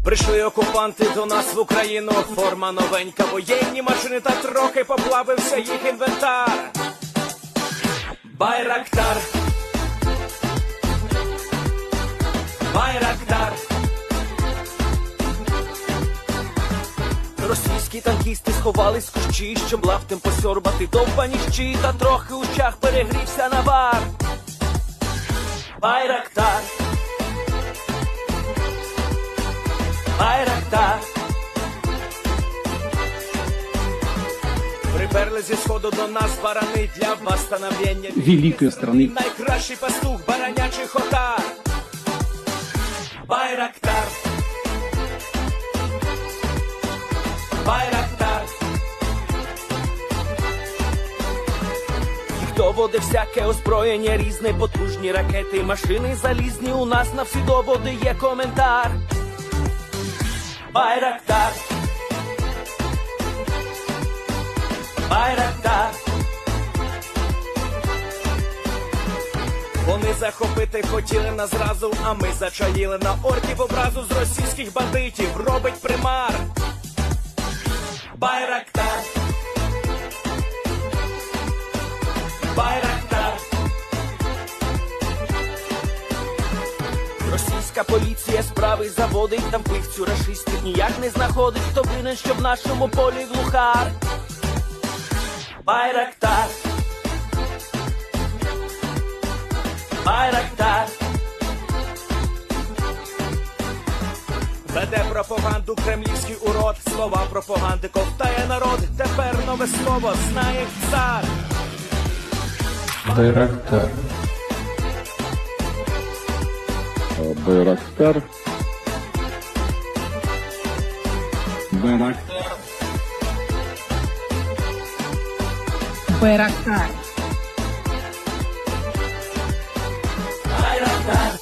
Прийшли окупанти до нас в Україну, форма новенька, воєнні машини та трохи поплавився їх інвентар. Байрактар, Байрактар. Російські танкісти сховались в кущі, щоб лаптем посьорбати довбані щі, та трохи у чах перегрівся навар. Байрактар, Байрактар. Приперли зі сходу до нас барани для восстановлення великої страни. Найкращий пастух баранячих отар. Байрактар, Байрактар. Їх доводи всяке озброєння різне, потужні ракети, машини залізні, у нас на всі доводи є коментар. Байрактар, Байрактар. Вони захопити хотіли нас зразу, а ми зачаїли на орків образу з російських бандитів, робить примар. Байрактар, Байрактар. Російська поліція справи заводить, там пивцю рашистів ніяк не знаходить, хто винен, що в нашому полі глухар. Байрактар, Байрактар. Веде пропаганду кремлівський урод, слова пропаганди ковтає народ, тепер нове слово знає цар. Байрактар. Байрактар. Байрактар. Байрактар. Байрактар.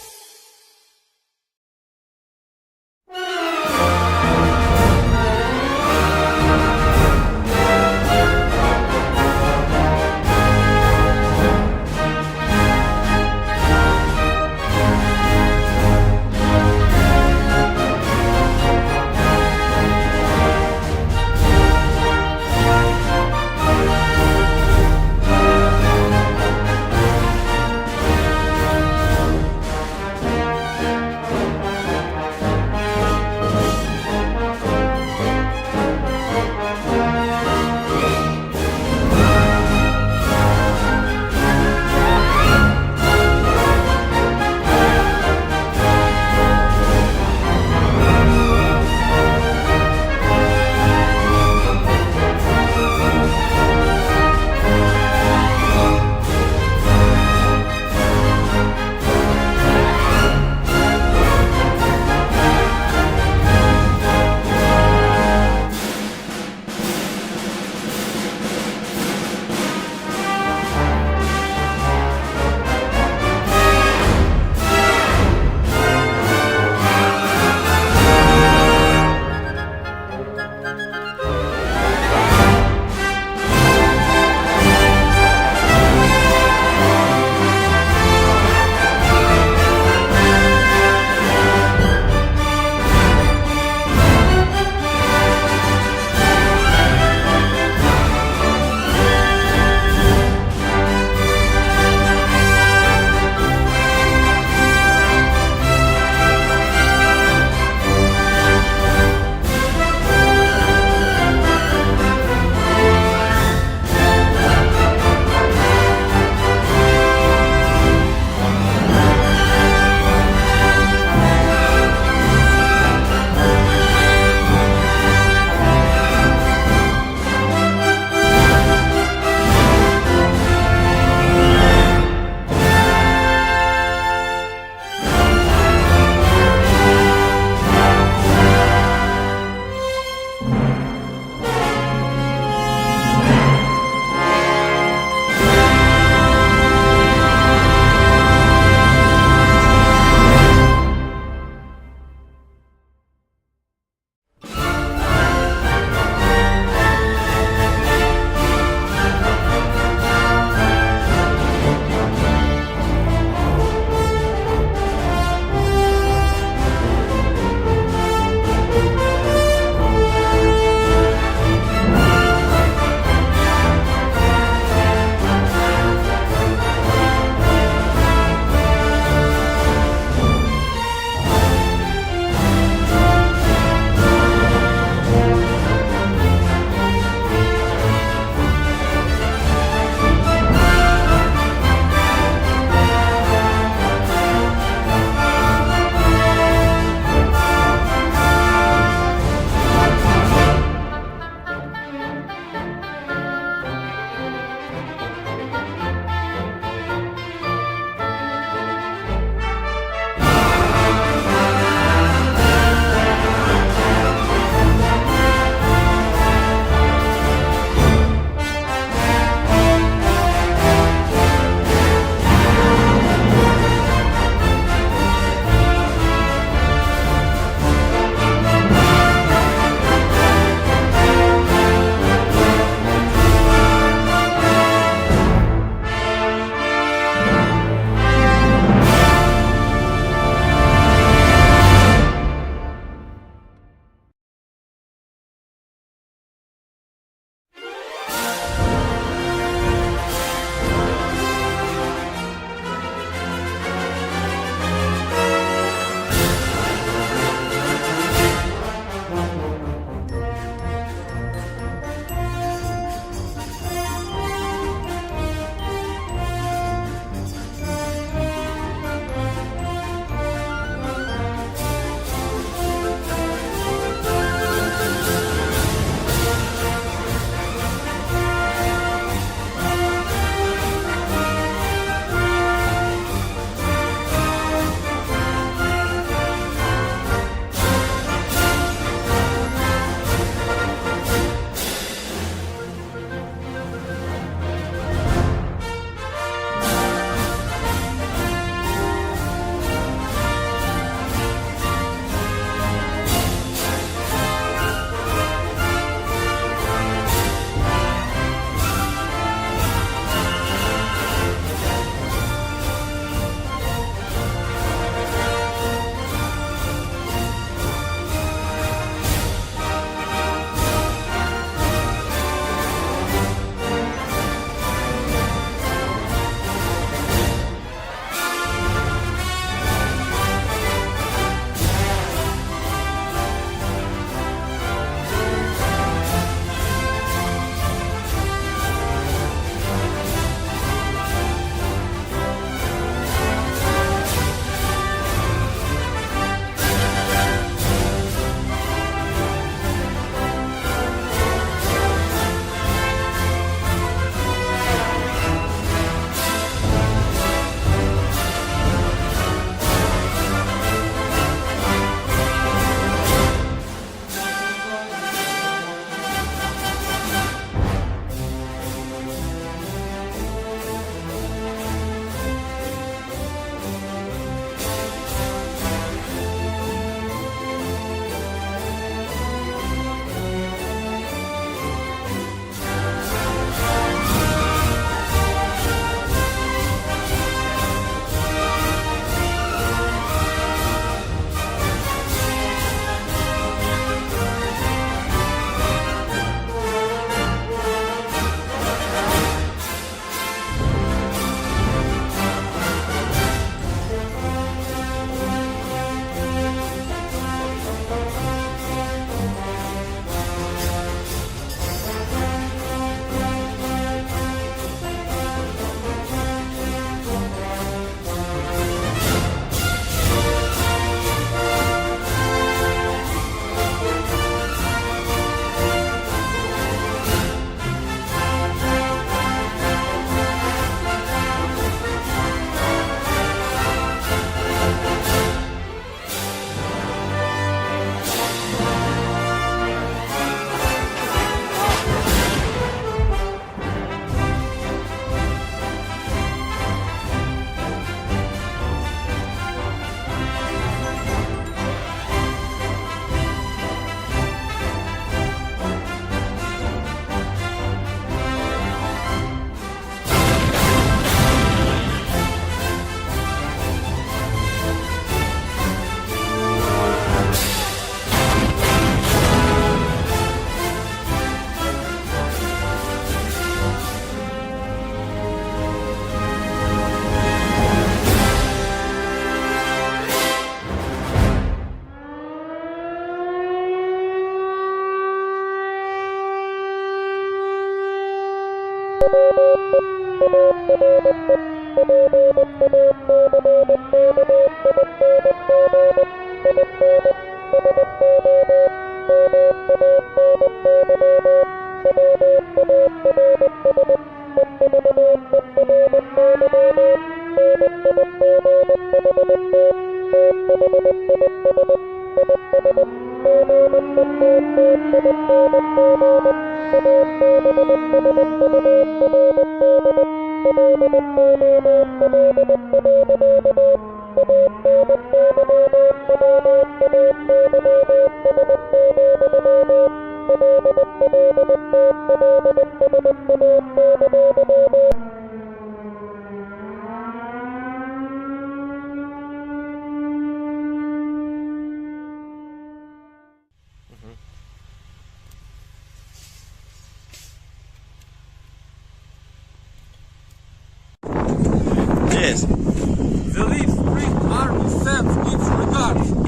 Yes. The lead Spring Army sends its regards.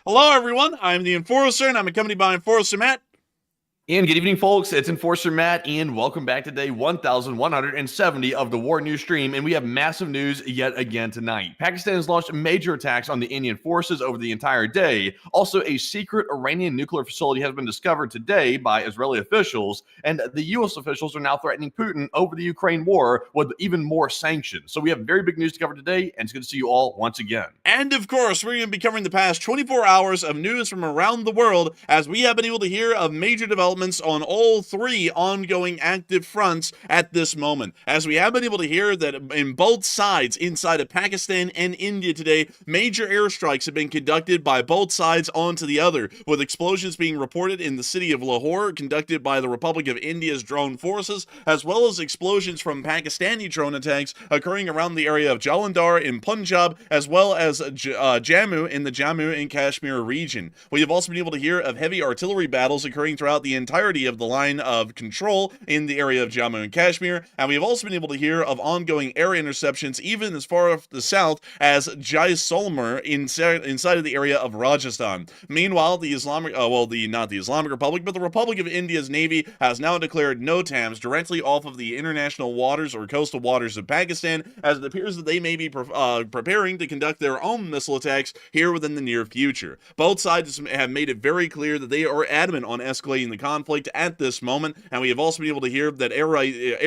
Hello, everyone. I'm the Enforcer, and I'm accompanied by Enforcer Matt. And good evening, folks. It's Enforcer Matt, and welcome back to day 1170 of the War News Stream. And we have massive news yet again tonight. Pakistan has launched major attacks on the Indian forces over the entire day. Also, a secret Iranian nuclear facility has been discovered today by Israeli officials, and the U.S. officials are now threatening Putin over the Ukraine war with even more sanctions. So we have very big news to cover today, and it's good to see you all once again. And, of course, we're going to be covering the past 24 hours of news from around the world, as we have been able to hear of major developments on all three ongoing active fronts at this moment. As we have been able to hear that in both sides, inside of Pakistan and India today, major airstrikes have been conducted by both sides onto the other, with explosions being reported in the city of Lahore, conducted by the Republic of India's drone forces, as well as explosions from Pakistani drone attacks occurring around the area of Jalandhar in Punjab, as well as Jammu in the Jammu and Kashmir region. We have also been able to hear of heavy artillery battles occurring throughout the entirety of the line of control in the area of Jammu and Kashmir, and we have also been able to hear of ongoing air interceptions even as far off the south as Jaisalmer inside of the area of Rajasthan. Meanwhile, the not the Islamic Republic, but the Republic of India's Navy has now declared NOTAMS directly off of the international waters or coastal waters of Pakistan, as it appears that they may be preparing to conduct their own missile attacks here within the near future. Both sides have made it very clear that they are adamant on escalating the conflict at this moment, and we have also been able to hear that air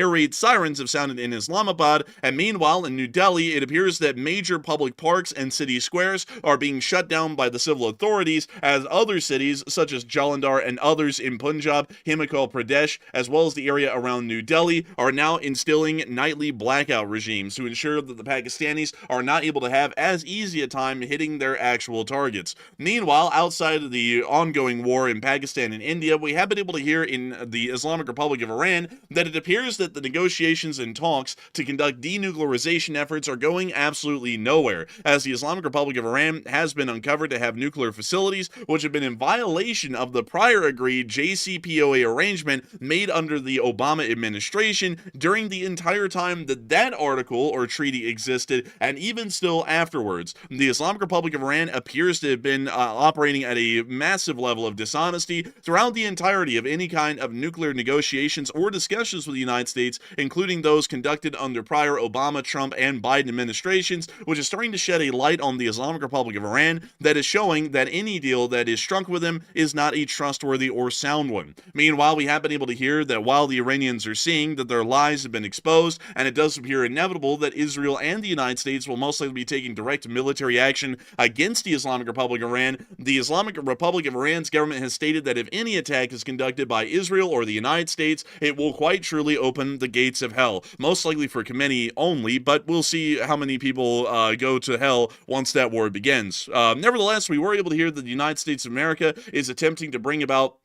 raid sirens have sounded in Islamabad, and meanwhile in New Delhi, it appears that major public parks and city squares are being shut down by the civil authorities, as other cities such as Jalandhar and others in Punjab, Himachal Pradesh, as well as the area around New Delhi, are now instilling nightly blackout regimes to ensure that the Pakistanis are not able to have as easy a time hitting their actual targets. Meanwhile, outside of the ongoing war in Pakistan and India, we have been been able to hear in the Islamic Republic of Iran that it appears that the negotiations and talks to conduct denuclearization efforts are going absolutely nowhere, as the Islamic Republic of Iran has been uncovered to have nuclear facilities which have been in violation of the prior agreed JCPOA arrangement made under the Obama administration during the entire time that that article or treaty existed, and even still afterwards. The Islamic Republic of Iran appears to have been operating at a massive level of dishonesty throughout the entirety of any kind of nuclear negotiations or discussions with the United States, including those conducted under prior Obama, Trump, and Biden administrations, which is starting to shed a light on the Islamic Republic of Iran that is showing that any deal that is struck with them is not a trustworthy or sound one. Meanwhile, we have been able to hear that while the Iranians are seeing that their lies have been exposed, and it does appear inevitable that Israel and the United States will most likely be taking direct military action against the Islamic Republic of Iran, the Islamic Republic of Iran's government has stated that if any attack is conducted by Israel or the United States, it will quite truly open the gates of hell. Most likely for Khamenei only, but we'll see how many people go to hell once that war begins. Nevertheless, we were able to hear that the United States of America is attempting to bring about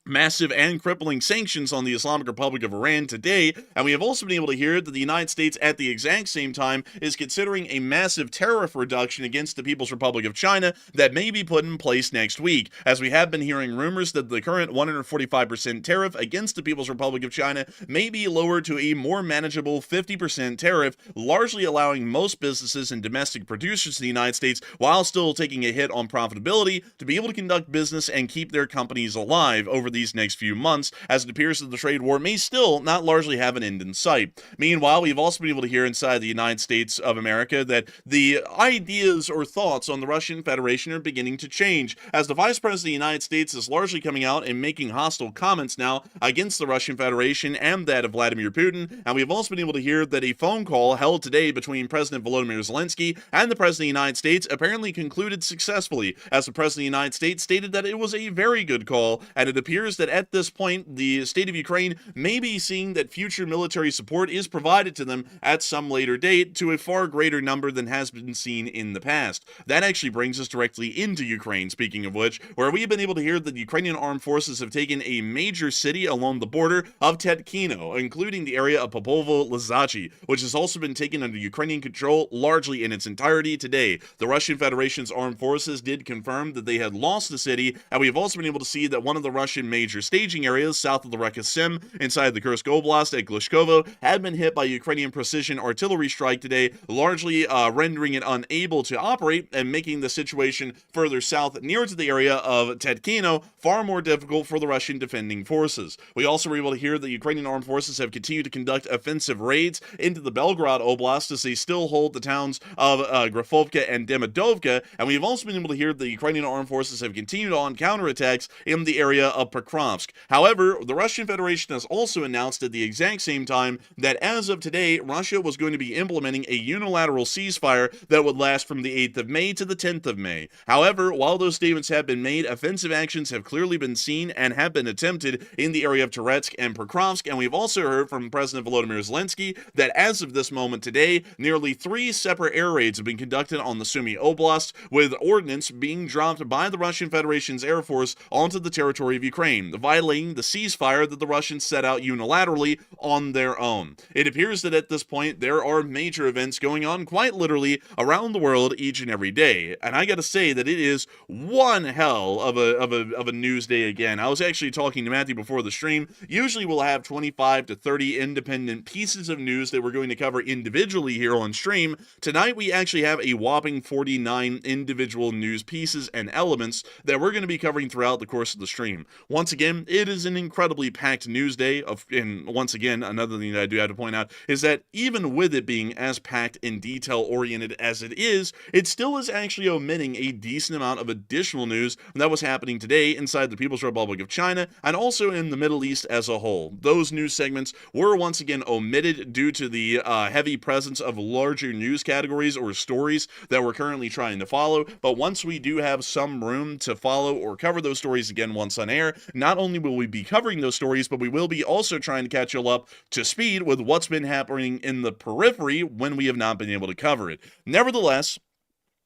massive and crippling sanctions on the Islamic Republic of Iran today, and we have also been able to hear that the United States at the exact same time is considering a massive tariff reduction against the People's Republic of China that may be put in place next week, as we have been hearing rumors that the current 145% tariff against the People's Republic of China may be lowered to a more manageable 50% tariff, largely allowing most businesses and domestic producers in the United States, while still taking a hit on profitability, to be able to conduct business and keep their companies alive over these next few months, as it appears that the trade war may still not largely have an end in sight. Meanwhile, we've also been able to hear inside the United States of America that the ideas or thoughts on the Russian Federation are beginning to change, as the Vice President of the United States is largely coming out and making hostile comments now against the Russian Federation and that of Vladimir Putin, and we've also been able to hear that a phone call held today between President Volodymyr Zelensky and the President of the United States apparently concluded successfully, as the President of the United States stated that it was a very good call, and it appears that at this point, the state of Ukraine may be seeing that future military support is provided to them at some later date to a far greater number than has been seen in the past. That actually brings us directly into Ukraine, speaking of which, where we have been able to hear that the Ukrainian armed forces have taken a major city along the border of Tetkino, including the area of Popovo-Lizachi, which has also been taken under Ukrainian control largely in its entirety today. The Russian Federation's armed forces did confirm that they had lost the city, and we have also been able to see that one of the Russian major staging areas south of the Reka Sim inside the Kursk Oblast at Glishkovo had been hit by Ukrainian precision artillery strike today, largely rendering it unable to operate and making the situation further south near to the area of Tetkino far more difficult for the Russian defending forces. We also were able to hear that Ukrainian armed forces have continued to conduct offensive raids into the Belgorod Oblast as they still hold the towns of Grafovka and Demidovka, and we've also been able to hear that the Ukrainian armed forces have continued on counterattacks in the area of Pokrovsk. However, the Russian Federation has also announced at the exact same time that as of today, Russia was going to be implementing a unilateral ceasefire that would last from the 8th of May to the 10th of May. However, while those statements have been made, offensive actions have clearly been seen and have been attempted in the area of Toretsk and Pokrovsk, and we've also heard from President Volodymyr Zelensky that as of this moment today, nearly 3 separate air raids have been conducted on the Sumy Oblast, with ordnance being dropped by the Russian Federation's Air Force onto the territory of Ukraine, violating the ceasefire that the Russians set out unilaterally on their own. It appears that at this point there are major events going on quite literally around the world each and every day, and I gotta say that it is one hell of a news day again. I was actually talking to Matthew before the stream. Usually we'll have 25 to 30 independent pieces of news that we're going to cover individually here on stream. Tonight we actually have a whopping 49 individual news pieces and elements that we're going to be covering throughout the course of the stream. Once again, it is an incredibly packed news day, and once again, another thing that I do have to point out is that even with it being as packed and detail-oriented as it still is actually omitting a decent amount of additional news that was happening today inside the People's Republic of China and also in the Middle East as a whole. Those news segments were once again omitted due to the heavy presence of larger news categories or stories that we're currently trying to follow, but once we do have some room to follow or cover those stories again once on air, not only will we be covering those stories, but we will be also trying to catch you up to speed with what's been happening in the periphery when we have not been able to cover it. Nevertheless,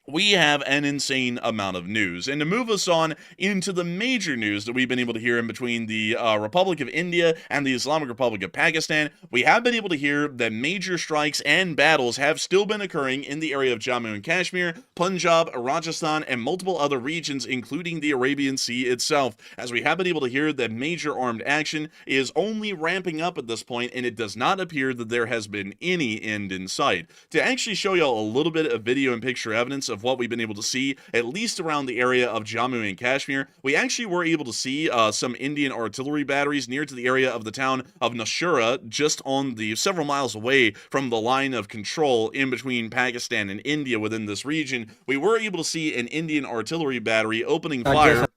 we have an insane amount of news. And to move us on into the major news that we've been able to hear in between the Republic of India and the Islamic Republic of Pakistan, we have been able to hear that major strikes and battles have still been occurring in the area of Jammu and Kashmir, Punjab, Rajasthan, and multiple other regions, including the Arabian Sea itself, as we have been able to hear that major armed action is only ramping up at this point, and it does not appear that there has been any end in sight. To actually show y'all a little bit of video and picture evidence of what we've been able to see, at least around the area of Jammu and Kashmir, we actually were able to see some Indian artillery batteries near to the area of the town of Nashura, just on the several miles away from the line of control in between Pakistan and India within this region. We were able to see an Indian artillery battery opening fire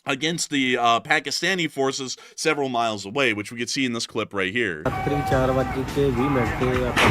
against the Pakistani forces several miles away, which we could see in this clip right here. And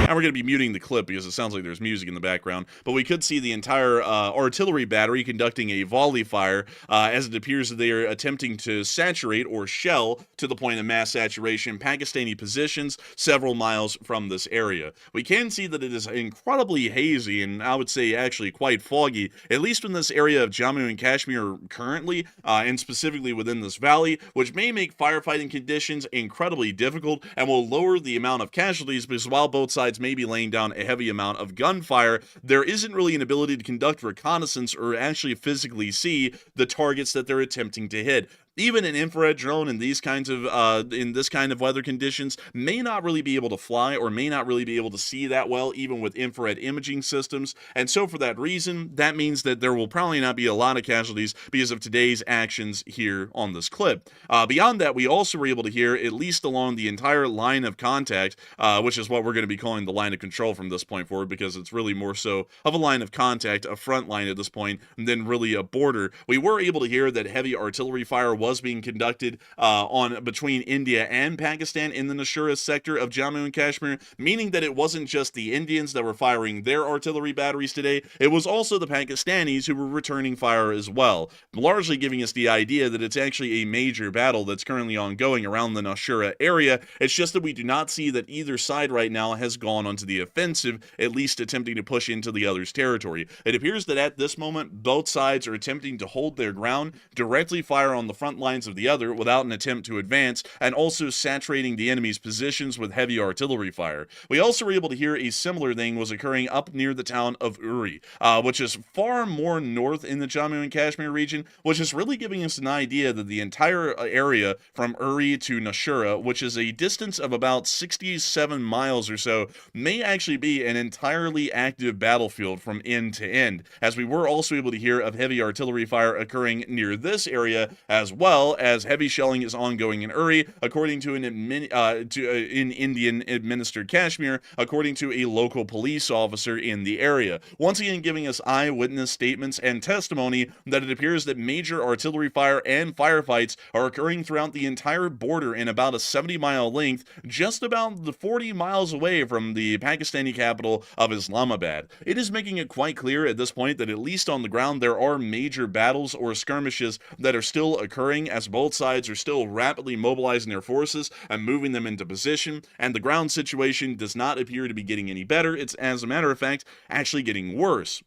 we're going to be muting the clip because it sounds like there's music in the background, but we could see the entire artillery battery conducting a volley fire as it appears that they are attempting to saturate or shell to the point of mass saturation Pakistani positions several miles from this area. We can see that it is incredibly hazy and I would say actually quite foggy, at least in this area of Jammu and Kashmir currently, and specifically within this valley, which may make firefighting conditions incredibly difficult and will lower the amount of casualties, because while both sides may be laying down a heavy amount of gunfire, there isn't really an ability to conduct reconnaissance or actually physically see the targets that they're attempting to hit. Even an infrared drone in these kinds of in this kind of weather conditions may not really be able to fly or may not really be able to see that well, even with infrared imaging systems. And so for that reason, that means that there will probably not be a lot of casualties because of today's actions here on this clip. Beyond that, we also were able to hear, at least along the entire line of contact, which is what we're going to be calling the line of control from this point forward, because it's really more so of a line of contact, a front line at this point, than really a border. We were able to hear that heavy artillery fire was being conducted on between India and Pakistan in the Nashura sector of Jammu and Kashmir, meaning that it wasn't just the Indians that were firing their artillery batteries today, it was also the Pakistanis who were returning fire as well, largely giving us the idea that it's actually a major battle that's currently ongoing around the Nashura area. It's just that we do not see that either side right now has gone onto the offensive, at least attempting to push into the other's territory. It appears that at this moment, both sides are attempting to hold their ground, directly fire on the front lines of the other without an attempt to advance, and also saturating the enemy's positions with heavy artillery fire. We also were able to hear a similar thing was occurring up near the town of Uri, which is far more north in the Jammu and Kashmir region, which is really giving us an idea that the entire area from Uri to Nashura, which is a distance of about 67 miles or so, may actually be an entirely active battlefield from end to end, as we were also able to hear of heavy artillery fire occurring near this area, as well as heavy shelling is ongoing in Uri, according to an in Indian administered Kashmir, according to a local police officer in the area. Once again, giving us eyewitness statements and testimony that it appears that major artillery fire and firefights are occurring throughout the entire border in about a 70-mile length, just about the 40 miles away from the Pakistani capital of Islamabad. It is making it quite clear at this point that at least on the ground there are major battles or skirmishes that are still occurring, as both sides are still rapidly mobilizing their forces and moving them into position, and the ground situation does not appear to be getting any better. It's, as a matter of fact, actually getting worse.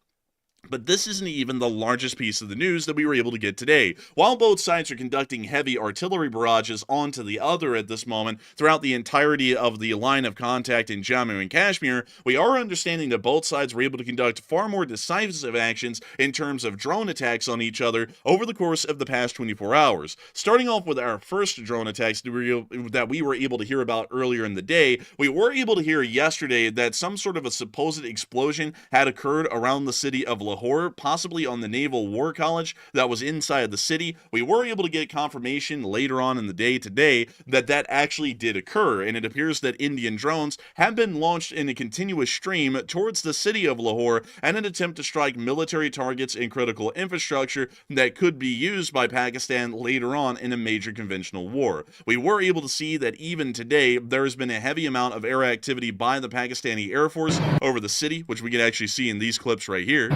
But this isn't even the largest piece of the news that we were able to get today. While both sides are conducting heavy artillery barrages onto the other at this moment throughout the entirety of the line of contact in Jammu and Kashmir, we are understanding that both sides were able to conduct far more decisive actions in terms of drone attacks on each other over the course of the past 24 hours. Starting off with our first drone attacks that we were able to hear about earlier in the day, we were able to hear yesterday that some sort of a supposed explosion had occurred around the city of Lahore, possibly on the Naval War College that was inside the city. We were able to get confirmation later on in the day today that that actually did occur, and it appears that Indian drones have been launched in a continuous stream towards the city of Lahore in an attempt to strike military targets and critical infrastructure that could be used by Pakistan later on in a major conventional war. We were able to see that even today there has been a heavy amount of air activity by the Pakistani Air Force over the city, which we can actually see in these clips right here.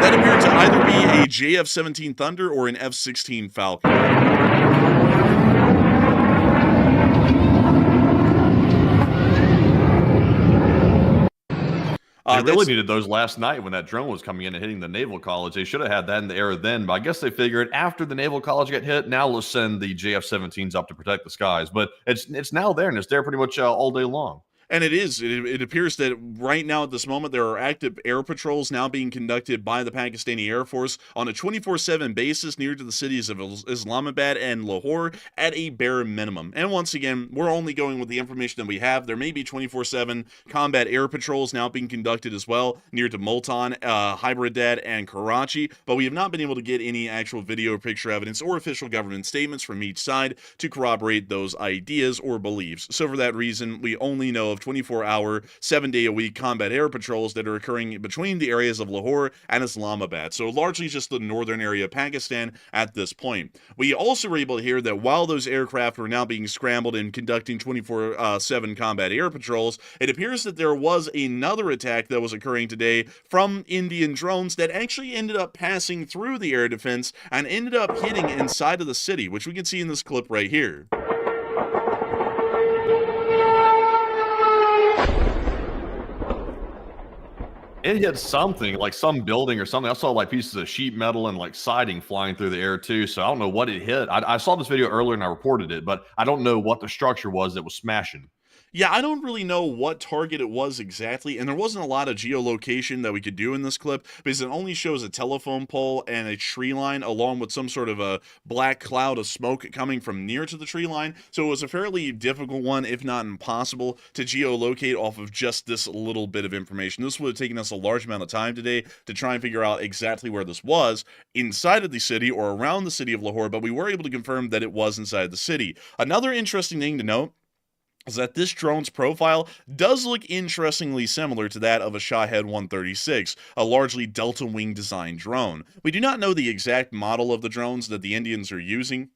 That appeared to either be a JF-17 Thunder or an F-16 Falcon. They really needed those last night when that drone was coming in and hitting the Naval College. They should have had that in the air then, but I guess they figured after the Naval College got hit, now let's send the JF-17s up to protect the skies. But it's now there, and it's there pretty much all day long. And it is. It appears that right now at this moment there are active air patrols now being conducted by the Pakistani Air Force on a 24/7 basis near to the cities of Islamabad and Lahore at a bare minimum. And once again, we're only going with the information that we have. There may be 24/7 combat air patrols now being conducted as well near to Multan, Hyderabad, and Karachi, but we have not been able to get any actual video or picture evidence or official government statements from each side to corroborate those ideas or beliefs. So for that reason, we only know of 24-hour, 7-day-a-week combat air patrols that are occurring between the areas of Lahore and Islamabad. So largely just the northern area of Pakistan at this point. We also were able to hear that while those aircraft were now being scrambled and conducting 24/7 combat air patrols, it appears that there was another attack that was occurring today from Indian drones that actually ended up passing through the air defense and ended up hitting inside of the city, which we can see in this clip right here. It hit something, like some building or something. I saw like pieces of sheet metal and like siding flying through the air too. So I don't know what it hit. I saw this video earlier and I reported it, but I don't know what the structure was that was smashing. Yeah, I don't really know what target it was exactly, and there wasn't a lot of geolocation that we could do in this clip because it only shows a telephone pole and a tree line along with some sort of a black cloud of smoke coming from near to the tree line, so it was a fairly difficult one, if not impossible, to geolocate off of just this little bit of information. This would have taken us a large amount of time today to try and figure out exactly where this was inside of the city or around the city of Lahore, but we were able to confirm that it was inside the city. Another interesting thing to note is that this drone's profile does look interestingly similar to that of a Shahed 136, a largely delta wing design drone. We do not know the exact model of the drones that the Indians are using,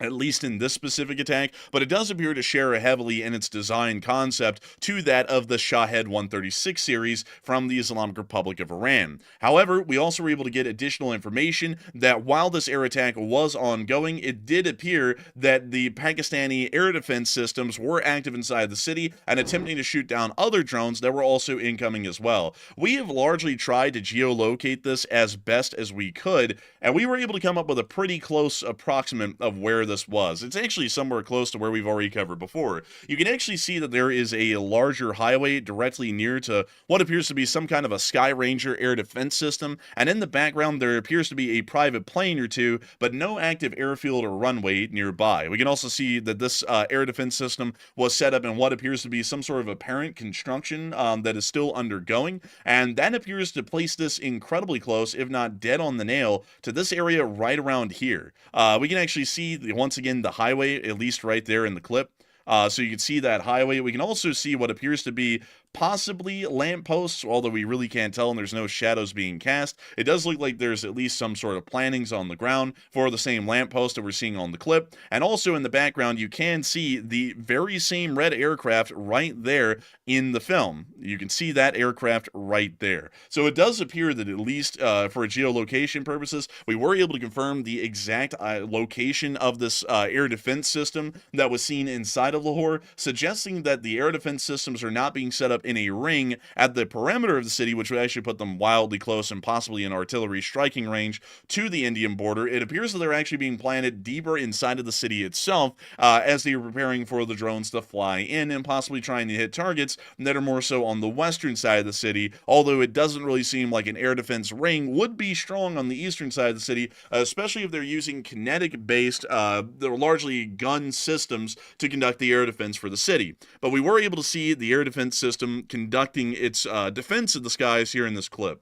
at least in this specific attack, but it does appear to share heavily in its design concept to that of the Shahed 136 series from the Islamic Republic of Iran. However, we also were able to get additional information that while this air attack was ongoing, it did appear that the Pakistani air defense systems were active inside the city and attempting to shoot down other drones that were also incoming as well. We have largely tried to geolocate this as best as we could, and we were able to come up with a pretty close approximate of where this was. It's actually somewhere close to where we've already covered before. You can actually see that there is a larger highway directly near to what appears to be some kind of a Sky Ranger air defense system, and in the background there appears to be a private plane or two, but no active airfield or runway nearby. We can also see that this air defense system was set up in what appears to be some sort of apparent construction that is still undergoing, and that appears to place this incredibly close, if not dead on the nail, to this area right around here. We can actually see once again the highway, at least right there in the clip. So you can see that highway. We can also see what appears to be possibly lampposts, although we really can't tell and there's no shadows being cast. It does look like there's at least some sort of plantings on the ground for the same lamppost that we're seeing on the clip. And also in the background, you can see the very same red aircraft right there in the film. You can see that aircraft right there. So it does appear that at least for geolocation purposes, we were able to confirm the exact location of this air defense system that was seen inside of Lahore, suggesting that the air defense systems are not being set up in a ring at the perimeter of the city, which would actually put them wildly close and possibly in artillery striking range to the Indian border. It appears that they're actually being planted deeper inside of the city itself as they are preparing for the drones to fly in and possibly trying to hit targets that are more so on the western side of the city, although it doesn't really seem like an air defense ring would be strong on the eastern side of the city, especially if they're using kinetic-based, they're largely gun systems to conduct the air defense for the city. But we were able to see the air defense system conducting its defense of the skies here in this clip.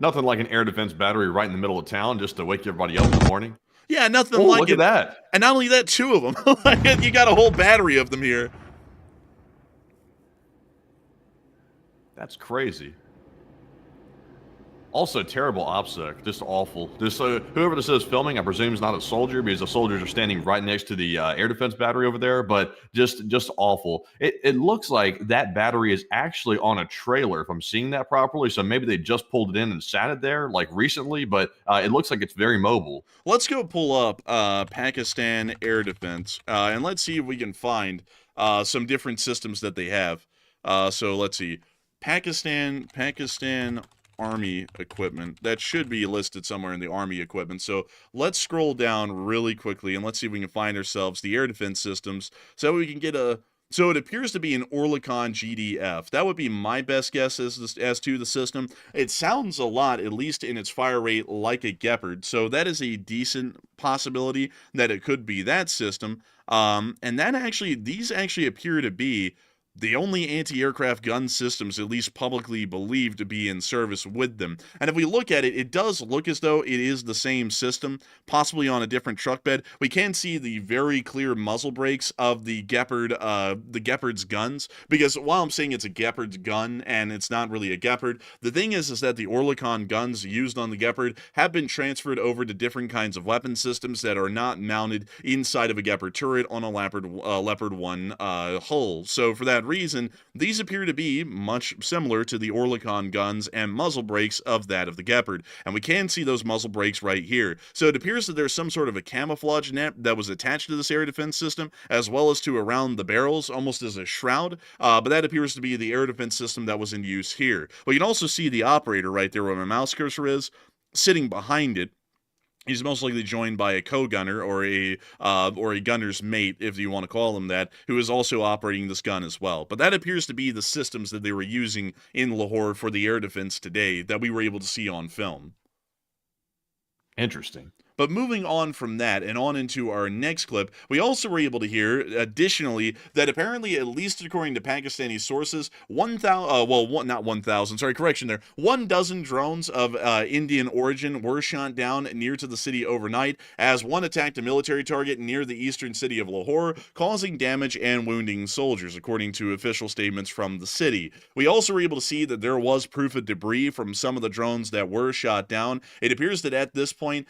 Nothing like an air defense battery right in the middle of town just to wake everybody up in the morning. Yeah, nothing like look it. Look at that. And not only that, two of them. You got a whole battery of them here. That's crazy. Also, terrible OPSEC, just awful. Just whoever this is filming, I presume is not a soldier because the soldiers are standing right next to the air defense battery over there. But just awful. It looks like that battery is actually on a trailer, if I'm seeing that properly. So maybe they just pulled it in and sat it there like recently, but it looks like it's very mobile. Let's go pull up Pakistan air defense, and let's see if we can find some different systems that they have. So let's see, Pakistan Army equipment. That should be listed somewhere in the Army equipment. So let's scroll down really quickly and let's see if we can find ourselves the air defense systems so we can get a. So it appears to be an Orlikon GDF. That would be my best guess as to the system. It sounds a lot, at least in its fire rate, like a Gepard. So that is a decent possibility that it could be that system. And these actually appear to be the only anti-aircraft gun systems at least publicly believed to be in service with them. And if we look at it, it does look as though it is the same system, possibly on a different truck bed. We can see the very clear muzzle brakes of the Gepard's guns, because while I'm saying it's a Gepard's gun and it's not really a Gepard, the thing is that the Orlikon guns used on the Gepard have been transferred over to different kinds of weapon systems that are not mounted inside of a Gepard turret on a Leopard 1 hull. So for that reason, these appear to be much similar to the Orlikon guns and muzzle brakes of that of the Gepard. And we can see those muzzle brakes right here. So it appears that there's some sort of a camouflage net that was attached to this air defense system, as well as to around the barrels, almost as a shroud. But that appears to be the air defense system that was in use here. But you can also see the operator right there where my mouse cursor is, sitting behind it. He's most likely joined by a co-gunner or a gunner's mate, if you want to call him that, who is also operating this gun as well. But that appears to be the systems that they were using in Lahore for the air defense today that we were able to see on film. Interesting. But moving on from that and on into our next clip, we also were able to hear, additionally, that apparently, at least according to Pakistani sources, 1,000 drones of Indian origin were shot down near to the city overnight, as one attacked a military target near the eastern city of Lahore, causing damage and wounding soldiers, according to official statements from the city. We also were able to see that there was proof of debris from some of the drones that were shot down. It appears that at this point,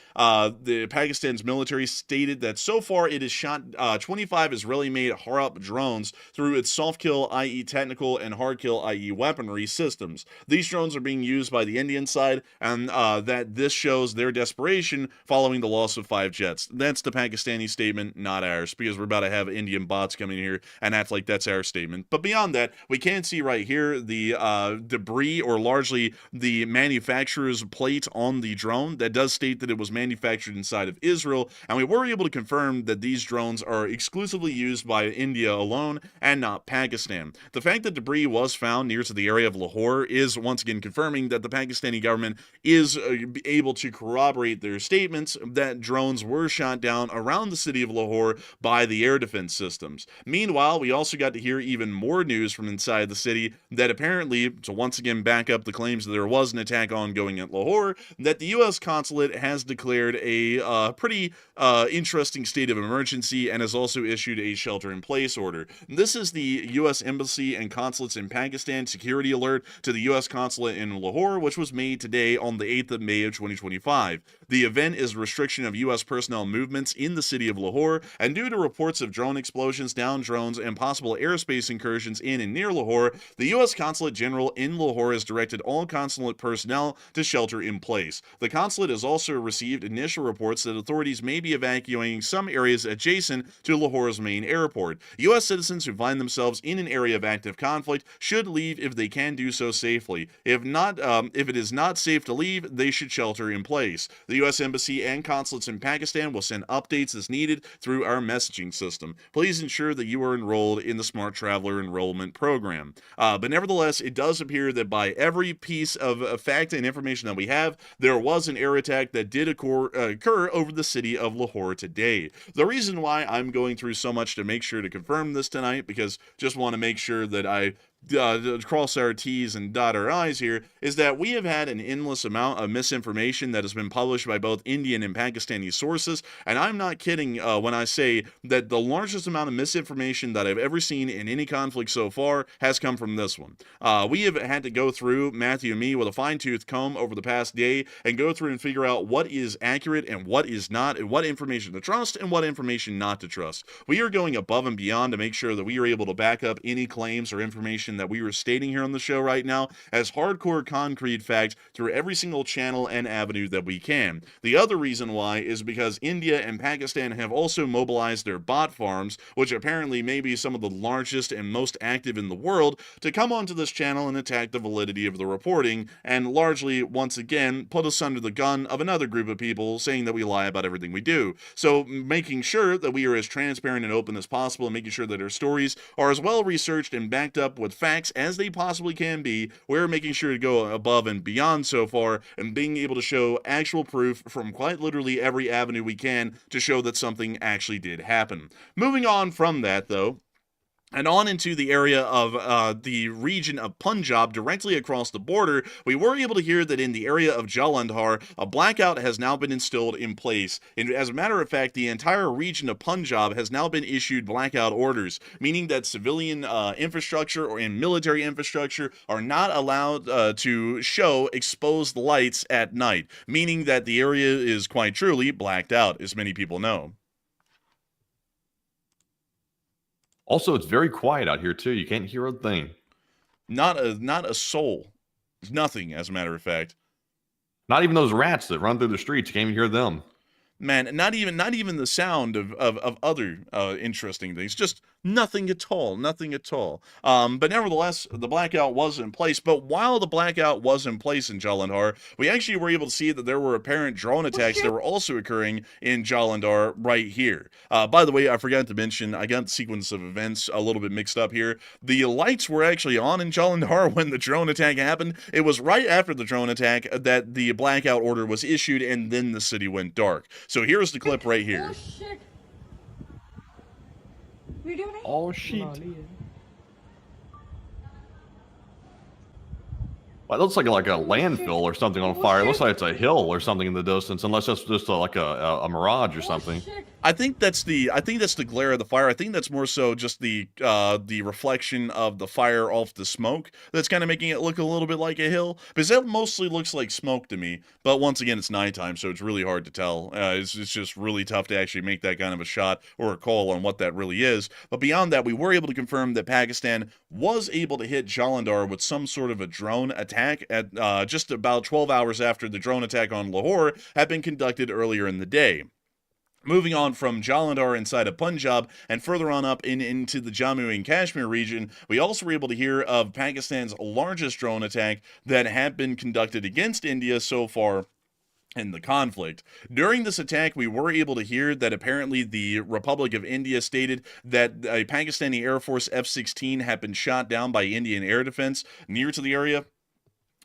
the Pakistan's military stated that so far it has shot 25 Israeli-made Harop drones through its soft kill, i.e. technical, and hard kill, i.e. weaponry systems. These drones are being used by the Indian side, and that this shows their desperation following the loss of 5 jets. That's the Pakistani statement, not ours, because we're about to have Indian bots coming in here and act like that's our statement. But beyond that, we can see right here the debris, or largely the manufacturer's plate on the drone that does state that it was manufactured inside of Israel, and we were able to confirm that these drones are exclusively used by India alone and not Pakistan. The fact that debris was found near to the area of Lahore is once again confirming that the Pakistani government is able to corroborate their statements that drones were shot down around the city of Lahore by the air defense systems. Meanwhile, we also got to hear even more news from inside the city that apparently, to once again back up the claims that there was an attack ongoing at Lahore, that the U.S. Consulate has declared a pretty interesting state of emergency and has also issued a shelter-in-place order. This is the U.S. Embassy and Consulates in Pakistan security alert to the U.S. Consulate in Lahore, which was made today on the 8th of May of 2025. The event is restriction of U.S. personnel movements in the city of Lahore, and due to reports of drone explosions, downed drones, and possible airspace incursions in and near Lahore, the U.S. Consulate General in Lahore has directed all consulate personnel to shelter in place. The consulate has also received initial reports that authorities may be evacuating some areas adjacent to Lahore's main airport. U.S. citizens who find themselves in an area of active conflict should leave if they can do so safely. If it is not safe to leave, they should shelter in place. The U.S. Embassy and consulates in Pakistan will send updates as needed through our messaging system. Please ensure that you are enrolled in the Smart Traveler Enrollment Program. But nevertheless, it does appear that by every piece of fact and information that we have, there was an air attack that did occur over the city of Lahore today. The reason why I'm going through so much to make sure to confirm this tonight, because just want to make sure that I cross our T's and dot our I's here, is that we have had an endless amount of misinformation that has been published by both Indian and Pakistani sources, and I'm not kidding when I say that the largest amount of misinformation that I've ever seen in any conflict so far has come from this one. We have had to go through, Matthew and me, with a fine-tooth comb over the past day and go through and figure out what is accurate and what is not, and what information to trust and what information not to trust. We are going above and beyond to make sure that we are able to back up any claims or information that we were stating here on the show right now as hardcore concrete facts through every single channel and avenue that we can. The other reason why is because India and Pakistan have also mobilized their bot farms, which apparently may be some of the largest and most active in the world, to come onto this channel and attack the validity of the reporting, and largely, once again, put us under the gun of another group of people saying that we lie about everything we do. So making sure that we are as transparent and open as possible, and making sure that our stories are as well researched and backed up with facts as they possibly can be, we're making sure to go above and beyond so far, and being able to show actual proof from quite literally every avenue we can to show that something actually did happen. Moving on from that, though, and on into the area of the region of Punjab, directly across the border, we were able to hear that in the area of Jalandhar, a blackout has now been instilled in place. And as a matter of fact, the entire region of Punjab has now been issued blackout orders, meaning that civilian infrastructure or in military infrastructure are not allowed to show exposed lights at night, meaning that the area is quite truly blacked out, as many people know. Also, it's very quiet out here too. You can't hear a thing. Not a soul. Nothing, as a matter of fact. Not even those rats that run through the streets. You can't even hear them. Man, not even the sound of other interesting things. Just nothing at all. Nothing at all. But nevertheless, the blackout was in place. But while the blackout was in place in Jalandhar, we actually were able to see that there were apparent drone attacks that were also occurring in Jalandhar right here. By the way, I forgot to mention, I got the sequence of events a little bit mixed up here. The lights were actually on in Jalandhar when the drone attack happened. It was right after the drone attack that the blackout order was issued, and then the city went dark. So here's the clip right here. Oh shit. Video nahi? Oh, shit. Well, it looks like a landfill or something on fire. It looks like it's a hill or something in the distance, unless that's just like a mirage or something. I think that's the glare of the fire. I think that's more so just the reflection of the fire off the smoke that's kind of making it look a little bit like a hill, because it mostly looks like smoke to me. But once again, it's nighttime, so it's really hard to tell. It's just really tough to actually make that kind of a shot or a call on what that really is. But beyond that, we were able to confirm that Pakistan was able to hit Jalandhar with some sort of a drone attack at just about 12 hours after the drone attack on Lahore had been conducted earlier in the day. Moving on from Jalandhar inside of Punjab and further on up into the Jammu and Kashmir region, we also were able to hear of Pakistan's largest drone attack that had been conducted against India so far in the conflict. During this attack, we were able to hear that apparently the Republic of India stated that a Pakistani Air Force F-16 had been shot down by Indian air defense near to the area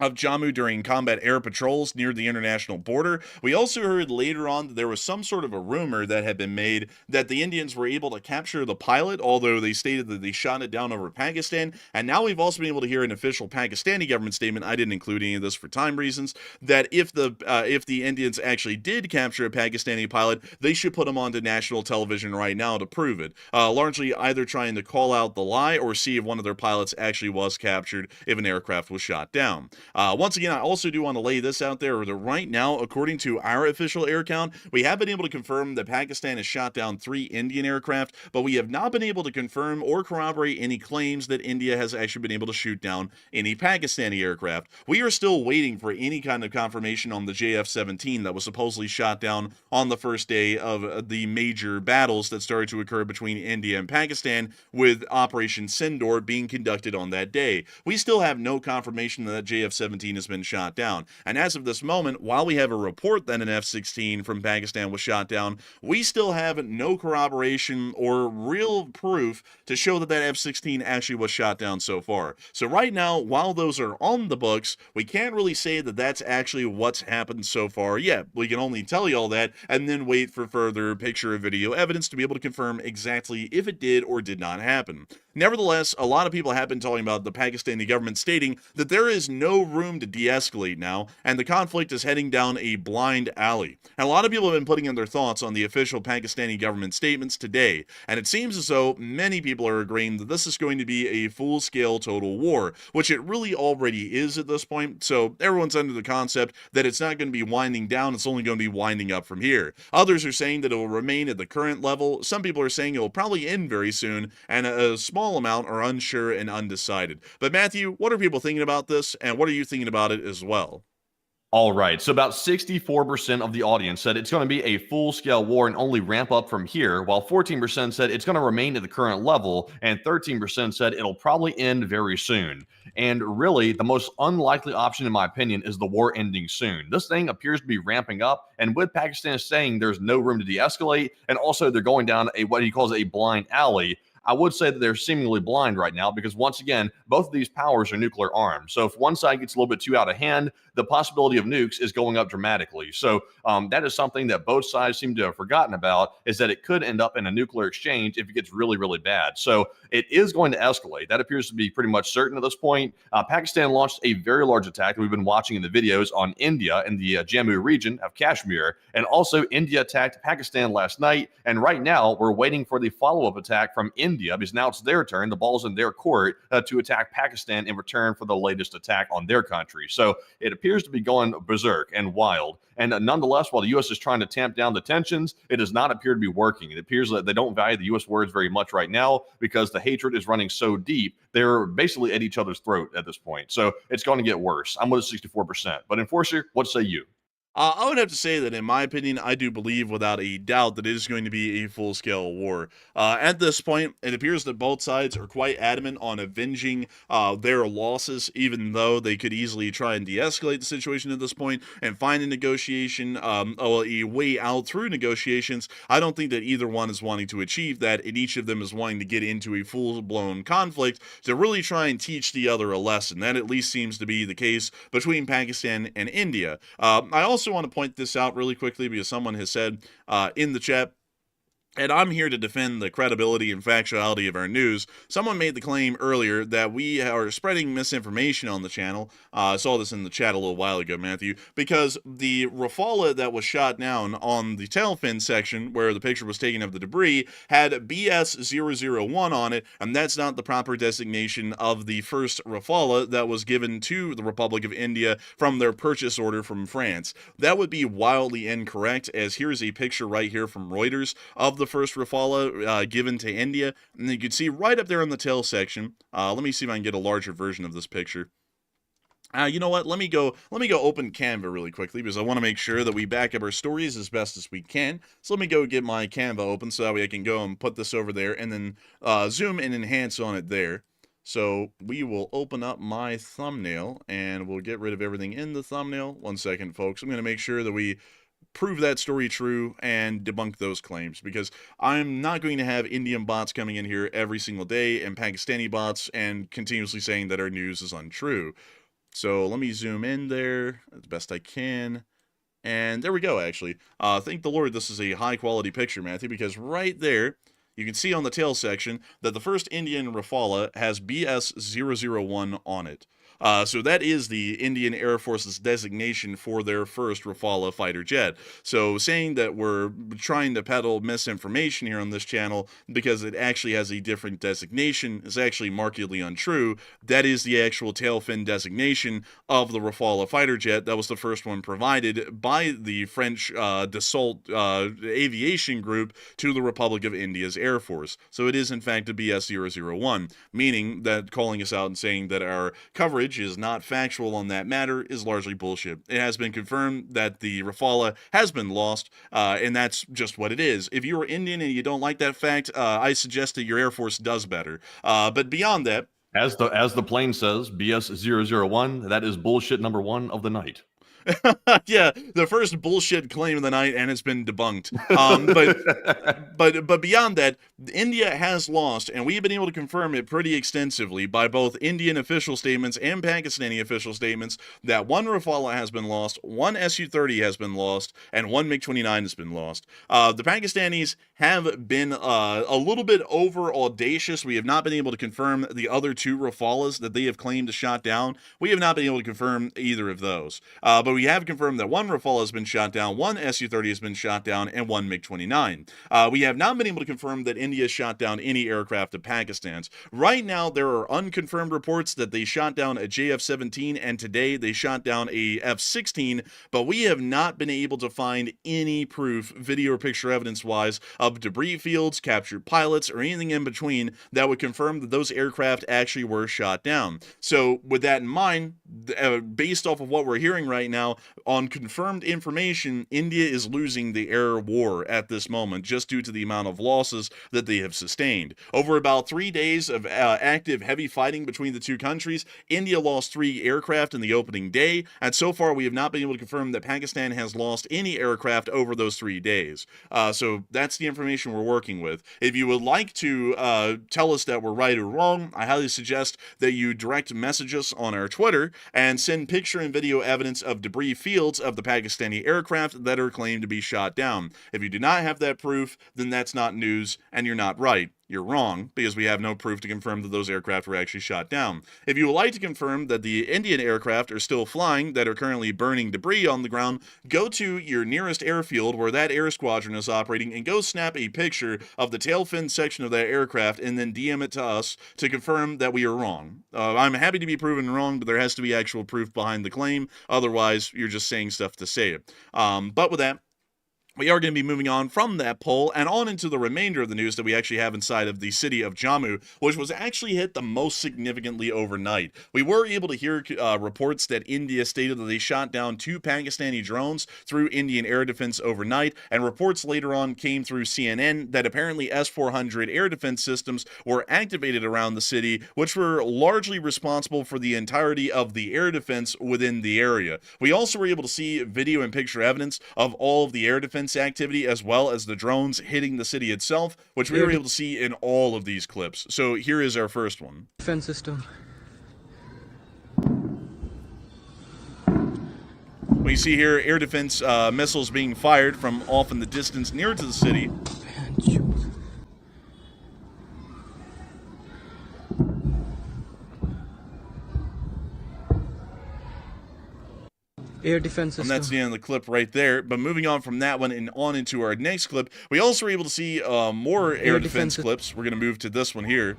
of Jammu during combat air patrols near the international border. We also heard later on that there was some sort of a rumor that had been made that the Indians were able to capture the pilot, although they stated that they shot it down over Pakistan. And now we've also been able to hear an official Pakistani government statement, I didn't include any of this for time reasons, that if the Indians actually did capture a Pakistani pilot, they should put him onto national television right now to prove it. Largely either trying to call out the lie or see if one of their pilots actually was captured if an aircraft was shot down. Once again, I also do want to lay this out there that right now, according to our official air count, we have been able to confirm that Pakistan has shot down 3 Indian aircraft, but we have not been able to confirm or corroborate any claims that India has actually been able to shoot down any Pakistani aircraft. We are still waiting for any kind of confirmation on the JF-17 that was supposedly shot down on the first day of the major battles that started to occur between India and Pakistan, with Operation Sindoor being conducted on that day. We still have no confirmation that JF-17 F-17 has been shot down. And as of this moment, while we have a report that an F-16 from Pakistan was shot down, we still have no corroboration or real proof to show that that F-16 actually was shot down so far. So right now, while those are on the books, we can't really say that that's actually what's happened so far yet. We can only tell you all that and then wait for further picture or video evidence to be able to confirm exactly if it did or did not happen. Nevertheless, a lot of people have been talking about the Pakistani government stating that there is no room to de-escalate now, and the conflict is heading down a blind alley. And a lot of people have been putting in their thoughts on the official Pakistani government statements today, and it seems as though many people are agreeing that this is going to be a full-scale total war, which it really already is at this point, so everyone's under the concept that it's not going to be winding down, it's only going to be winding up from here. Others are saying that it will remain at the current level. Some people are saying it will probably end very soon, and a small amount are unsure and undecided. But Matthew, what are people thinking about this, and what are you thinking about it as well? All right, so about 64% of the audience said it's going to be a full-scale war and only ramp up from here, while 14% said it's going to remain at the current level, and 13% said it'll probably end very soon. And really, the most unlikely option, in my opinion, is the war ending soon. This thing appears to be ramping up, and with Pakistan saying there's no room to de-escalate, and also they're going down what he calls a blind alley, I would say that they're seemingly blind right now because, once again, both of these powers are nuclear armed. So if one side gets a little bit too out of hand, the possibility of nukes is going up dramatically. So that is something that both sides seem to have forgotten about, is that it could end up in a nuclear exchange if it gets really, really bad. So it is going to escalate. That appears to be pretty much certain at this point. Pakistan launched a very large attack that we've been watching in the videos on India in the Jammu region of Kashmir. And also India attacked Pakistan last night. And right now we're waiting for the follow-up attack from India, because now it's their turn. The ball's in their court to attack Pakistan in return for the latest attack on their country. So it appears to be going berserk and wild. And nonetheless, while the U.S. is trying to tamp down the tensions, it does not appear to be working. It appears that they don't value the U.S. words very much right now because the hatred is running so deep. They're basically at each other's throat at this point. So it's going to get worse. I'm with 64%. But Enforcer, what say you? I would have to say that, in my opinion, I do believe without a doubt that it is going to be a full-scale war. At this point, it appears that both sides are quite adamant on avenging their losses, even though they could easily try and de-escalate the situation at this point and find a negotiation, a way out through negotiations. I don't think that either one is wanting to achieve that, and each of them is wanting to get into a full-blown conflict to really try and teach the other a lesson. That at least seems to be the case between Pakistan and India. I also want to point this out really quickly because someone has said in the chat, and I'm here to defend the credibility and factuality of our news. Someone made the claim earlier that we are spreading misinformation on the channel. I saw this in the chat a little while ago, Matthew, because the Rafale that was shot down on the tail fin section where the picture was taken of the debris had BS-001 on it, and that's not the proper designation of the first Rafale that was given to the Republic of India from their purchase order from France. That would be wildly incorrect, as here's a picture right here from Reuters of the first Rafale given to India, and you can see right up there in the tail section. Let me see if I can get a larger version of this picture. You know what? Let me go open Canva really quickly because I want to make sure that we back up our stories as best as we can. So let me go get my Canva open so that way I can go and put this over there and then zoom and enhance on it there. So we will open up my thumbnail and we'll get rid of everything in the thumbnail. One second, folks. I'm going to make sure that we prove that story true and debunk those claims, because I'm not going to have Indian bots coming in here every single day and Pakistani bots and continuously saying that our news is untrue. So let me zoom in there as best I can. And there we go, actually. Thank the Lord this is a high-quality picture, Matthew, because right there, you can see on the tail section that the first Indian Rafale has BS-001 on it. So that is the Indian Air Force's designation for their first Rafale fighter jet. So saying that we're trying to peddle misinformation here on this channel because it actually has a different designation is actually markedly untrue. That is the actual tail fin designation of the Rafale fighter jet. That was the first one provided by the French Dassault Aviation Group to the Republic of India's Air Force. So it is in fact a BS-001, meaning that calling us out and saying that our coverage is not factual on that matter is largely bullshit. It has been confirmed that the Rafale has been lost, and that's just what it is. If you're Indian and you don't like that fact, I suggest that your Air Force does better. But beyond that, As the plane says, BS001, that is bullshit number 1 of the night. Yeah, the first bullshit claim of the night, and it's been debunked. But beyond that, India has lost, and we've been able to confirm it pretty extensively by both Indian official statements and Pakistani official statements that one Rafale has been lost, one Su-30 has been lost, and one MiG-29 has been lost. The Pakistanis have been a little bit over audacious. We have not been able to confirm the other two Rafales that they have claimed to shot down. We have not been able to confirm either of those. But we have confirmed that one Rafale has been shot down, one Su-30 has been shot down, and one MiG-29. We have not been able to confirm that India shot down any aircraft of Pakistan's. Right now, there are unconfirmed reports that they shot down a JF-17, and today they shot down a F-16, but we have not been able to find any proof, video or picture evidence-wise, of debris fields, captured pilots, or anything in between that would confirm that those aircraft actually were shot down. So, with that in mind, based off of what we're hearing right now, on confirmed information, India is losing the air war at this moment just due to the amount of losses that they have sustained. Over about 3 days of active heavy fighting between the two countries, India lost 3 aircraft in the opening day, and so far we have not been able to confirm that Pakistan has lost any aircraft over those 3 days. So that's the information we're working with. If you would like to tell us that we're right or wrong, I highly suggest that you direct message us on our Twitter and send picture and video evidence of debris fields of the Pakistani aircraft that are claimed to be shot down. If you do not have that proof, then that's not news and you're not right. You're wrong, because we have no proof to confirm that those aircraft were actually shot down. If you would like to confirm that the Indian aircraft are still flying, that are currently burning debris on the ground, go to your nearest airfield where that air squadron is operating and go snap a picture of the tail fin section of that aircraft and then DM it to us to confirm that we are wrong. I'm happy to be proven wrong, but there has to be actual proof behind the claim. Otherwise, you're just saying stuff to say it. But with that, we are going to be moving on from that poll and on into the remainder of the news that we actually have inside of the city of Jammu, which was actually hit the most significantly overnight. We were able to hear reports that India stated that they shot down 2 Pakistani drones through Indian air defense overnight, and reports later on came through CNN that apparently S-400 air defense systems were activated around the city, which were largely responsible for the entirety of the air defense within the area. We also were able to see video and picture evidence of all of the air defense activity as well as the drones hitting the city itself, which we were able to see in all of these clips. So here is our first one. Defense system. We see here air defense missiles being fired from off in the distance near to the city. Air defense system. And that's the end of the clip right there. But moving on from that one and on into our next clip, we also were able to see more air defense clips. We're going to move to this one here.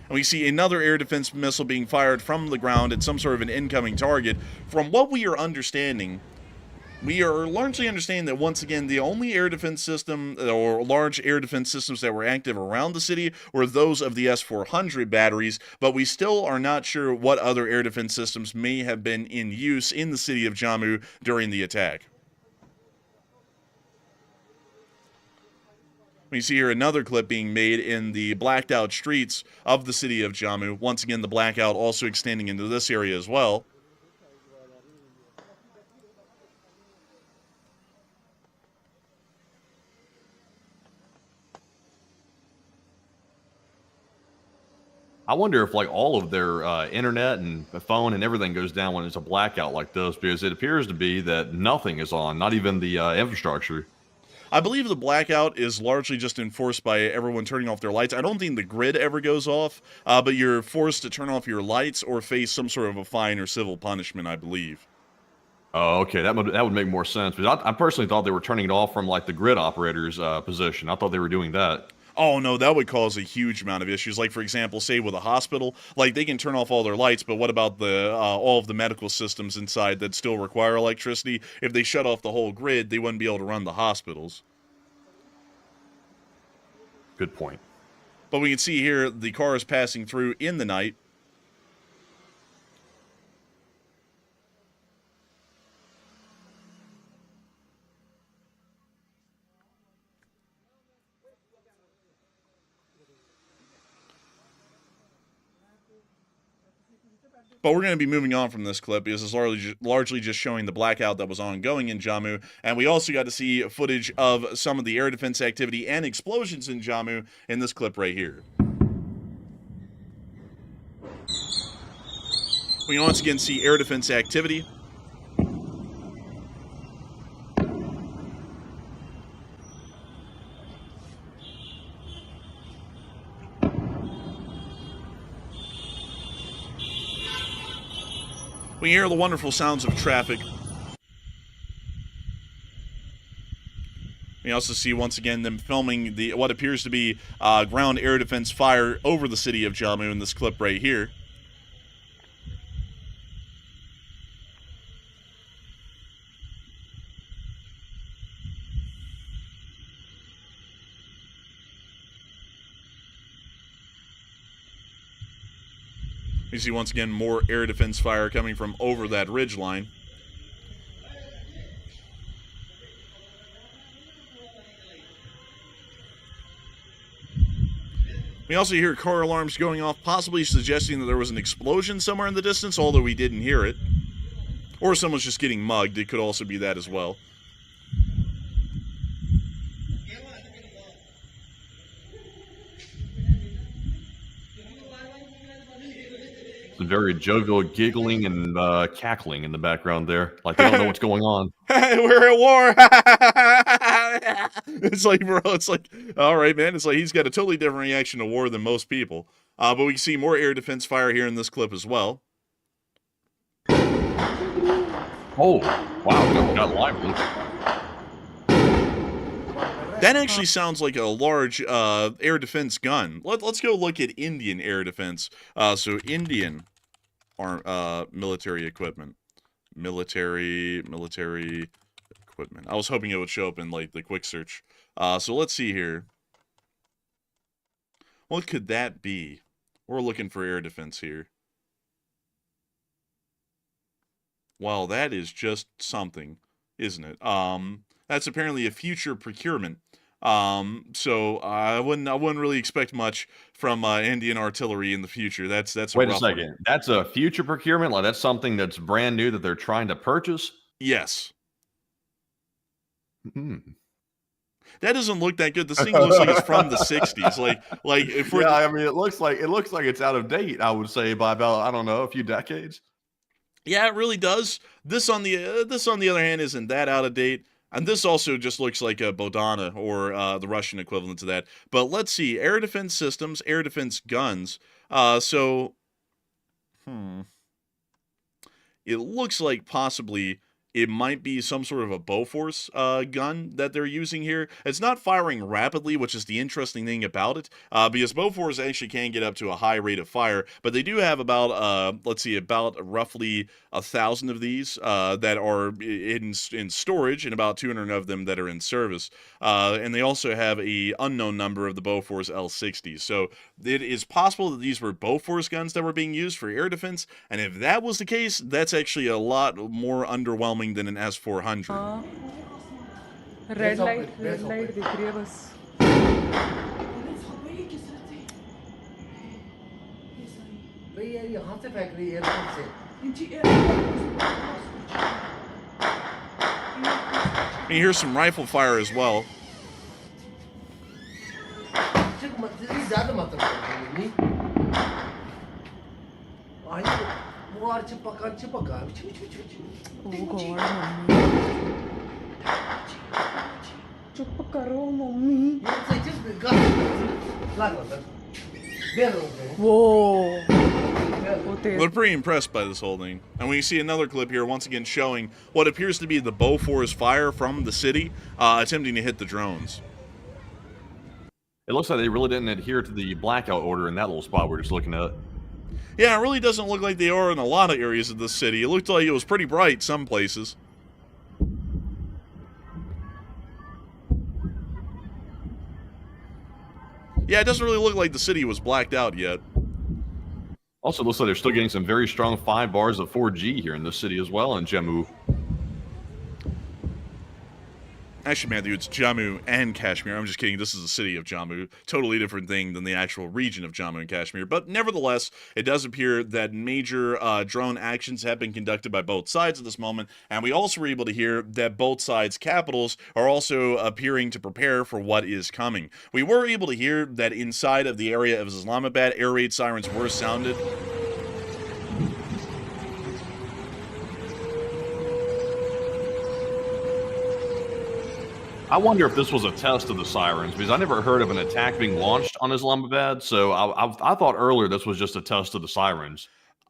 And we see another air defense missile being fired from the ground at some sort of an incoming target. From what we are understanding, we are largely understanding that, once again, the only air defense system or large air defense systems that were active around the city were those of the S-400 batteries, but we still are not sure what other air defense systems may have been in use in the city of Jammu during the attack. We see here another clip being made in the blacked out streets of the city of Jammu. Once again, the blackout also extending into this area as well. I wonder if like all of their internet and phone and everything goes down when it's a blackout like this, because it appears to be that nothing is on, not even the infrastructure. I believe the blackout is largely just enforced by everyone turning off their lights. I don't think the grid ever goes off, but you're forced to turn off your lights or face some sort of a fine or civil punishment, I believe. Oh, okay, that would make more sense. Because I personally thought they were turning it off from like the grid operator's position. I thought they were doing that. Oh, no, that would cause a huge amount of issues. Like, for example, say with a hospital, like they can turn off all their lights, but what about the all of the medical systems inside that still require electricity? If they shut off the whole grid, they wouldn't be able to run the hospitals. Good point. But we can see here the car is passing through in the night. But we're going to be moving on from this clip because it's largely just showing the blackout that was ongoing in Jammu. And we also got to see footage of some of the air defense activity and explosions in Jammu in this clip right here. We can once again see air defense activity. We hear the wonderful sounds of traffic. We also see once again them filming what appears to be ground air defense fire over the city of Jammu in this clip right here. You see once again more air defense fire coming from over that ridge line. We also hear car alarms going off, possibly suggesting that there was an explosion somewhere in the distance, although we didn't hear it. Or someone's just getting mugged. It could also be that as well. Some very jovial giggling and cackling in the background there. Like they don't know what's going on. We're at war. It's like, bro, it's like, all right, man. It's like he's got a totally different reaction to war than most people. But we see more air defense fire here in this clip as well. Oh, wow. Got lively. That actually sounds like a large air defense gun. Let's go look at Indian air defense. So Indian military equipment. Military equipment. I was hoping it would show up in like the quick search. So let's see here. What could that be? We're looking for air defense here. Well, that is just something, isn't it? That's apparently a future procurement. So I wouldn't really expect much from Indian artillery in the future. That's Wait a second. That's a future procurement? Like that's something that's brand new that they're trying to purchase? Yes. Hmm. That doesn't look that good. This thing looks like it's from the 60s. Like if we're I mean, it looks like it's out of date, I would say, by about, I don't know, a few decades. Yeah, it really does. This on the other hand isn't that out of date. And this also just looks like a Bodana or the Russian equivalent to that. But let's see. Air defense systems, air defense guns. It looks like possibly it might be some sort of a Bofors gun that they're using here. It's not firing rapidly, which is the interesting thing about it, because Bofors actually can get up to a high rate of fire, but they do have about, about roughly 1,000 of these that are in storage, and about 200 of them that are in service. And they also have an unknown number of the Bofors L-60s. So it is possible that these were Bofors guns that were being used for air defense, and if that was the case, that's actually a lot more underwhelming than an S-400. red light दिख रही है बस. भैया यहाँ से फेंक रही है एयरपोर्ट से. And you hear some rifle fire as well. ज़्यादा मतलब नहीं. War çıpakan. Oh God, चुप करो mummy. Whoa. We're pretty impressed by this whole thing. And we see another clip here, once again showing what appears to be the Bofors fire from the city, attempting to hit the drones. It looks like they really didn't adhere to the blackout order in that little spot we're just looking at. Yeah, it really doesn't look like they are in a lot of areas of the city. It looked like it was pretty bright some places. Yeah, it doesn't really look like the city was blacked out yet. Also, looks like they're still getting some very strong 5 bars of 4G here in this city as well in Jammu. Actually, Matthew, it's Jammu and Kashmir. I'm just kidding. This is the city of Jammu. Totally different thing than the actual region of Jammu and Kashmir. But nevertheless, it does appear that major drone actions have been conducted by both sides at this moment. And we also were able to hear that both sides' capitals are also appearing to prepare for what is coming. We were able to hear that inside of the area of Islamabad, air raid sirens were sounded. I wonder if this was a test of the sirens, because I never heard of an attack being launched on Islamabad, so I thought earlier this was just a test of the sirens.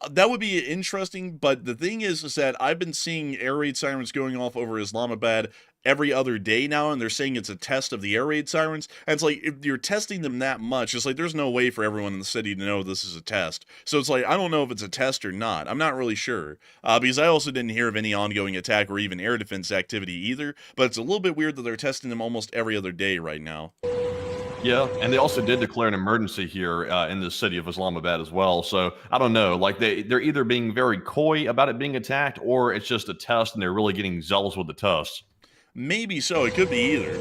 That would be interesting, but the thing is that I've been seeing air raid sirens going off over Islamabad every other day now, and they're saying it's a test of the air raid sirens. And it's like, if you're testing them that much, it's like there's no way for everyone in the city to know this is a test. So it's like, I don't know if it's a test or not. I'm not really sure. Because I also didn't hear of any ongoing attack or even air defense activity either. But it's a little bit weird that they're testing them almost every other day right now. Yeah, and they also did declare an emergency here in the city of Islamabad as well. So I don't know, like they're either being very coy about it being attacked, or it's just a test and they're really getting zealous with the tests. Maybe so. It could be either.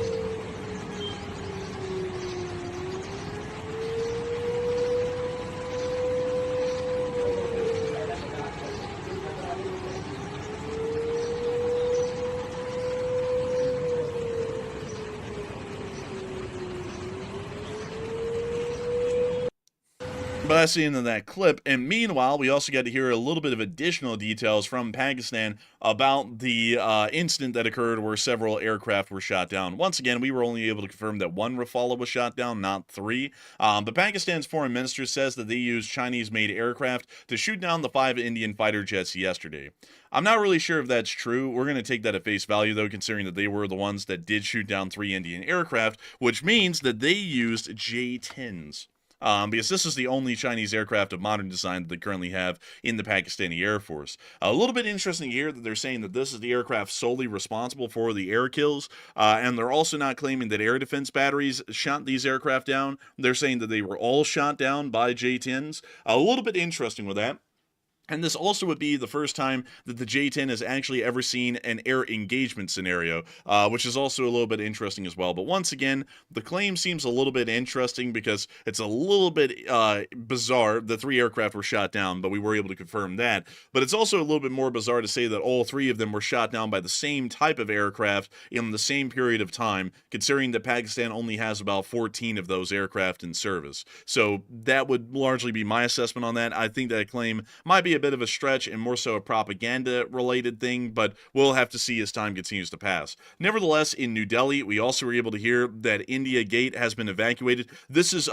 But that's the end of that clip. And meanwhile, we also got to hear a little bit of additional details from Pakistan about the incident that occurred where several aircraft were shot down. Once again, we were only able to confirm that one Rafale was shot down, not three. But Pakistan's foreign minister says that they used Chinese-made aircraft to shoot down the 5 Indian fighter jets yesterday. I'm not really sure if that's true. We're going to take that at face value, though, considering that they were the ones that did shoot down 3 Indian aircraft, which means that they used J-10s. Because this is the only Chinese aircraft of modern design that they currently have in the Pakistani Air Force. A little bit interesting here that they're saying that this is the aircraft solely responsible for the air kills, and they're also not claiming that air defense batteries shot these aircraft down. They're saying that they were all shot down by J-10s. A little bit interesting with that. And this also would be the first time that the J-10 has actually ever seen an air engagement scenario, which is also a little bit interesting as well. But once again, the claim seems a little bit interesting because it's a little bit bizarre. The 3 aircraft were shot down, but we were able to confirm that. But it's also a little bit more bizarre to say that all 3 of them were shot down by the same type of aircraft in the same period of time, considering that Pakistan only has about 14 of those aircraft in service. So that would largely be my assessment on that. I think that claim might be a bit of a stretch and more so a propaganda related thing, but we'll have to see as time continues to pass. Nevertheless, in New Delhi, we also were able to hear that India Gate has been evacuated. This is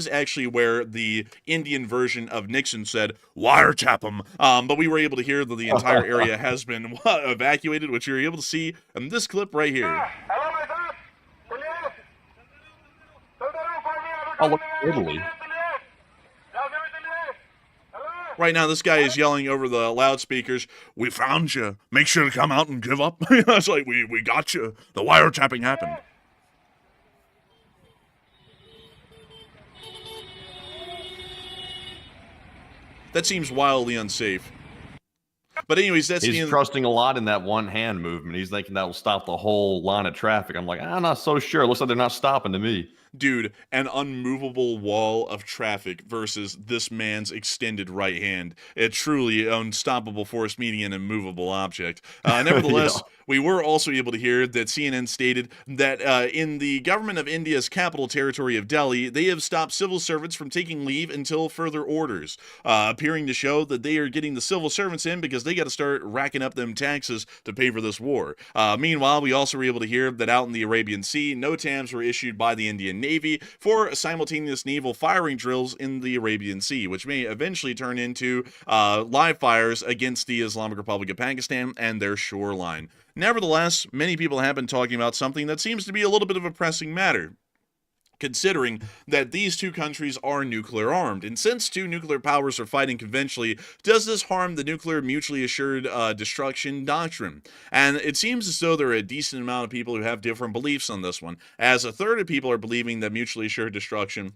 actually where the Indian version of Nixon said, "Wiretap them." But we were able to hear that the entire area has been evacuated, which you're able to see in this clip right here. Oh, look, Italy. Right now, this guy is yelling over the loudspeakers, "We found you. Make sure to come out and give up." It's like, we got you. The wiretapping happened. That seems wildly unsafe. But anyways, that's the He's end. trusting a lot in that one-hand movement. He's thinking that will stop the whole line of traffic. I'm like, I'm not so sure. It looks like they're not stopping to me. Dude, an unmovable wall of traffic versus this man's extended right hand. A truly unstoppable force meeting an immovable object. Nevertheless, we were also able to hear that CNN stated that in the government of India's capital territory of Delhi, they have stopped civil servants from taking leave until further orders, appearing to show that they are getting the civil servants in because they got to start racking up them taxes to pay for this war. Meanwhile, we also were able to hear that out in the Arabian Sea, NOTAMS were issued by the Indian Navy for simultaneous naval firing drills in the Arabian Sea, which may eventually turn into live fires against the Islamic Republic of Pakistan and their shoreline. Nevertheless, many people have been talking about something that seems to be a little bit of a pressing matter, considering that these two countries are nuclear armed. And since 2 nuclear powers are fighting conventionally, does this harm the nuclear mutually assured destruction doctrine? And it seems as though there are a decent amount of people who have different beliefs on this one, as a third of people are believing that mutually assured destruction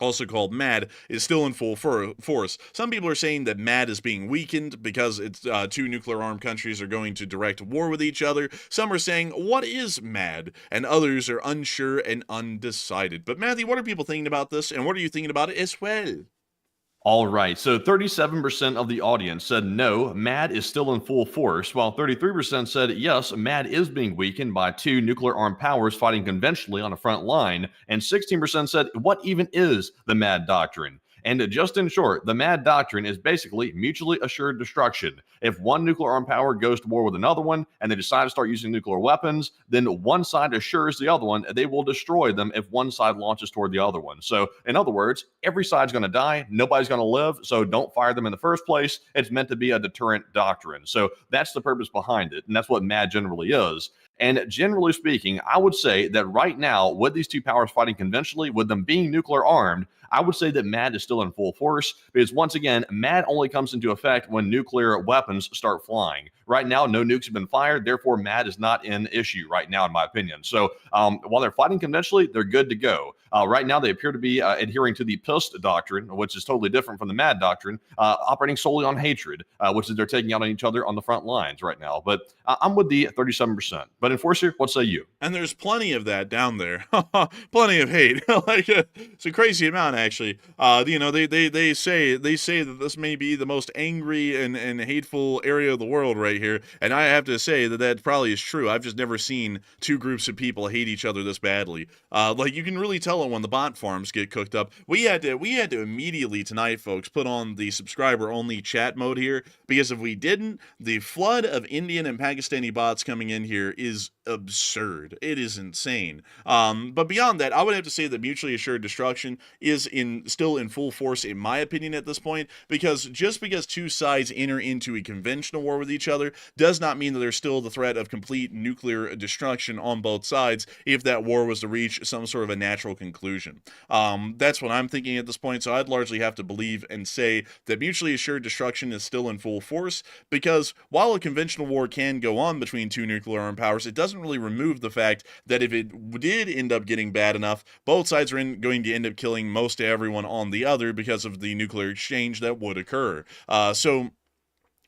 also called MAD, is still in full force. Some people are saying that MAD is being weakened because it's two nuclear-armed countries are going to direct war with each other. Some are saying, what is MAD? And others are unsure and undecided. But Matthew, what are people thinking about this, and what are you thinking about it as well? All right, so 37% of the audience said no, MAD is still in full force, while 33% said yes, MAD is being weakened by two nuclear-armed powers fighting conventionally on the front line, and 16% said, what even is the MAD doctrine? And just in short, the MAD doctrine is basically mutually assured destruction. If one nuclear-armed power goes to war with another one and they decide to start using nuclear weapons, then one side assures the other one they will destroy them if one side launches toward the other one. So, in other words, every side's going to die, nobody's going to live, so don't fire them in the first place. It's meant to be a deterrent doctrine. So that's the purpose behind it, and that's what MAD generally is. And generally speaking, I would say that right now, with these two powers fighting conventionally, with them being nuclear armed, I would say that MAD is still in full force because, once again, MAD only comes into effect when nuclear weapons start flying. Right now, no nukes have been fired. Therefore, MAD is not an issue right now, in my opinion. So while they're fighting conventionally, they're good to go. Right now, they appear to be adhering to the PIST doctrine, which is totally different from the MAD doctrine, operating solely on hatred, which is they're taking out on each other on the front lines right now. But I'm with the 37%. But Enforcer, what say you? And there's plenty of that down there. Plenty of hate. It's a crazy amount, actually. They say that this may be the most angry and hateful area of the world right here, and I have to say that probably is true. I've just never seen two groups of people hate each other this badly. You can really tell it when the bot farms get cooked up. We had to immediately tonight, folks, put on the subscriber-only chat mode here, because if we didn't, the flood of Indian and Pakistani bots coming in here is absurd. It is insane. But beyond that, I would have to say that mutually assured destruction is still in full force, in my opinion, at this point, because just because two sides enter into a conventional war with each other does not mean that there's still the threat of complete nuclear destruction on both sides if that war was to reach some sort of a natural conclusion. That's what I'm thinking at this point, so I'd largely have to believe and say that mutually assured destruction is still in full force, because while a conventional war can go on between two nuclear armed powers, it doesn't really remove the fact that if it did end up getting bad enough, both sides are going to end up killing most everyone on the other because of the nuclear exchange that would occur. So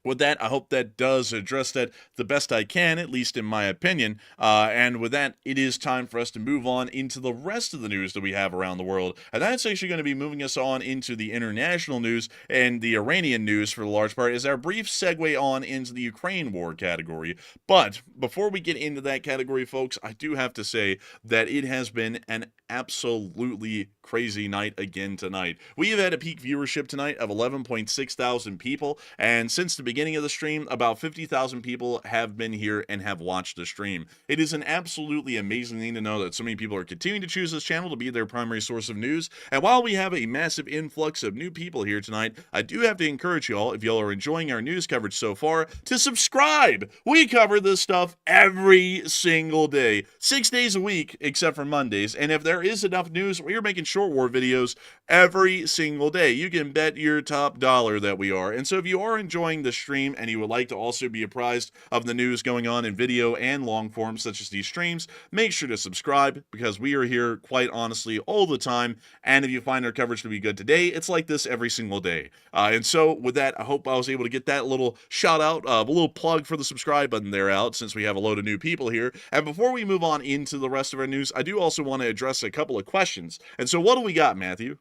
with that, I hope that does address that the best I can, at least in my opinion. And with that, it is time for us to move on into the rest of the news that we have around the world. And that's actually going to be moving us on into the international news and the Iranian news for the large part, is our brief segue on into the Ukraine war category. But before we get into that category, folks, I do have to say that it has been an absolutely crazy night again tonight. We have had a peak viewership tonight of 11.6 thousand people, and since the beginning of the stream, about 50,000 people have been here and have watched the stream. It is an absolutely amazing thing to know that so many people are continuing to choose this channel to be their primary source of news. And while we have a massive influx of new people here tonight, I do have to encourage y'all, if y'all are enjoying our news coverage so far, to subscribe. We cover this stuff every single day, 6 days a week, except for Mondays. And if there is enough news, we're making short war videos every single day. You can bet your top dollar that we are. And so if you are enjoying the stream and you would like to also be apprised of the news going on in video and long form such as these streams, make sure to subscribe, because we are here quite honestly all the time. And if you find our coverage to be good today, it's like this every single day. And so with that, I hope I was able to get that little shout out, a little plug for the subscribe button there out, since we have a load of new people here. And before we move on into the rest of our news, I do also want to address a couple of questions. And so what do we got, Matthew?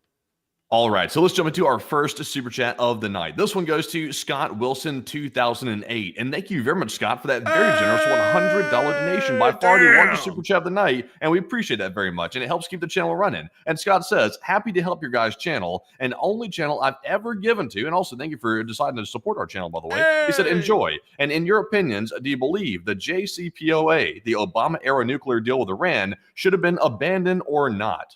All right, so let's jump into our first super chat of the night. This one goes to Scott Wilson 2008, and thank you very much, Scott, for that very generous $100 donation, by far the largest super chat of the night, and we appreciate that very much, and it helps keep the channel running. And Scott says, happy to help your guys' channel, and only channel I've ever given to, and also thank you for deciding to support our channel, by the way. He said, enjoy. And in your opinions, do you believe the JCPOA, the Obama-era nuclear deal with Iran, should have been abandoned or not?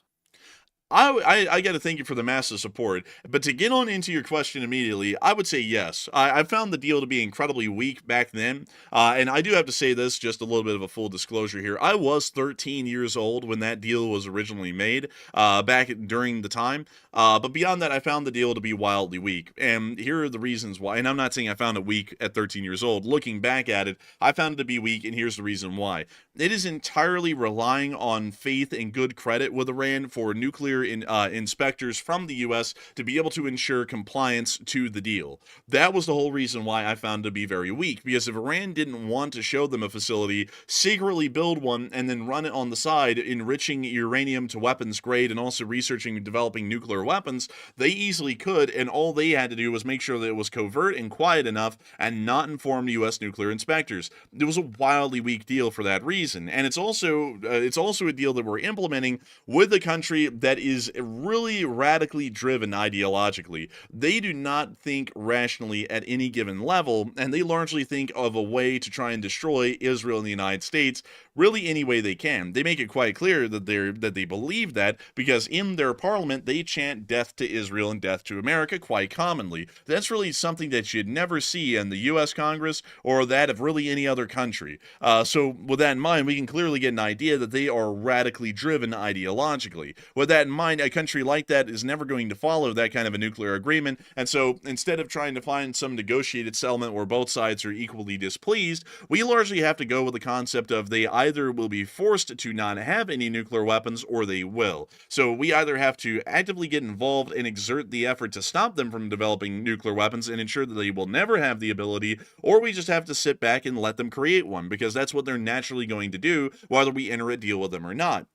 I got to thank you for the massive support, but to get on into your question immediately, I would say yes. I found the deal to be incredibly weak back then, and I do have to say this, just a little bit of a full disclosure here. I was 13 years old when that deal was originally made, back during the time, but beyond that, I found the deal to be wildly weak, and here are the reasons why. And I'm not saying I found it weak at 13 years old. Looking back at it, I found it to be weak, and here's the reason why. It is entirely relying on faith and good credit with Iran for nuclear nuclear inspectors from the U.S. to be able to ensure compliance to the deal. That was the whole reason why I found it to be very weak, because if Iran didn't want to show them a facility, secretly build one, and then run it on the side, enriching uranium to weapons grade and also researching and developing nuclear weapons, they easily could, and all they had to do was make sure that it was covert and quiet enough and not inform U.S. nuclear inspectors. It was a wildly weak deal for that reason, and it's also a deal that we're implementing with a country that is really radically driven ideologically. They do not think rationally at any given level, and they largely think of a way to try and destroy Israel and the United States really any way they can. They make it quite clear that they believe that, because in their parliament they chant death to Israel and death to America quite commonly. That's really something that you'd never see in the U.S. Congress or that of really any other country. So with that in mind, we can clearly get an idea that they are radically driven ideologically. With that in mind, a country like that is never going to follow that kind of a nuclear agreement, and so instead of trying to find some negotiated settlement where both sides are equally displeased, we largely have to go with the concept of they either will be forced to not have any nuclear weapons or they will. So we either have to actively get involved and exert the effort to stop them from developing nuclear weapons and ensure that they will never have the ability, or we just have to sit back and let them create one, because that's what they're naturally going to do, whether we enter a deal with them or not.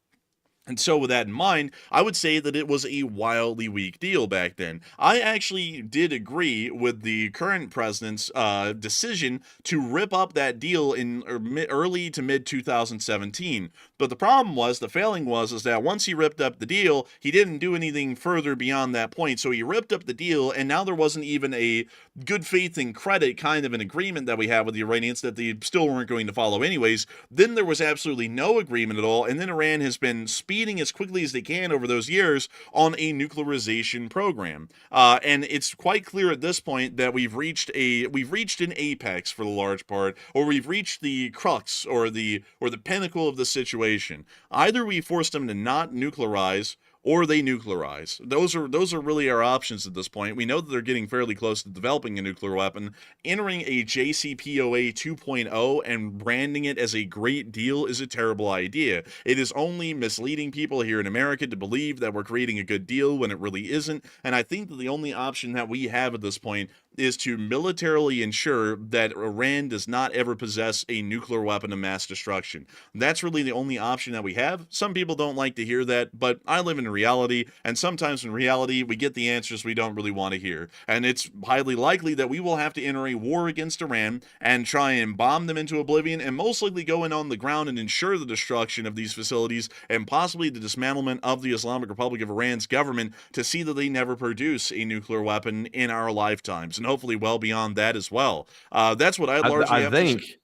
And so with that in mind, I would say that it was a wildly weak deal back then. I actually did agree with the current president's decision to rip up that deal in early to mid 2017. But the problem was, the failing was, is that once he ripped up the deal, he didn't do anything further beyond that point. So he ripped up the deal, and now there wasn't even a good faith and credit kind of an agreement that we have with the Iranians that they still weren't going to follow anyways. Then there was absolutely no agreement at all, and then Iran has been speeding as quickly as they can over those years on a nuclearization program. And it's quite clear at this point that we've reached an apex for the large part, or we've reached the crux or the pinnacle of the situation. Either we force them to not nuclearize, or they nuclearize. Those are really our options at this point. We know that they're getting fairly close to developing a nuclear weapon. Entering a JCPOA 2.0 and branding it as a great deal is a terrible idea. It is only misleading people here in America to believe that we're creating a good deal when it really isn't, and I think that the only option that we have at this point is to militarily ensure that Iran does not ever possess a nuclear weapon of mass destruction. That's really the only option that we have. Some people don't like to hear that, but I live in reality, and sometimes in reality we get the answers we don't really want to hear. And it's highly likely that we will have to enter a war against Iran and try and bomb them into oblivion, and most likely go in on the ground and ensure the destruction of these facilities and possibly the dismantlement of the Islamic Republic of Iran's government to see that they never produce a nuclear weapon in our lifetimes, and hopefully well beyond that as well. That's what I largely have to say.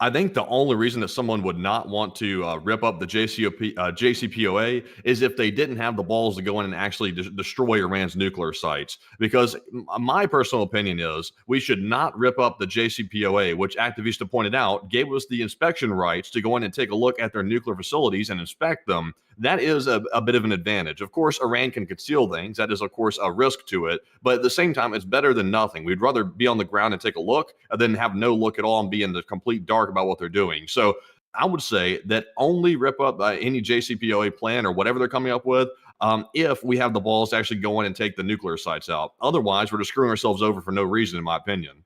I think the only reason that someone would not want to rip up the JCPOA is if they didn't have the balls to go in and actually destroy Iran's nuclear sites. Because my personal opinion is we should not rip up the JCPOA, which Activista pointed out gave us the inspection rights to go in and take a look at their nuclear facilities and inspect them. That is a bit of an advantage. Of course, Iran can conceal things. That is, of course, a risk to it. But at the same time, it's better than nothing. We'd rather be on the ground and take a look than have no look at all and be in the complete dark about what they're doing. So I would say that only rip up any JCPOA plan or whatever they're coming up with if we have the balls to actually go in and take the nuclear sites out. Otherwise, we're just screwing ourselves over for no reason, in my opinion.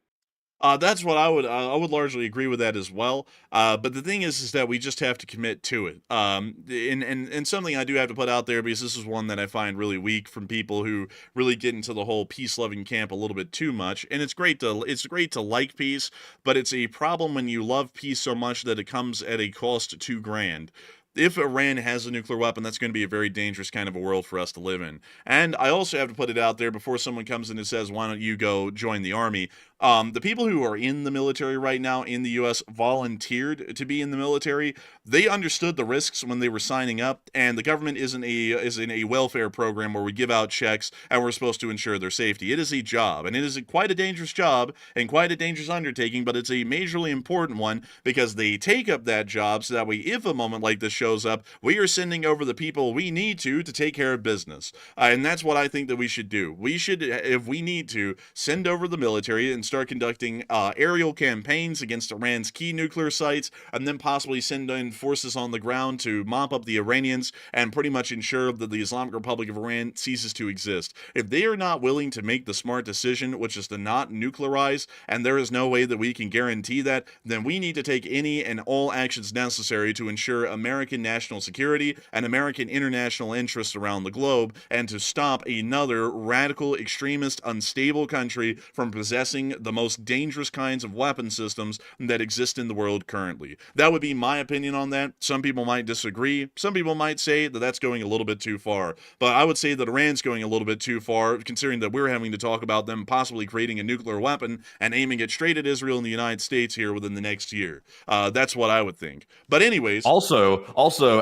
That's what I would largely agree with that as well. But the thing is that we just have to commit to it. And something I do have to put out there, because this is one that I find really weak from people who really get into the whole peace-loving camp a little bit too much. And it's great to like peace, but it's a problem when you love peace so much that it comes at a cost of $2,000. If Iran has a nuclear weapon, that's going to be a very dangerous kind of a world for us to live in. And I also have to put it out there before someone comes in and says, why don't you go join the army? The people who are in the military right now in the U.S. volunteered to be in the military. They understood the risks when they were signing up, and the government is in a welfare program where we give out checks and we're supposed to ensure their safety. It is a job, and it is quite a dangerous job and quite a dangerous undertaking, but it's a majorly important one because they take up that job so that way, if a moment like this shows up, we are sending over the people we need to take care of business. And that's what I think that we should do. We should, if we need to, send over the military and start conducting aerial campaigns against Iran's key nuclear sites, and then possibly send in forces on the ground to mop up the Iranians and pretty much ensure that the Islamic Republic of Iran ceases to exist. If they are not willing to make the smart decision, which is to not nuclearize, and there is no way that we can guarantee that, then we need to take any and all actions necessary to ensure American national security and American international interests around the globe, and to stop another radical, extremist, unstable country from possessing the most dangerous kinds of weapon systems that exist in the world currently. That would be my opinion on that. Some people might disagree. Some people might say that that's going a little bit too far. But I would say that Iran's going a little bit too far, considering that we're having to talk about them possibly creating a nuclear weapon and aiming it straight at Israel and the United States here within the next year. That's what I would think. But anyways. Also,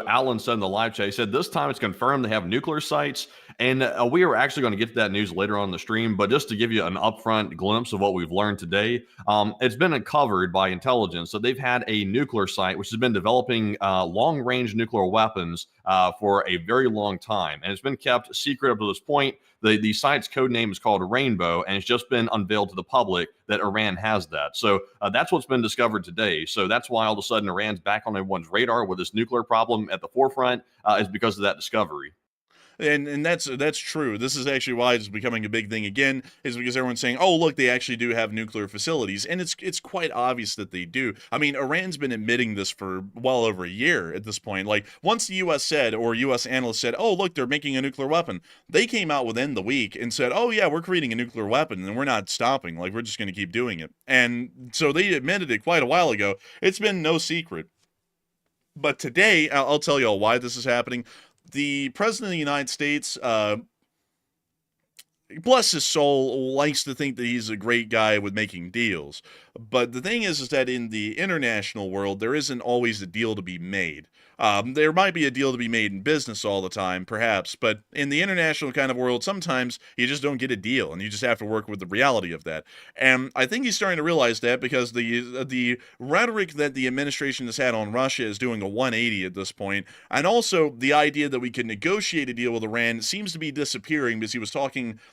Alan said in the live chat, he said this time it's confirmed they have nuclear sites. And we are actually going to get to that news later on the stream. But just to give you an upfront glimpse of what we've learned today, it's been uncovered by intelligence that they've had a nuclear site which has been developing long-range nuclear weapons for a very long time. And it's been kept secret up to this point. The site's code name is called Rainbow, and it's just been unveiled to the public that Iran has that. So that's what's been discovered today. So that's why all of a sudden Iran's back on everyone's radar with this nuclear problem at the forefront is because of that discovery. And that's true. This is actually why it's becoming a big thing again, is because everyone's saying, oh, look, they actually do have nuclear facilities. And it's quite obvious that they do. I mean, Iran's been admitting this for well over a year at this point. Like, once the U.S. said, or U.S. analysts said, oh, look, they're making a nuclear weapon, they came out within the week and said, oh, yeah, we're creating a nuclear weapon, and we're not stopping. Like, we're just going to keep doing it. And so they admitted it quite a while ago. It's been no secret. But today, I'll tell you all why this is happening. The President of the United States, bless his soul, likes to think that he's a great guy with making deals. But the thing is that in the international world, there isn't always a deal to be made. There might be a deal to be made in business all the time, perhaps, but in the international kind of world, sometimes you just don't get a deal, and you just have to work with the reality of that. And I think he's starting to realize that, because the rhetoric that the administration has had on Russia is doing a 180 at this point, and also the idea that we could negotiate a deal with Iran seems to be disappearing, because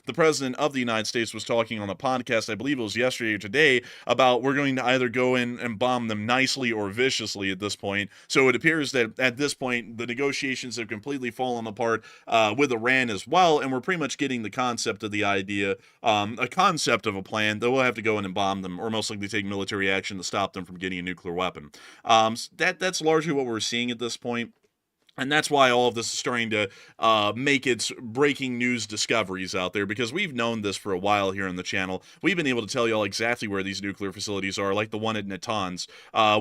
the President of the United States was talking on a podcast, I believe it was yesterday or today, about we're going to either go in and bomb them nicely or viciously at this point. So it appears that at this point, the negotiations have completely fallen apart with Iran as well, and we're pretty much getting the concept of the idea, a concept of a plan that we'll have to go in and bomb them, or most likely take military action to stop them from getting a nuclear weapon. That's largely what we're seeing at this point. And that's why all of this is starting to make its breaking news discoveries out there, because we've known this for a while here on the channel. We've been able to tell y'all exactly where these nuclear facilities are, like the one at Natanz,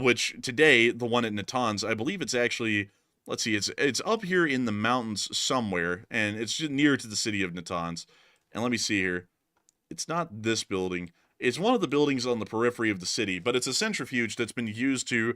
which today, the one at Natanz, I believe it's actually, let's see, it's up here in the mountains somewhere, and it's just near to the city of Natanz. And let me see here. It's not this building. It's one of the buildings on the periphery of the city, but it's a centrifuge that's been used to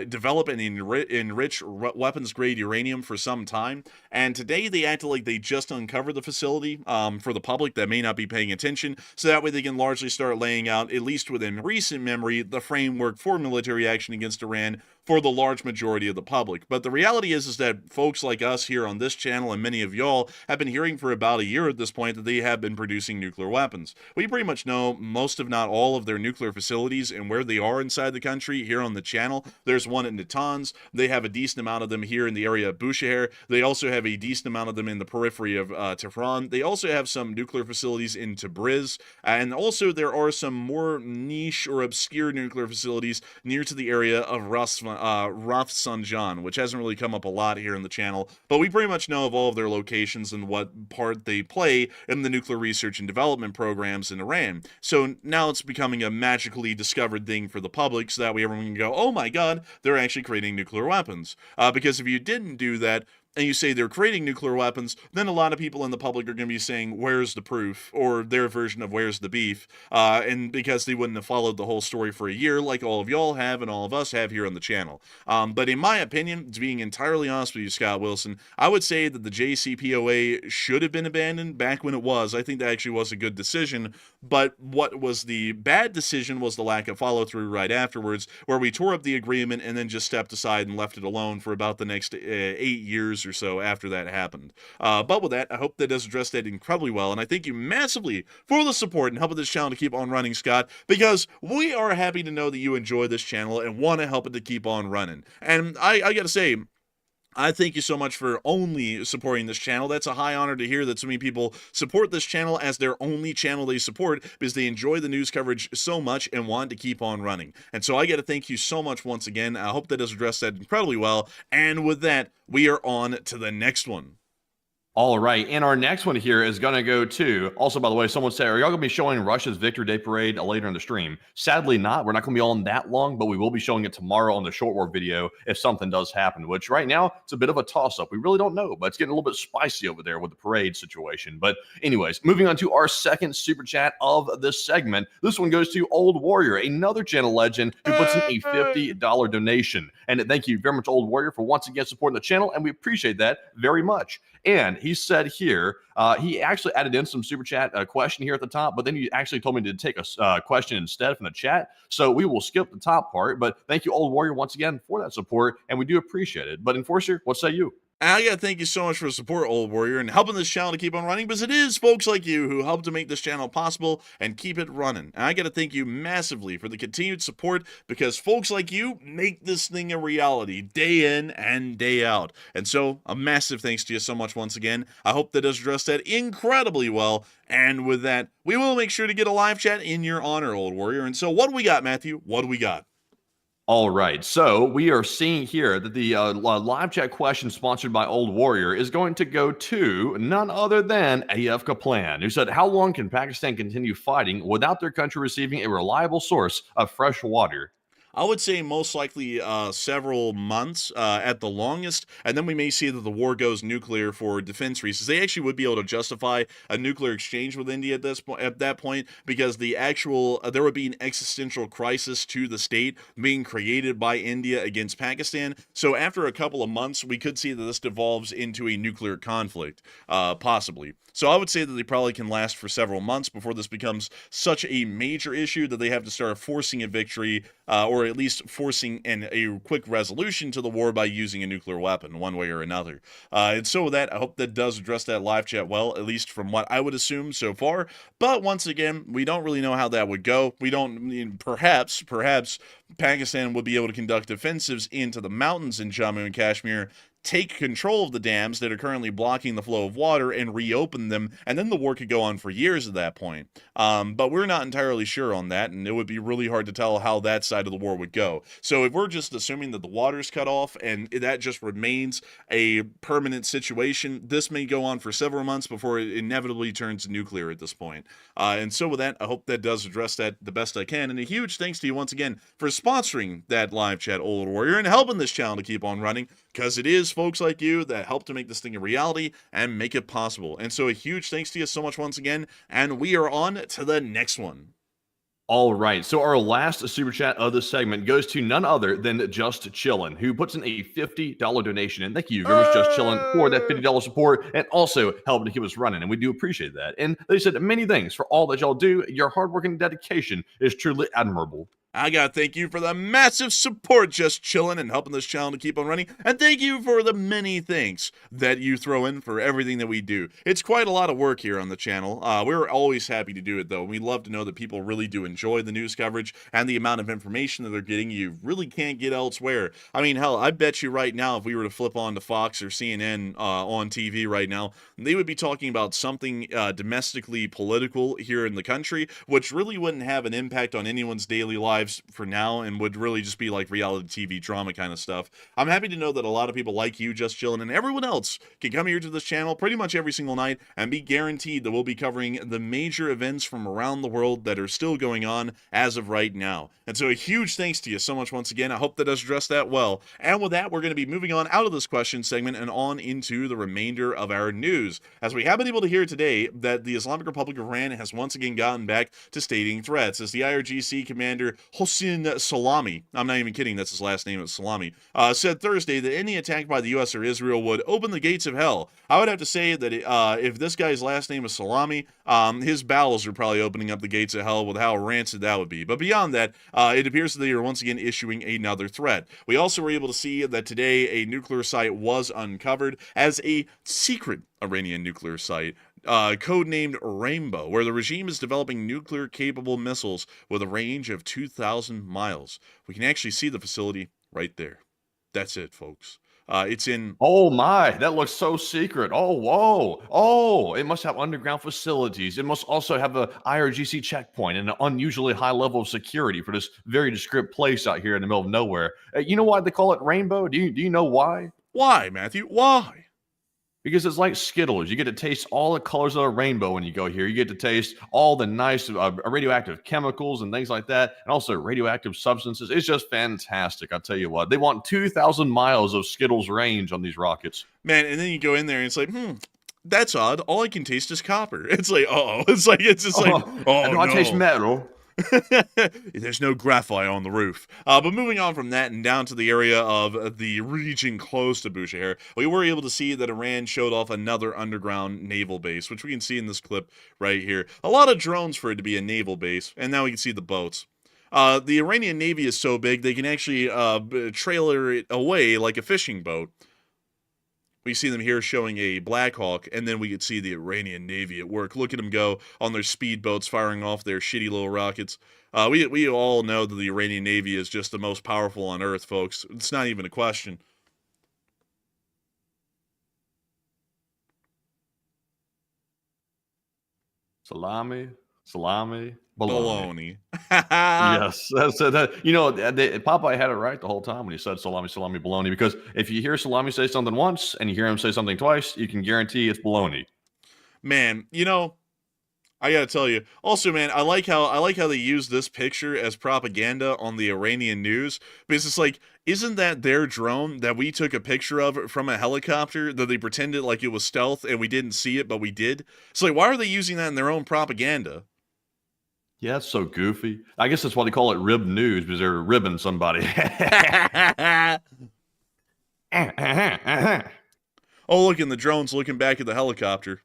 develop and enrich weapons-grade uranium for some time. And today they acted like they just uncovered the facility for the public that may not be paying attention, so that way they can largely start laying out, at least within recent memory, the framework for military action against Iran for the large majority of the public. But the reality is that folks like us here on this channel, and many of y'all, have been hearing for about a year at this point that they have been producing nuclear weapons. We pretty much know most, if not all, of their nuclear facilities and where they are inside the country here on the channel. There's one at Natanz. They have a decent amount of them here in the area of Bushehr. They also have a decent amount of them in the periphery of Tehran. They also have some nuclear facilities in Tabriz. And also there are some more niche or obscure nuclear facilities near to the area of Rafsanjan, which hasn't really come up a lot here in the channel, but we pretty much know of all of their locations and what part they play in the nuclear research and development programs in Iran. So now it's becoming a magically discovered thing for the public, so that way everyone can go, oh my god, they're actually creating nuclear weapons. Because if you didn't do that, and you say they're creating nuclear weapons, then a lot of people in the public are going to be saying, where's the proof? Or their version of where's the beef? And because they wouldn't have followed the whole story for a year like all of y'all have and all of us have here on the channel. But in my opinion, to being entirely honest with you, Scott Wilson, I would say that the JCPOA should have been abandoned back when it was. I think that actually was a good decision. But what was the bad decision was the lack of follow-through right afterwards, where we tore up the agreement and then just stepped aside and left it alone for about the next 8 years hours or so after that happened. But with that, I hope that does address that incredibly well, and I thank you massively for the support and helping this channel to keep on running, Scott, because we are happy to know that you enjoy this channel and want to help it to keep on running. And I gotta say, I thank you so much for only supporting this channel. That's a high honor to hear that so many people support this channel as their only channel they support because they enjoy the news coverage so much and want to keep on running. And so I got to thank you so much once again. I hope that does address that incredibly well. And with that, we are on to the next one. All right, and our next one here is going to go to, also, by the way, someone said, are y'all going to be showing Russia's Victory Day Parade later in the stream? Sadly not. We're not going to be on that long, but we will be showing it tomorrow on the short war video if something does happen, which right now, it's a bit of a toss-up. We really don't know, but it's getting a little bit spicy over there with the parade situation. But anyways, moving on to our second super chat of this segment. This one goes to Old Warrior, another channel legend who puts in a $50 donation. And thank you very much, Old Warrior, for once again supporting the channel, and we appreciate that very much. And he said here, he actually added in some super chat question here at the top, but then he actually told me to take a question instead from the chat. So we will skip the top part, but thank you, Old Warrior, once again for that support, and we do appreciate it. But Enforcer, what say you? I gotta thank you so much for the support, Old Warrior, and helping this channel to keep on running, because it is folks like you who help to make this channel possible and keep it running. And I gotta thank you massively for the continued support, because folks like you make this thing a reality day in and day out. And so, a massive thanks to you so much once again. I hope that does address that incredibly well. And with that, we will make sure to get a live chat in your honor, Old Warrior. And so, what do we got, Matthew? What do we got? All right, so we are seeing here that the live chat question sponsored by Old Warrior is going to go to none other than AF Kaplan, who said, how long can Pakistan continue fighting without their country receiving a reliable source of fresh water? I would say most likely several months at the longest, and then we may see that the war goes nuclear for defense reasons. They actually would be able to justify a nuclear exchange with India at that point, because the actual there would be an existential crisis to the state being created by India against Pakistan. So after a couple of months, we could see that this devolves into a nuclear conflict, possibly. So I would say that they probably can last for several months before this becomes such a major issue that they have to start forcing a victory, or at least forcing a quick resolution to the war by using a nuclear weapon one way or another. And so with that, I hope that does address that live chat well, at least from what I would assume so far. But once again, we don't really know how that would go. We don't, perhaps Pakistan would be able to conduct offensives into the mountains in Jammu and Kashmir, take control of the dams that are currently blocking the flow of water and reopen them, and then the war could go on for years at that point. But we're not entirely sure on that, and it would be really hard to tell how that side of the war would go. So if we're just assuming that the water's cut off and that just remains a permanent situation, this may go on for several months before it inevitably turns nuclear at this point. And so with that, I hope that does address that the best I can. And a huge thanks to you once again for sponsoring that live chat, Old Warrior, and helping this channel to keep on running, because it is folks like you that help to make this thing a reality and make it possible. And so a huge thanks to you so much once again, and we are on to the next one. All right, so our last super chat of this segment goes to none other than Just Chillin', who puts in a $50 donation. And thank you very much, Just Chillin', for that $50 support and also helping to keep us running. And we do appreciate that. And they said many thanks for all that y'all do. Your hard work and dedication is truly admirable. I gotta thank you for the massive support, Just Chillin', and helping this channel to keep on running. And thank you for the many thanks that you throw in for everything that we do. It's quite a lot of work here on the channel. We're always happy to do it, though. We love to know that people really do enjoy the news coverage and the amount of information that they're getting you really can't get elsewhere. I mean, hell, I bet you right now, if we were to flip on to Fox or CNN on TV right now, they would be talking about something domestically political here in the country, which really wouldn't have an impact on anyone's daily life for now and would really just be like reality TV drama kind of stuff. I'm happy to know that a lot of people like you, Just Chillin', and everyone else can come here to this channel pretty much every single night and be guaranteed that we'll be covering the major events from around the world that are still going on as of right now. And so a huge thanks to you so much once again. I hope that does address that well. And with that, we're going to be moving on out of this question segment and on into the remainder of our news, as we have been able to hear today that the Islamic Republic of Iran has once again gotten back to stating threats, as the IRGC commander Hossein Salami, I'm not even kidding, that's his last name, it's Salami, said Thursday that any attack by the U.S. or Israel would open the gates of hell. I would have to say that if this guy's last name is Salami, his bowels are probably opening up the gates of hell with how rancid that would be. But beyond that, it appears that they are once again issuing another threat. We also were able to see that today a nuclear site was uncovered as a secret Iranian nuclear site, codenamed Rainbow, where the regime is developing nuclear-capable missiles with a range of 2,000 miles. We can actually see the facility right there. That's it, folks. It's in... Oh my, that looks so secret. Oh, whoa. Oh, it must have underground facilities. It must also have a IRGC checkpoint and an unusually high level of security for this very descript place out here in the middle of nowhere. You know why they call it Rainbow? Do you know why? Why, Matthew? Why? Because it's like Skittles. You get to taste all the colors of a rainbow when you go here. You get to taste all the nice radioactive chemicals and things like that, and also radioactive substances. It's just fantastic. I'll tell you what. They want 2,000 miles of Skittles range on these rockets. Man, and then you go in there and it's like, that's odd. All I can taste is copper. It's like, it's just like, no. I taste metal. There's no graphite on the roof. But moving on from that and down to the area of the region close to Bushehr, we were able to see that Iran showed off another underground naval base, which we can see in this clip right here. A lot of drones for it to be a naval base, and now we can see the boats. The Iranian Navy is so big, they can actually trailer it away like a fishing boat. We see them here showing a Black Hawk, and then we could see the Iranian Navy at work. Look at them go on their speedboats, firing off their shitty little rockets. We all know that the Iranian Navy is just the most powerful on Earth, folks. It's not even a question. Salami, Baloney. Yes, Popeye had it right the whole time when he said salami, baloney. Because if you hear salami say something once and you hear him say something twice, you can guarantee it's baloney. Man, I gotta tell you. Also, man, I like how they use this picture as propaganda on the Iranian news, because it's like, isn't that their drone that we took a picture of from a helicopter that they pretended like it was stealth and we didn't see it, but we did? It's like, why are they using that in their own propaganda? Yeah, it's so goofy. I guess that's why they call it rib news, because they're ribbing somebody. Oh, look, and the drone's looking back at the helicopter.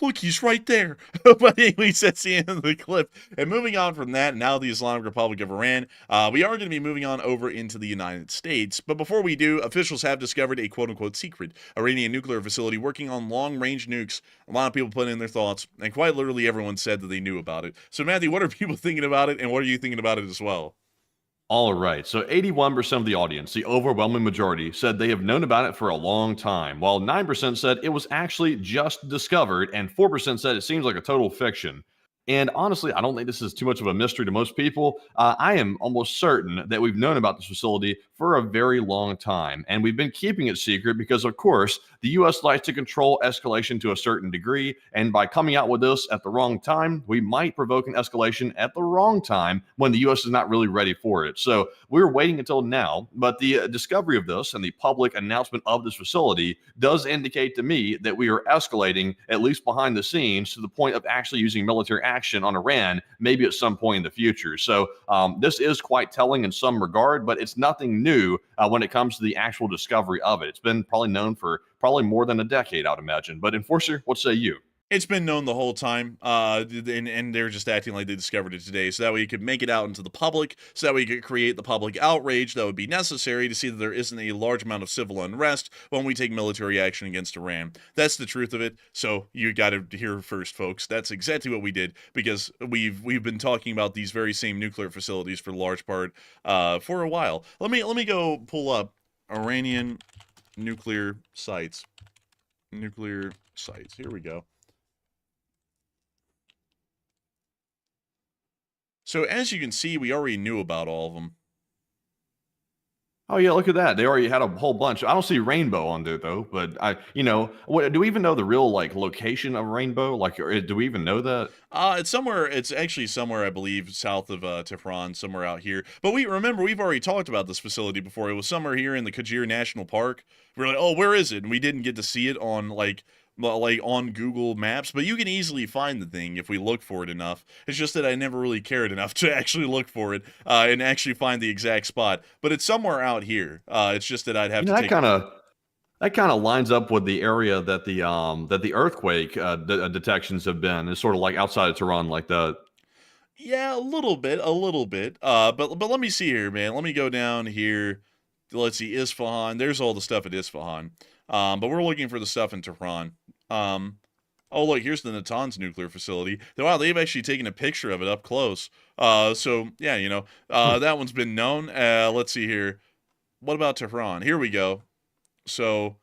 Look, he's right there. But anyways, that's the end of the clip. And moving on from that, now the Islamic Republic of Iran, we are going to be moving on over into the United States. But before we do, officials have discovered a quote-unquote secret Iranian nuclear facility working on long-range nukes. A lot of people put in their thoughts, and quite literally everyone said that they knew about it. So, Matthew, what are people thinking about it, and what are you thinking about it as well? All right, so 81% of the audience, the overwhelming majority, said they have known about it for a long time, while 9% said it was actually just discovered, and 4% said it seems like a total fiction. And honestly, I don't think this is too much of a mystery to most people. I am almost certain that we've known about this facility for a very long time, and we've been keeping it secret because, of course, the U.S. likes to control escalation to a certain degree, and by coming out with this at the wrong time, we might provoke an escalation at the wrong time when the U.S. is not really ready for it. So we're waiting until now, but the discovery of this and the public announcement of this facility does indicate to me that we are escalating, at least behind the scenes, to the point of actually using military action on Iran, maybe at some point in the future. So this is quite telling in some regard, but it's nothing new when it comes to the actual discovery of it. It's been probably known for probably more than a decade, I'd imagine. But Enforcer, what say you? It's been known the whole time, and they're just acting like they discovered it today, so that way you could make it out into the public, so that way you could create the public outrage that would be necessary to see that there isn't a large amount of civil unrest when we take military action against Iran. That's the truth of it, so you got to hear first, folks. That's exactly what we did, because we've been talking about these very same nuclear facilities for the large part for a while. Let me go pull up Iranian nuclear sites. Nuclear sites. Here we go. So as you can see, we already knew about all of them. Oh yeah, look at that. They already had a whole bunch. I don't see Rainbow on there though, but do we even know the real location of Rainbow? Do we even know that? It's somewhere. It's actually somewhere, I believe, south of Tehran, somewhere out here. But we've already talked about this facility before. It was somewhere here in the Kajir National Park. We were like, oh, where is it? And we didn't get to see it on like on Google Maps, but you can easily find the thing if we look for it enough. It's just that I never really cared enough to actually look for it and actually find the exact spot. But it's somewhere out here. It's just that I'd have to that take. kind of lines up with the area that the earthquake detections have been. It's sort of like outside of Tehran, like the. Yeah, a little bit. But let me see here, man. Let me go down here. Let's see, Isfahan. There's all the stuff at Isfahan. But we're looking for the stuff in Tehran. Oh, look, here's the Natanz nuclear facility. Wow, they've actually taken a picture of it up close. So, yeah, that one's been known. Let's see here. What about Tehran? Here we go. So,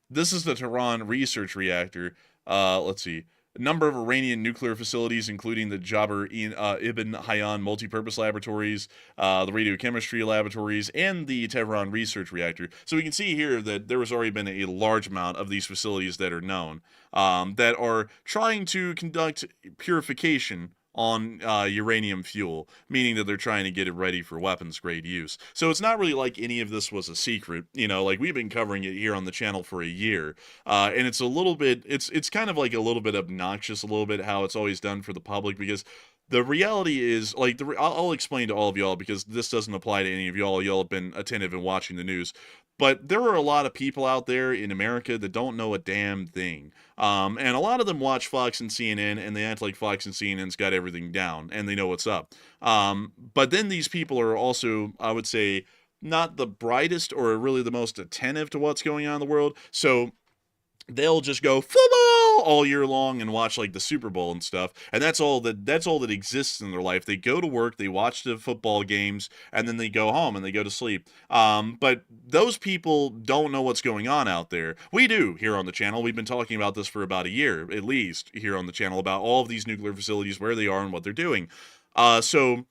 this is the Tehran research reactor. Let's see. A number of Iranian nuclear facilities, including the Jabr Ibn Hayyan multipurpose laboratories, the radiochemistry laboratories, and the Tehran research reactor. So we can see here that there has already been a large amount of these facilities that are known that are trying to conduct purification on uranium fuel, meaning that they're trying to get it ready for weapons grade use. So it's not really like any of this was a secret, like we've been covering it here on the channel for a year, and it's a little bit, it's kind of like a little bit obnoxious, a little bit how it's always done for the public, because the reality is, like, I'll explain to all of y'all, because this doesn't apply to any of y'all. Y'all have been attentive in watching the news. But there are a lot of people out there in America that don't know a damn thing. And a lot of them watch Fox and CNN, and they act like Fox and CNN's got everything down, and they know what's up. But then these people are also, I would say, not the brightest or really the most attentive to what's going on in the world. So they'll just go football all year long and watch like the Super Bowl and stuff, and that's all that exists in their life. They go to work, they watch the football games, and then they go home and they go to sleep. But those people don't know what's going on out there. We do here on the channel. We've been talking about this for about a year at least here on the channel, about all of these nuclear facilities, where they are and what they're doing. So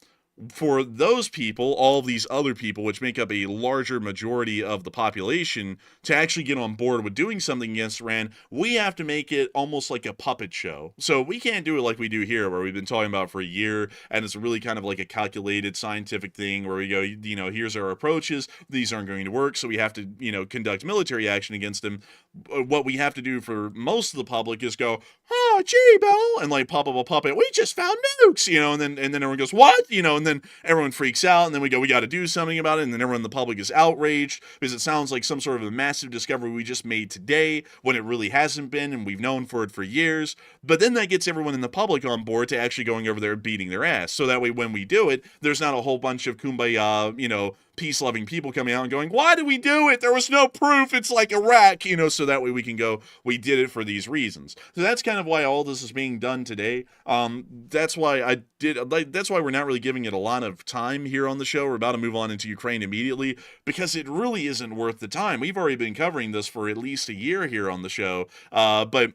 for those people, all of these other people, which make up a larger majority of the population, to actually get on board with doing something against Iran, we have to make it almost like a puppet show. So we can't do it like we do here, where we've been talking about for a year, and it's really kind of like a calculated scientific thing where we go, here's our approaches, these aren't going to work, so we have to, conduct military action against them. What we have to do for most of the public is go, oh, gee, Bill, and like pop up a puppet, we just found nukes, and then everyone goes, what? And then everyone freaks out, and then we go, we got to do something about it, and then everyone in the public is outraged, because it sounds like some sort of a massive discovery we just made today, when it really hasn't been, and we've known for it for years. But then that gets everyone in the public on board to actually going over there and beating their ass, so that way when we do it, there's not a whole bunch of kumbaya, peace-loving people coming out and going, why did we do it? There was no proof. It's like Iraq, so that way we can go, we did it for these reasons. So that's kind of why all this is being done today. That's why that's why we're not really giving it a lot of time here on the show. We're about to move on into Ukraine immediately, because it really isn't worth the time. We've already been covering this for at least a year here on the show, but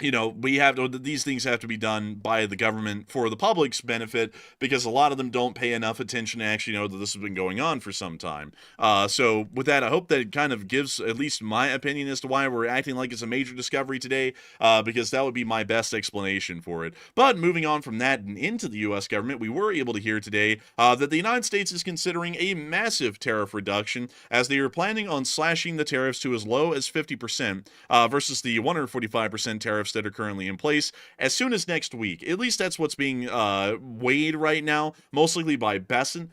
these things have to be done by the government for the public's benefit, because a lot of them don't pay enough attention to actually know that this has been going on for some time. So with that, I hope that it kind of gives at least my opinion as to why we're acting like it's a major discovery today, because that would be my best explanation for it. But moving on from that and into the U.S. government, we were able to hear today that the United States is considering a massive tariff reduction, as they are planning on slashing the tariffs to as low as 50% versus the 145% tariffs that are currently in place as soon as next week. At least that's what's being weighed right now, most likely by Besant,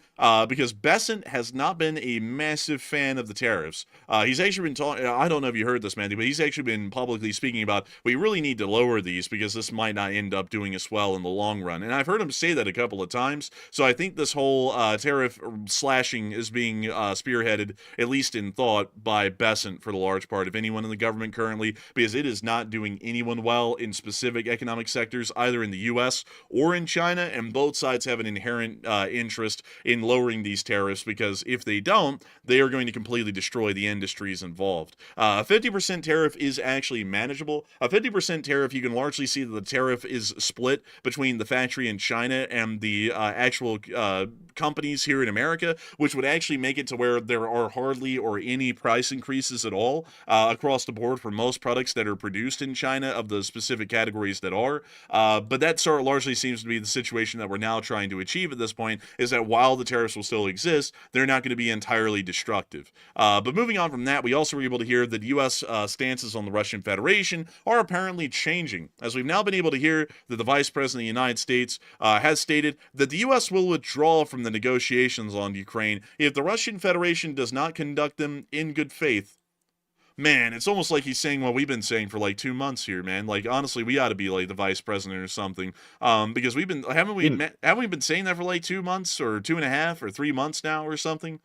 because Besant has not been a massive fan of the tariffs. He's actually been talking, I don't know if you heard this, Mandy, but he's actually been publicly speaking about, we really need to lower these because this might not end up doing us well in the long run. And I've heard him say that a couple of times, so I think this whole tariff slashing is being spearheaded, at least in thought, by Besant for the large part of anyone in the government currently, because it is not doing anyone well in specific economic sectors, either in the U.S. or in China, and both sides have an inherent interest in lowering these tariffs, because if they don't, they are going to completely destroy the industries involved. A 50% tariff is actually manageable. A 50% tariff, you can largely see that the tariff is split between the factory in China and the actual companies here in America, which would actually make it to where there are hardly or any price increases at all across the board for most products that are produced in China of the specific categories that are. But that sort of largely seems to be the situation that we're now trying to achieve at this point, is that while the tariffs will still exist, they're not going to be entirely destructive. But moving on from that, we also were able to hear that U.S. Stances on the Russian Federation are apparently changing, as we've now been able to hear that the Vice President of the United States has stated that the U.S. will withdraw from the negotiations on Ukraine if the Russian Federation does not conduct them in good faith. Man, it's almost like he's saying what we've been saying for like 2 months here, man. Like, honestly, we ought to be like the vice president or something. Because haven't we been saying that for like 2 months or 2.5 or 3 months now or something?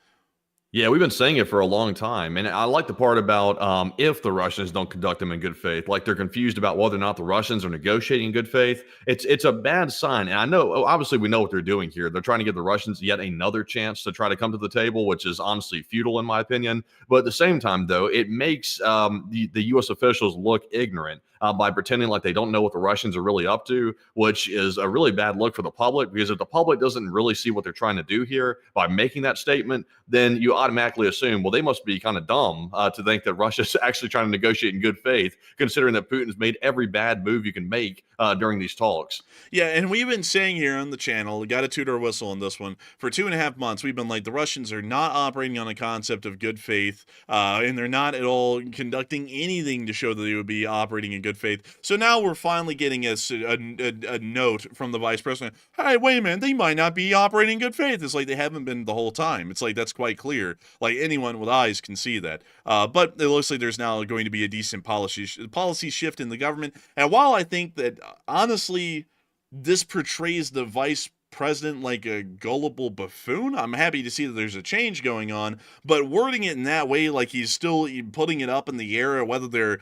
Yeah, we've been saying it for a long time. And I like the part about if the Russians don't conduct them in good faith, like they're confused about whether or not the Russians are negotiating in good faith. It's a bad sign. And I know, obviously, we know what they're doing here. They're trying to give the Russians yet another chance to try to come to the table, which is honestly futile in my opinion. But at the same time, though, it makes the U.S. officials look ignorant by pretending like they don't know what the Russians are really up to, which is a really bad look for the public, because if the public doesn't really see what they're trying to do here by making that statement, then you automatically assume, well, they must be kind of dumb to think that Russia's actually trying to negotiate in good faith, considering that Putin's made every bad move you can make during these talks. Yeah, and we've been saying here on the channel, we got to toot our whistle on this one, for 2.5 months, we've been like, the Russians are not operating on a concept of good faith, and they're not at all conducting anything to show that they would be operating in good faith. So now we're finally getting a note from the vice president, hey, wait a minute, they might not be operating in good faith. It's like they haven't been the whole time. It's like, that's quite clear. Like, anyone with eyes can see that. But it looks like there's now going to be a decent policy shift in the government. And while I think that, honestly, this portrays the vice president like a gullible buffoon, I'm happy to see that there's a change going on, but wording it in that way, like he's still putting it up in the air whether they're,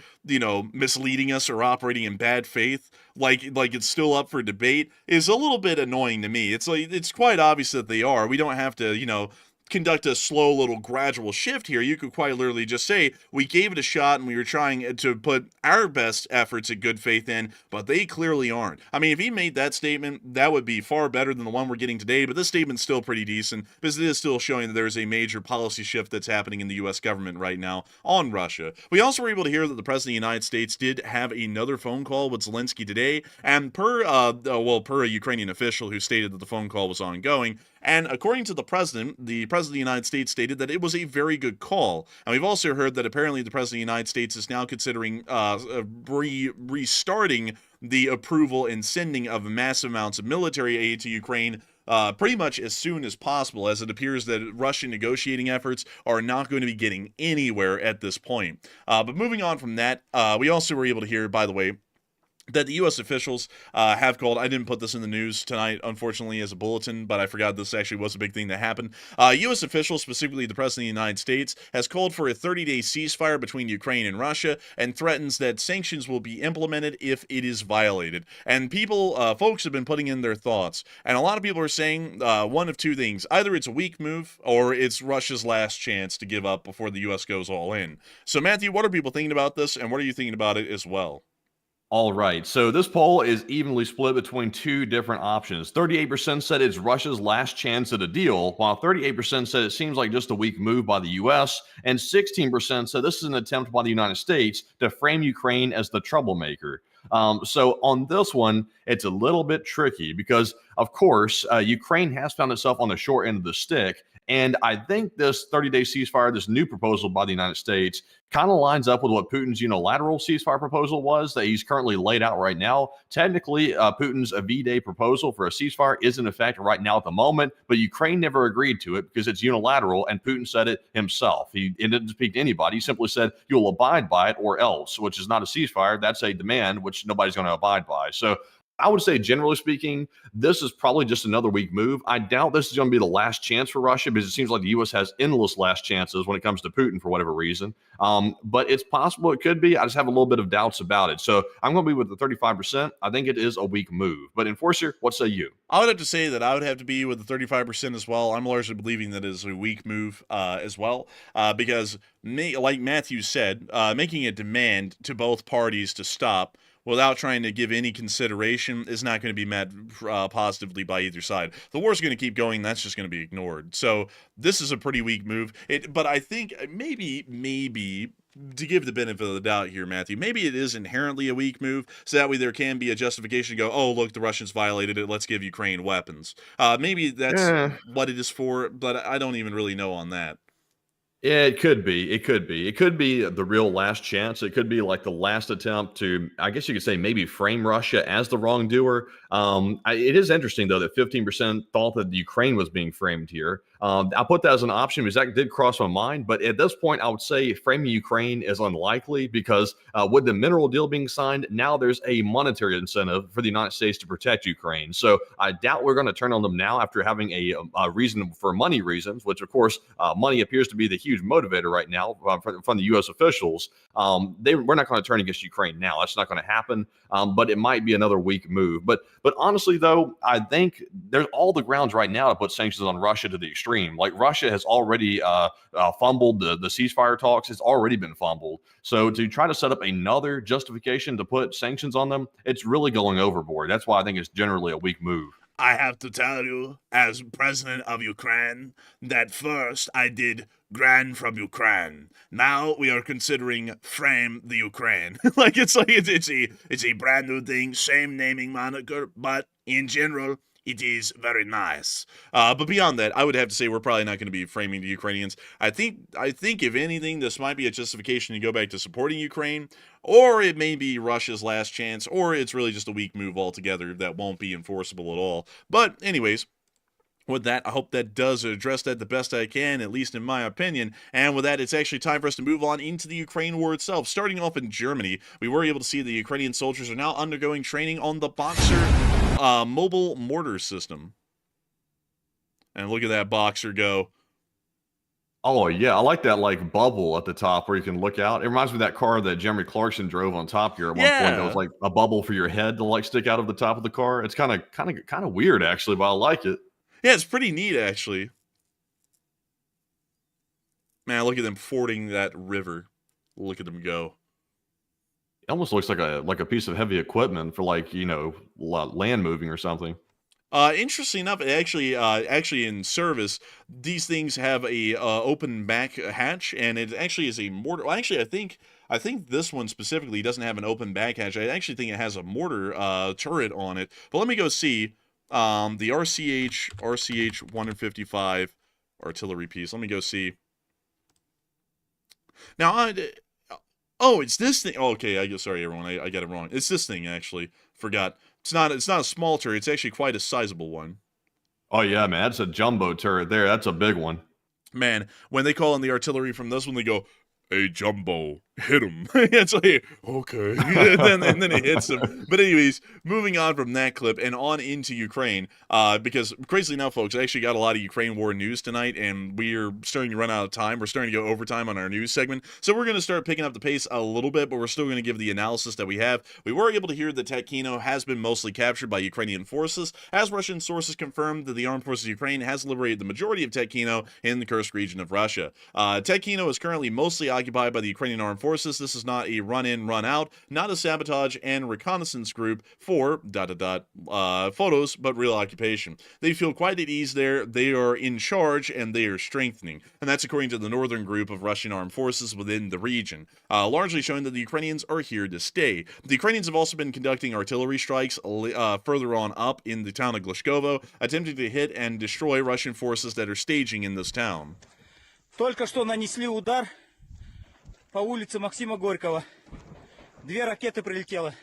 misleading us or operating in bad faith, like it's still up for debate, is a little bit annoying to me. It's like, it's quite obvious that they are. We don't have to, conduct a slow little gradual shift here. You could quite literally just say, we gave it a shot and we were trying to put our best efforts at good faith in, but they clearly aren't. I mean, if he made that statement, that would be far better than the one we're getting today, but this statement's still pretty decent because it is still showing that there's a major policy shift that's happening in the U.S. government right now on Russia. We also were able to hear that the President of the United States did have another phone call with Zelensky today, and per a Ukrainian official who stated that the phone call was ongoing, and according to the President of the United States stated that it was a very good call. And we've also heard that apparently the President of the United States is now considering restarting the approval and sending of massive amounts of military aid to Ukraine pretty much as soon as possible, as it appears that Russian negotiating efforts are not going to be getting anywhere at this point. But moving on from that, we also were able to hear, by the way, that the U.S. officials have called, I didn't put this in the news tonight, unfortunately, as a bulletin, but I forgot this actually was a big thing that happened. U.S. officials, specifically the President of the United States, has called for a 30-day ceasefire between Ukraine and Russia and threatens that sanctions will be implemented if it is violated. And folks have been putting in their thoughts, and a lot of people are saying one of two things. Either it's a weak move, or it's Russia's last chance to give up before the U.S. goes all in. So, Matthew, what are people thinking about this, and what are you thinking about it as well? All right, so this poll is evenly split between two different options. 38% said it's Russia's last chance at a deal, while 38% said it seems like just a weak move by the U.S., and 16% said this is an attempt by the United States to frame Ukraine as the troublemaker. So on this one, it's a little bit tricky because, of course, Ukraine has found itself on the short end of the stick. And I think this 30-day ceasefire, this new proposal by the United States, kind of lines up with what Putin's unilateral ceasefire proposal was that he's currently laid out right now. Technically, Putin's V-Day proposal for a ceasefire is in effect right now at the moment, but Ukraine never agreed to it because it's unilateral, and Putin said it himself. He didn't speak to anybody. He simply said, you'll abide by it or else, which is not a ceasefire. That's a demand, which nobody's going to abide by. So I would say, generally speaking, this is probably just another weak move. I doubt this is going to be the last chance for Russia because it seems like the U.S. has endless last chances when it comes to Putin for whatever reason. But it's possible it could be. I just have a little bit of doubts about it. So I'm going to be with the 35%. I think it is a weak move. But Enforcer, what say you? I would have to say that I would have to be with the 35% as well. I'm largely believing that it is a weak move as well because, like Matthew said, making a demand to both parties to stop without trying to give any consideration is not going to be met positively by either side. The war's going to keep going. That's just going to be ignored. So this is a pretty weak move. But I think maybe to give the benefit of the doubt here, Matthew, maybe it is inherently a weak move, so that way there can be a justification to go, oh, look, the Russians violated it, let's give Ukraine weapons. Maybe that's what it is for, but I don't even really know on that. Yeah, it could be. It could be. It could be the real last chance. It could be like the last attempt to, I guess you could say, maybe frame Russia as the wrongdoer. It is interesting, though, that 15% thought that Ukraine was being framed here. I'll put that as an option because that did cross my mind. But at this point, I would say framing Ukraine is unlikely because with the mineral deal being signed, now there's a monetary incentive for the United States to protect Ukraine. So I doubt we're going to turn on them now after having a reason for money reasons, which, of course, money appears to be the huge motivator right now from the U.S. officials. We're not going to turn against Ukraine now. That's not going to happen. But it might be another weak move. But honestly, though, I think there's all the grounds right now to put sanctions on Russia to the extreme. Like Russia has already fumbled the ceasefire talks. It's already been fumbled. So to try to set up another justification to put sanctions on them, it's really going overboard. That's why I think it's generally a weak move. I have to tell you, as president of Ukraine, that first I did Grand from Ukraine. Now we are considering Frame the Ukraine. It's a brand new thing, same naming moniker, but in general, it is very nice. But beyond that, I would have to say we're probably not going to be framing the Ukrainians. I think if anything, this might be a justification to go back to supporting Ukraine, or it may be Russia's last chance, or it's really just a weak move altogether that won't be enforceable at all. But anyways, with that, I hope that does address that the best I can, at least in my opinion. And with that, it's actually time for us to move on into the Ukraine war itself. Starting off in Germany, we were able to see the Ukrainian soldiers are now undergoing training on the Boxer mobile mortar system. And look at that Boxer go. Oh, yeah. I like that like bubble at the top where you can look out. It reminds me of that car that Jeremy Clarkson drove on Top Gear at one point. That was like a bubble for your head to like stick out of the top of the car. It's kind of weird, actually, but I like it. Yeah, it's pretty neat, actually. Man, look at them fording that river. Look at them go. It almost looks like a piece of heavy equipment for like, land moving or something. Interesting enough, actually in service, these things have a open back hatch, and it actually is a mortar. Well, actually, I think this one specifically doesn't have an open back hatch. I actually think it has a mortar turret on it. But let me go see. The RCH 155 artillery piece. Let me go see. Now, it's this thing. Oh, okay, sorry everyone, I got it wrong. It's this thing actually. Forgot. It's not a small turret. It's actually quite a sizable one. Oh yeah, man, that's a jumbo turret there. That's a big one. Man, when they call in the artillery from this one, they go, "Hey, Jumbo, hit him." It's like, okay. and then it hits him. But anyways, moving on from that clip and on into Ukraine, because crazily now, folks, I actually got a lot of Ukraine war news tonight, and we're starting to run out of time. We're starting to go overtime on our news segment. So we're going to start picking up the pace a little bit, but we're still going to give the analysis that we have. We were able to hear that Tetkino has been mostly captured by Ukrainian forces, as Russian sources confirmed that the armed forces of Ukraine has liberated the majority of Tetkino in the Kursk region of Russia. Tetkino is currently mostly occupied by the Ukrainian armed forces. This is not a run-in, run-out, not a sabotage and reconnaissance group for photos, but real occupation. They feel quite at ease there. They are in charge, and they are strengthening. And that's according to the northern group of Russian armed forces within the region, largely showing that the Ukrainians are here to stay. The Ukrainians have also been conducting artillery strikes further on up in the town of Glishkovo, attempting to hit and destroy Russian forces that are staging in this town. Только что нанесли удар по улице Максима Горького. 2 ракеты прилетело.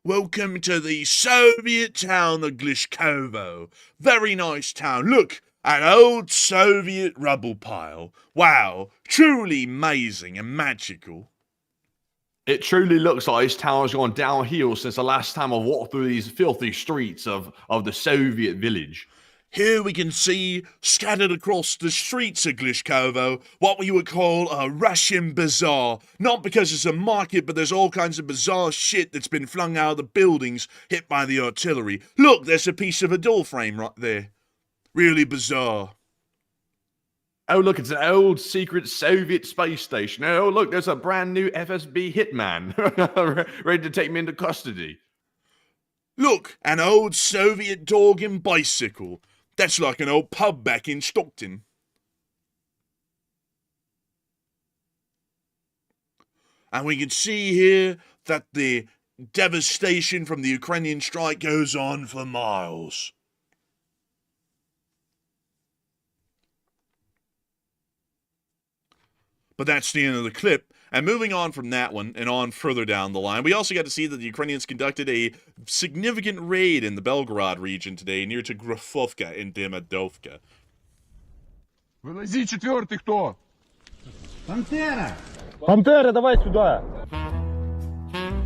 Welcome to the Soviet town of Glishkovo. Very nice town. Look, an old Soviet rubble pile. Wow, truly amazing and magical. It truly looks like this town has gone downhill since the last time I walked through these filthy streets of the Soviet village. Here we can see, scattered across the streets of Glishkovo, what we would call a Russian bazaar. Not because it's a market, but there's all kinds of bizarre shit that's been flung out of the buildings, hit by the artillery. Look, there's a piece of a door frame right there. Really bizarre. Oh, look, it's an old secret Soviet space station. Oh, look, there's a brand new FSB hitman ready to take me into custody. Look, an old Soviet dog and bicycle. That's like an old pub back in Stockton. And we can see here that the devastation from the Ukrainian strike goes on for miles. But that's the end of the clip. And moving on from that one and on further down the line, we also got to see that the Ukrainians conducted a significant raid in the Belgorod region today near to Grafovka and Demidovka. Вылази, четвертый кто? Пантера! Пантера, давай сюда!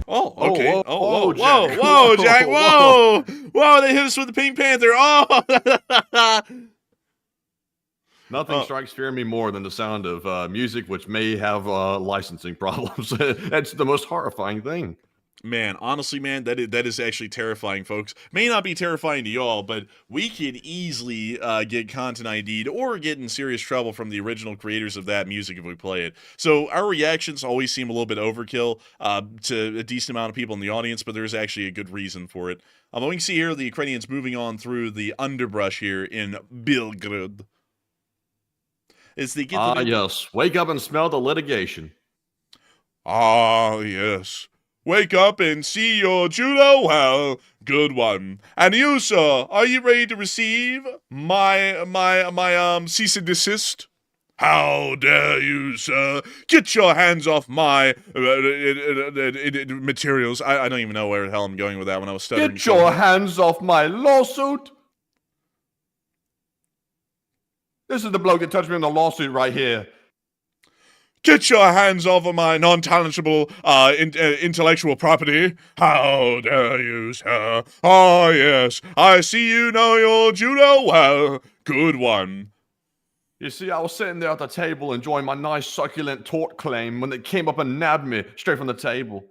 Oh, okay. Whoa, Whoa, Jack. whoa, Jack, whoa! Whoa, they hit us with the Pink Panther. Oh! Nothing strikes fear in me more than the sound of music which may have licensing problems. That's the most horrifying thing. Man, honestly, man, that is actually terrifying, folks. May not be terrifying to y'all, but we could easily get content ID'd or get in serious trouble from the original creators of that music if we play it. So our reactions always seem a little bit overkill to a decent amount of people in the audience, but there's actually a good reason for it. We can see here the Ukrainians moving on through the underbrush here in Belgrade. As they get yes. Wake up and smell the litigation. Ah, yes. Wake up and see your judo well. Good one. And you, sir, are you ready to receive my cease and desist? How dare you, sir? Get your hands off my materials. I don't even know where the hell I'm going with that when I was stuttering. Get your hands off my lawsuit. This is the bloke that touched me in the lawsuit right here. Get your hands off of my non-talentable intellectual property. How dare you, sir? Oh, yes. I see you know your judo well. Good one. You see, I was sitting there at the table enjoying my nice succulent tort claim when they came up and nabbed me straight from the table.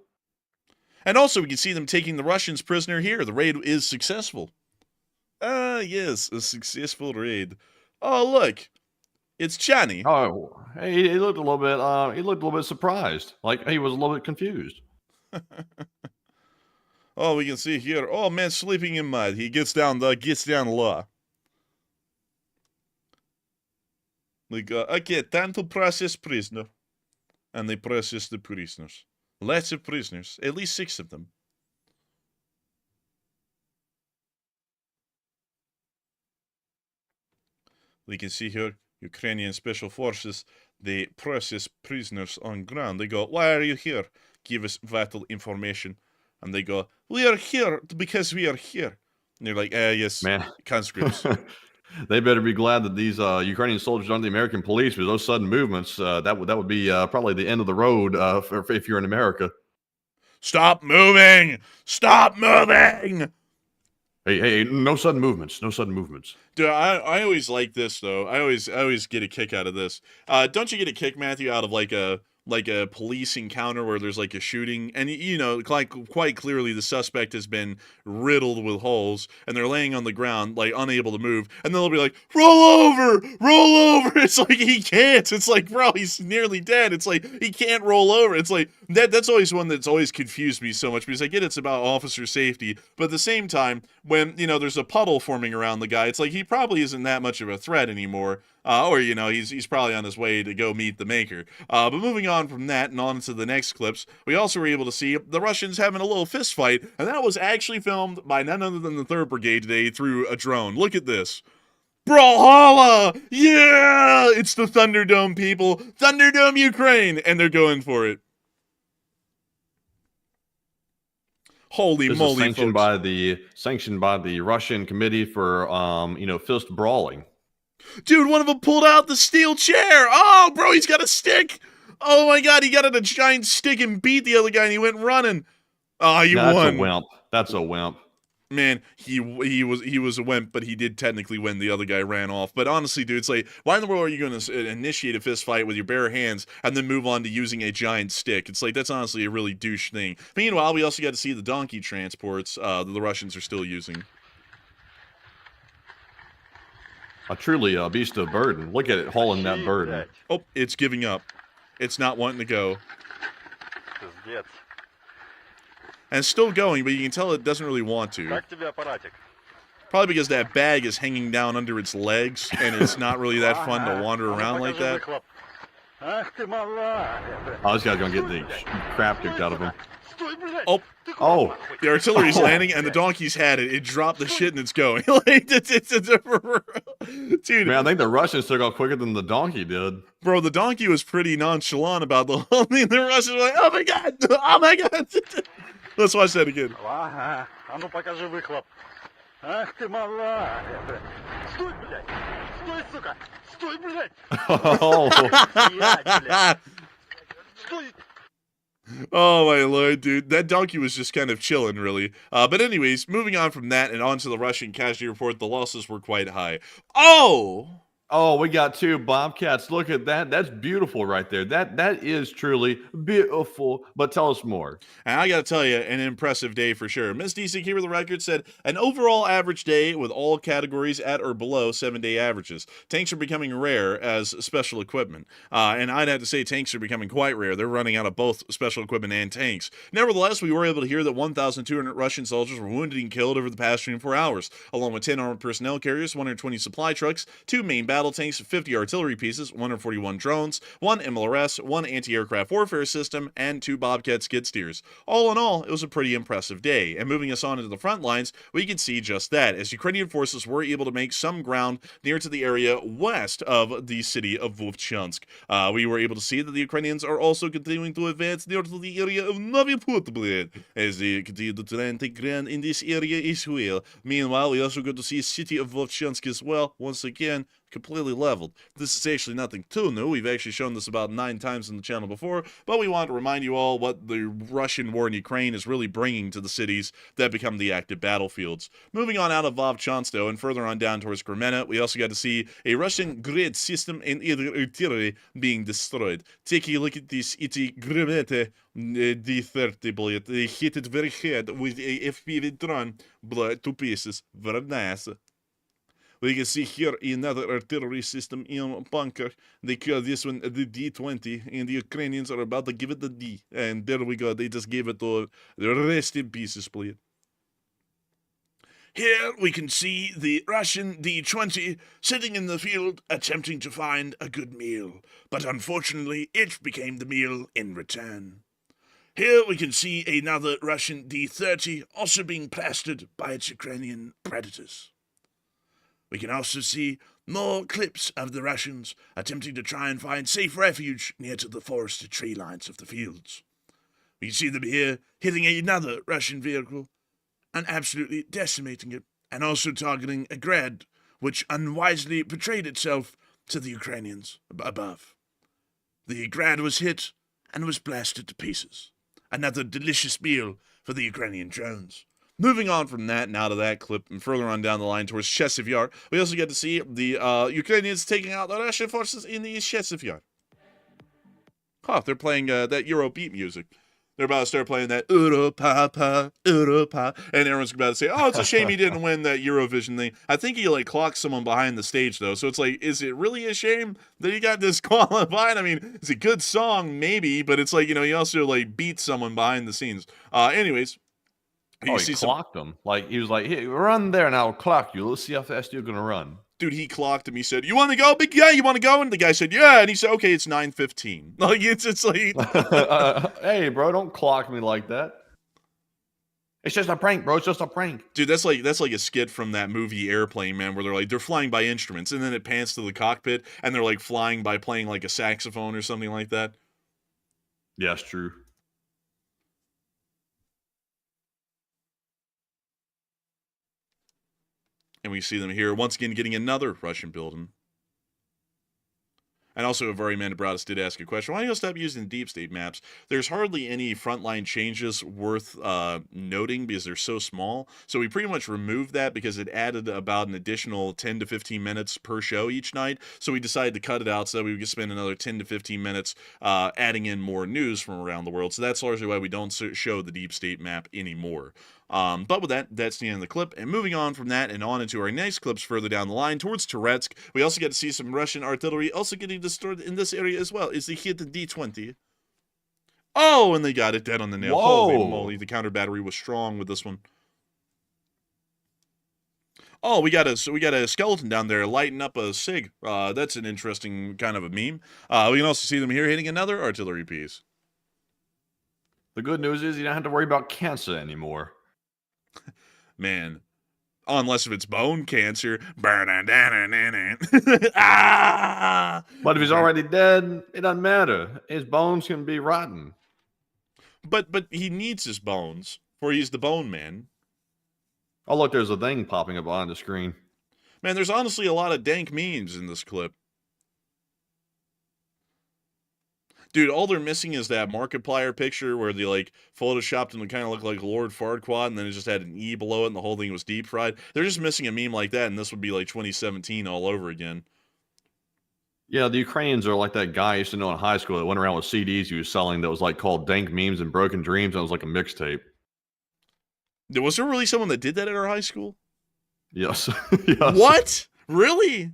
And also, we can see them taking the Russians prisoner here. The raid is successful. Yes, a successful raid. Oh, look. It's Johnny. Oh, he looked a little bit. He looked a little bit surprised, like he was a little bit confused. Oh, we can see here. Oh man, sleeping in mud. He gets down low. Like, okay, time to process prisoner, and they process the prisoners. Lots of prisoners, at least 6 of them. We can see here. Ukrainian special forces, they process prisoners on ground. They go, why are you here? Give us vital information. And they go, we are here because we are here. And they're like, yes, man, conscripts. They better be glad that these Ukrainian soldiers aren't the American police, because those sudden movements, that would be probably the end of the road if you're in America. Stop moving! Stop moving! Hey, no sudden movements. No sudden movements. Dude, I always like this, though. I always get a kick out of this. Don't you get a kick, Matthew, out of like a police encounter where there's like a shooting, and you know, quite clearly the suspect has been riddled with holes, and they're laying on the ground, like unable to move, and then they'll be like, roll over! It's like he can't. It's like, bro, he's nearly dead. It's like he can't roll over. It's like that's always one that's always confused me so much, because I get it's about officer safety, but at the same time, when you know there's a puddle forming around the guy, it's like he probably isn't that much of a threat anymore. Or, you know, he's probably on his way to go meet the maker. But moving on from that and on to the next clips, we also were able to see the Russians having a little fist fight, and that was actually filmed by none other than the 3rd Brigade today through a drone. Look at this. Brawlhalla! Yeah! It's the Thunderdome people. Thunderdome Ukraine! And they're going for it. Holy this moly, is sanctioned folks. sanctioned by the Russian Committee for fist brawling. Dude, one of them pulled out the steel chair. Oh, bro, he's got a stick. Oh my God, he got a giant stick and beat the other guy, and he went running. Oh, he won. That's a wimp. That's a wimp. Man, he was a wimp, but he did technically win. The other guy ran off. But honestly, dude, it's like, why in the world are you going to initiate a fist fight with your bare hands and then move on to using a giant stick? It's like, that's honestly a really douche thing. Meanwhile, we also got to see the donkey transports that the Russians are still using. A truly beast of burden. Look at it hauling that burden. Oh, it's giving up. It's not wanting to go. And it's still going, but you can tell it doesn't really want to. Probably because that bag is hanging down under its legs, and it's not really that fun to wander around like that. Oh, this guy's gonna get the crap kicked out of him. Oh, the artillery's landing, and the donkey's had it. It dropped the shit, and it's going. Like, dude, man, I think the Russians took off quicker than the donkey did. Bro, the donkey was pretty nonchalant about the whole thing. The Russians were like, "Oh my god, oh my god." Let's watch that again. Oh my lord, dude. That donkey was just kind of chilling, really. But anyways, moving on from that and on to the Russian casualty report, the losses were quite high. Oh, we got 2 Bobcats. Look at that. That's beautiful right there. That is truly beautiful. But tell us more. And I gotta tell you, an impressive day for sure. Miss DC Keeper of the Record said, an overall average day with all categories at or below 7-day averages. Tanks are becoming rare as special equipment. And I'd have to say tanks are becoming quite rare. They're running out of both special equipment and tanks. Nevertheless, we were able to hear that 1,200 Russian soldiers were wounded and killed over the past 24 hours, along with 10 armored personnel carriers, 120 supply trucks, 2 main battle tanks, 50 artillery pieces, 141 drones, 1 MLRS, 1 anti-aircraft warfare system, and 2 Bobcat skid steers. All in all, it was a pretty impressive day. And moving us on into the front lines, we can see just that, as Ukrainian forces were able to make some ground near to the area west of the city of Vovchansk. We were able to see that the Ukrainians are also continuing to advance near to the area of Novi Putbled, as they continue to try and take ground in this area as well. Meanwhile, we also got to see the city of Vovchansk as well, once again, completely leveled. This is actually nothing too new. We've actually shown this about 9 times on the channel before, but we want to remind you all what the Russian war in Ukraine is really bringing to the cities that become the active battlefields. Moving on out of Vovchansk and further on down towards Kremenna, we also got to see a Russian grid system and artillery being destroyed. Take a look at this. It's a Kremenna D30 bullet. They hit it very hard with a FPV drone, blow it to pieces. Very nice. We can see here another artillery system in bunker. They call this one the D20, and the Ukrainians are about to give it the D. And there we go. They just gave it to the rest in pieces, please. Here we can see the Russian D20 sitting in the field attempting to find a good meal. But unfortunately, it became the meal in return. Here we can see another Russian D30 also being plastered by its Ukrainian predators. We can also see more clips of the Russians attempting to try and find safe refuge near to the forested tree lines of the fields. We can see them here hitting another Russian vehicle and absolutely decimating it, and also targeting a grad, which unwisely betrayed itself to the Ukrainians above. The grad was hit and was blasted to pieces. Another delicious meal for the Ukrainian drones. Moving on from that and out of that clip and further on down the line towards Chesiv Yar, we also get to see the Ukrainians taking out the Russian forces in the Chesiv Yar. They're playing that Eurobeat music. They're about to start playing that Europa, Europa, and everyone's about to say, oh, it's a shame he didn't win that Eurovision thing. I think he, like, clocked someone behind the stage, though, so it's like, is it really a shame that he got disqualified? I mean, it's a good song, maybe, but it's like, you know, he also, like, beat someone behind the scenes. Anyways. He clocked him. Like, he was like, hey, run there and I'll clock you. Let's see how fast you're going to run. Dude, he clocked him. He said, you want to go, big guy? You want to go? And the guy said, yeah. And he said, okay, it's 9:15. Like, it's like... hey, bro, don't clock me like that. It's just a prank, bro. It's just a prank. Dude, that's like a skit from that movie Airplane, man, where they're flying by instruments, and then it pans to the cockpit, and they're, like, flying by playing, like, a saxophone or something like that. Yeah, it's true. And we see them here once again getting another Russian building. And also, Avari Mandabratis did ask a question. Why do you stop using deep state maps? There's hardly any frontline changes worth noting because they're so small. So we pretty much removed that because it added about an additional 10 to 15 minutes per show each night. So we decided to cut it out so that we could spend another 10 to 15 minutes adding in more news from around the world. So that's largely why we don't show the deep state map anymore. But with that, that's the end of the clip. And moving on from that and on into our next clips further down the line towards Toretsk, we also get to see some Russian artillery also getting destroyed in this area as well. Is the hit the D-20? Oh, and they got it dead on the nail. Whoa. Holy moly, the counter battery was strong with this one. Oh, we got a skeleton down there lighting up a SIG. That's an interesting kind of a meme. We can also see them here hitting another artillery piece. The good news is you don't have to worry about cancer anymore. Man, unless if it's bone cancer. Ah! But if he's already dead, it doesn't matter. His bones can be rotten. But he needs his bones, for he's the bone man. Oh, look, there's a thing popping up on the screen. Man, there's honestly a lot of dank memes in this clip. Dude, all they're missing is that Markiplier picture where they, like, photoshopped and it kind of looked like Lord Farquaad, and then it just had an E below it, and the whole thing was deep fried. They're just missing a meme like that, and this would be, like, 2017 all over again. Yeah, the Ukrainians are like that guy I used to know in high school that went around with CDs he was selling that was, like, called Dank Memes and Broken Dreams, and it was like a mixtape. Was there really someone that did that at our high school? Yes. Yes. What? Really?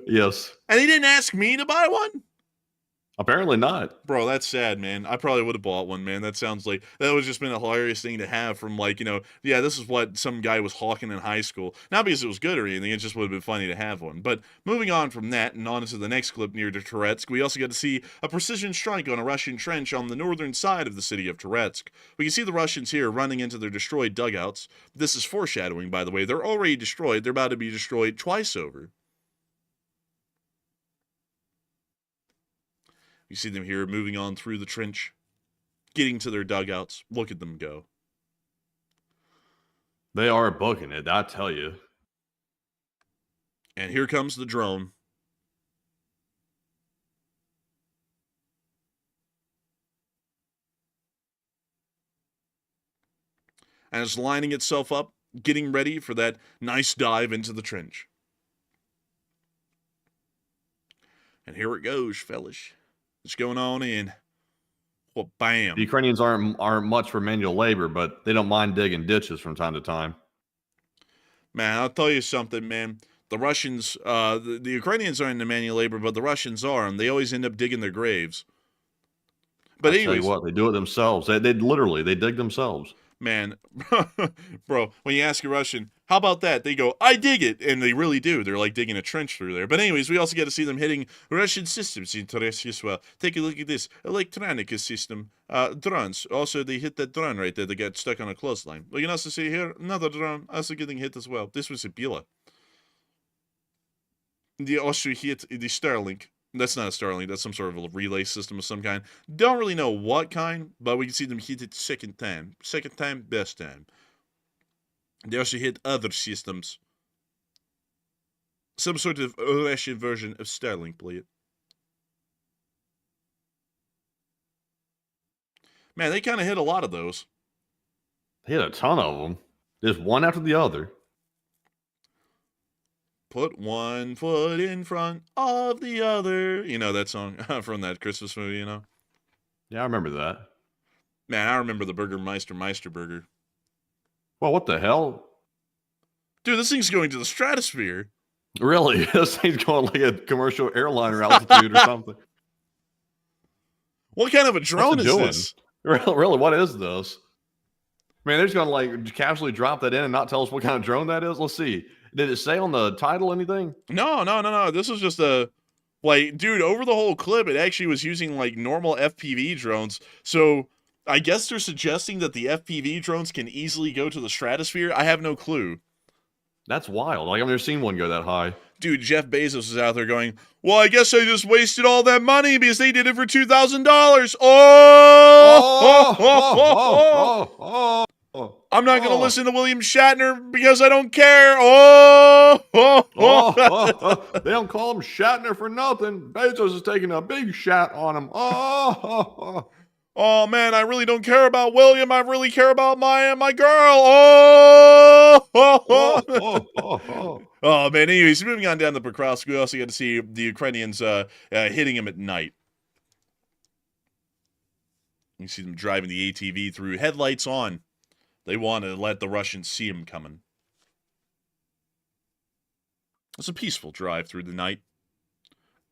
Yes. And he didn't ask me to buy one? Apparently not. Bro, that's sad, man. I probably would have bought one, man. That sounds like, that would just been a hilarious thing to have from, like, you know, yeah, this is what some guy was hawking in high school. Not because it was good or anything, it just would have been funny to have one. But moving on from that and on to the next clip near to Toretsk, we also get to see a precision strike on a Russian trench on the northern side of the city of Toretsk. We can see the Russians here running into their destroyed dugouts. This is foreshadowing, by the way. They're already destroyed. They're about to be destroyed twice over. You see them here moving on through the trench, getting to their dugouts. Look at them go. They are booking it, I tell you. And here comes the drone. And it's lining itself up, getting ready for that nice dive into the trench. And here it goes, fellas. It's going on in. Well, bam. The Ukrainians aren't much for manual labor, but they don't mind digging ditches from time to time. Man, I'll tell you something, man. The Russians, the Ukrainians aren't into manual labor, but the Russians are, and they always end up digging their graves. But anyways, tell you what, they do it themselves. They literally dig themselves. Man, bro, when you ask a Russian, how about that? They go, I dig it. And they really do. They're like digging a trench through there. But anyways, we also get to see them hitting Russian systems in Toretsk as well. Take a look at this. Electronic system. Drones. Also, they hit that drone right there. They got stuck on a clothesline. We can also see here, another drone also getting hit as well. This was a Bila. They also hit the Starlink. That's not a Starlink. That's some sort of a relay system of some kind. Don't really know what kind, but we can see them hit it second time. Second time, best time. They also hit other systems. Some sort of Russian version of Starlink, play it. Man, they kind of hit a lot of those. They hit a ton of them. Just one after the other. Put one foot in front of the other. You know that song from that Christmas movie, you know? Yeah, I remember that. Man, I remember the Meister burger. Well, what the hell? Dude, this thing's going to the stratosphere. Really? This thing's going like a commercial airliner altitude or something. What kind of a drone is this? Really, what is this? Man, they're just going to like casually drop that in and not tell us what kind of drone that is? Let's see. Did it say on the title anything? No. This was just a, like, dude, over the whole clip, it actually was using, like, normal FPV drones. So, I guess they're suggesting that the FPV drones can easily go to the stratosphere. I have no clue. That's wild. Like, I've never seen one go that high. Dude, Jeff Bezos is out there going, well, I guess I just wasted all that money because they did it for $2,000. Oh! I'm not going to listen to William Shatner because I don't care. They don't call him Shatner for nothing. Bezos is taking a big shot on him. Oh, man, I really don't care about William. I really care about my girl. Oh, man. Anyways, moving on down the Pokrovsk, we also get to see the Ukrainians hitting him at night. You see them driving the ATV through, headlights on. They want to let the Russians see them coming. It's a peaceful drive through the night.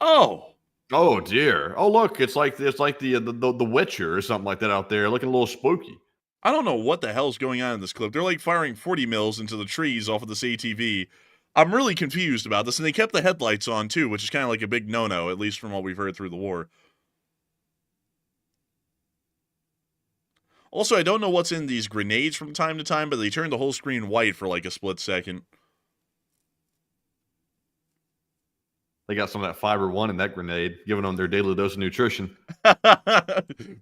Oh! Oh dear. Oh look, it's like the Witcher or something like that out there, looking a little spooky. I don't know what the hell's going on in this clip. They're like firing 40 mils into the trees off of this ATV. I'm really confused about this, and they kept the headlights on too, which is kind of like a big no-no, at least from what we've heard through the war. Also, I don't know what's in these grenades from time to time, but they turn the whole screen white for like a split second. They got some of that fiber one in that grenade, giving them their daily dose of nutrition.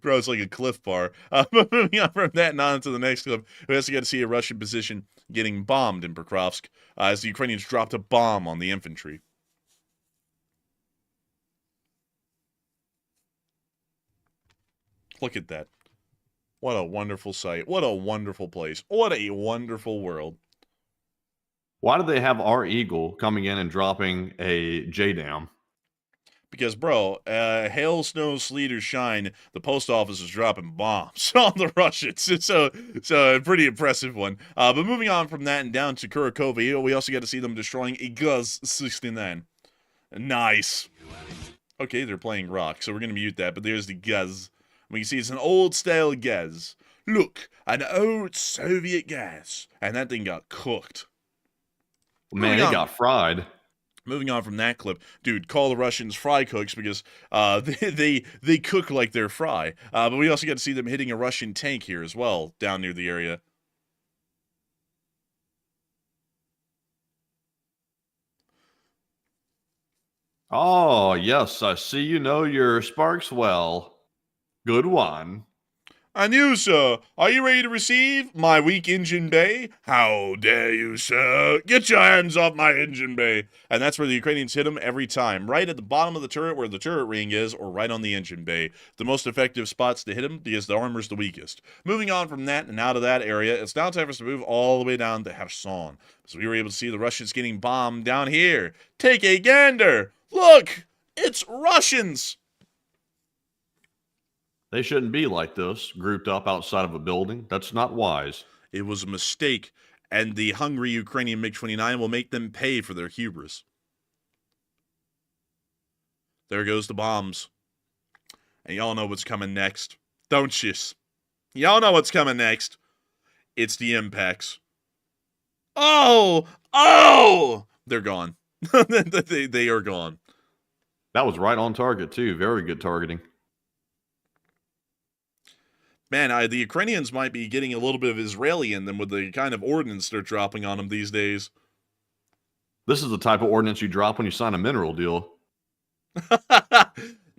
Bro, it's like a Cliff Bar. But moving on from that and on to the next clip, we also got to see a Russian position getting bombed in Pokrovsk as the Ukrainians dropped a bomb on the infantry. Look at that. What a wonderful sight. What a wonderful place. What a wonderful world. Why do they have our Eagle coming in and dropping a JDAM? Because, bro, hail, snow, sleet, or shine, the post office is dropping bombs on the Russians. So a pretty impressive one. But moving on from that and down to Kurakovo, we also got to see them destroying a Guz-69. Nice. Okay, they're playing rock, so we're going to mute that, but there's the Guz. We can see it's an old-style Guz. Look, an old Soviet Guz. And that thing got cooked. Man, it got fried. Moving on from that clip, dude, call the Russians fry cooks because they cook like they're fry. But we also got to see them hitting a Russian tank here as well, down near the area. Oh, yes, I see you know your sparks well. Good one. And you, sir, are you ready to receive my weak engine bay? How dare you, sir? Get your hands off my engine bay. And that's where the Ukrainians hit them every time. Right at the bottom of the turret where the turret ring is, or right on the engine bay. The most effective spots to hit them because the armor's the weakest. Moving on from that and out of that area, it's now time for us to move all the way down to Kherson. So we were able to see the Russians getting bombed down here. Take a gander. Look, it's Russians. They shouldn't be like this, grouped up outside of a building. That's not wise. It was a mistake, and the hungry Ukrainian MiG-29 will make them pay for their hubris. There goes the bombs. And y'all know what's coming next, don't you? Y'all know what's coming next. It's the impacts. Oh! They're gone. they are gone. That was right on target, too. Very good targeting. Man, the Ukrainians might be getting a little bit of Israeli in them with the kind of ordnance they're dropping on them these days. This is the type of ordnance you drop when you sign a mineral deal.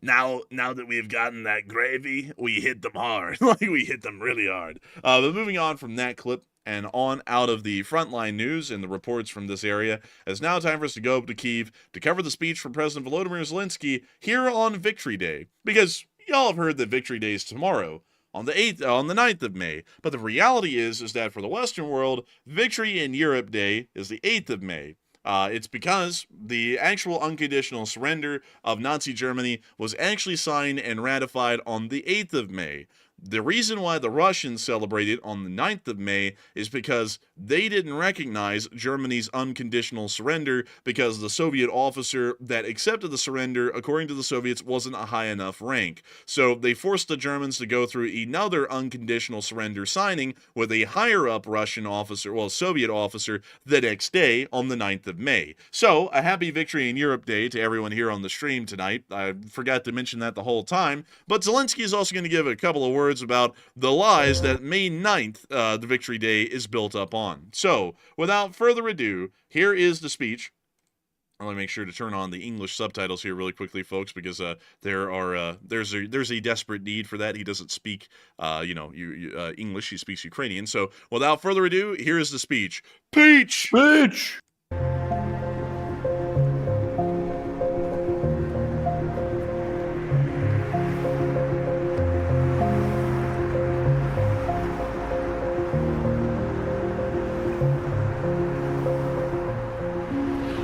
Now that we've gotten that gravy, we hit them hard. Like, we hit them really hard. But moving on from that clip and on out of the frontline news and the reports from this area, it's now time for us to go up to Kyiv to cover the speech from President Volodymyr Zelensky here on Victory Day. Because y'all have heard that Victory Day is tomorrow, on the 9th of May. But the reality is that for the Western world, Victory in Europe Day is the 8th of May. It's because the actual unconditional surrender of Nazi Germany was actually signed and ratified on the 8th of May. The reason why the Russians celebrate it on the 9th of May is because they didn't recognize Germany's unconditional surrender because the Soviet officer that accepted the surrender, according to the Soviets, wasn't a high enough rank. So they forced the Germans to go through another unconditional surrender signing with a higher up Russian officer, well, Soviet officer, the next day on the 9th of May. So, a happy Victory in Europe Day to everyone here on the stream tonight. I forgot to mention that the whole time, but Zelensky is also going to give a couple of words about the lies that May 9th, the Victory Day, is built up on. So, without further adu, here is the speech. I'll make sure to turn on the English subtitles here really quickly, folks, because there's a desperate need for that. He doesn't speak, English. He speaks Ukrainian. So, without further ado, here is the speech. Peach! Bitch!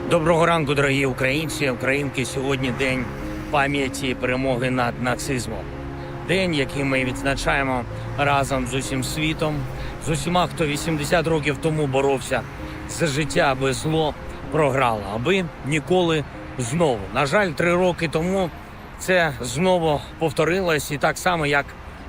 Доброго ранку, дорогі українці, українки. Сьогодні день пам'яті перемоги над нацизмом. День, який ми відзначаємо разом з усім світом. з усіма, хто 80 років тому боровся за життя, аби зло програло, аби ніколи знову. На жаль, 3 роки тому це знову повторилось, і так само, як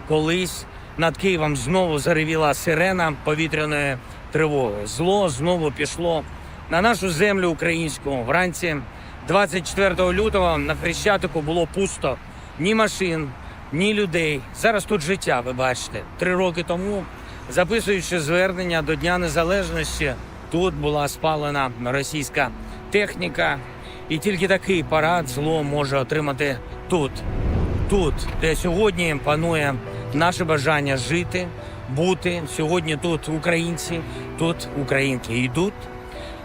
колись над Києвом знову заревіла сирена повітряної тривоги. Зло знову пішло на нашу землю українську. Вранці 24 лютого на Хрещатику було пусто. Ні машин, ні людей. Зараз тут життя, ви бачите. 3 роки тому, записуючи звернення до Дня Незалежності, тут була спалена російська техніка. І тільки такий парад зло може отримати тут, де сьогодні панує наше бажання жити, бути. Сьогодні тут українці, тут українки йдуть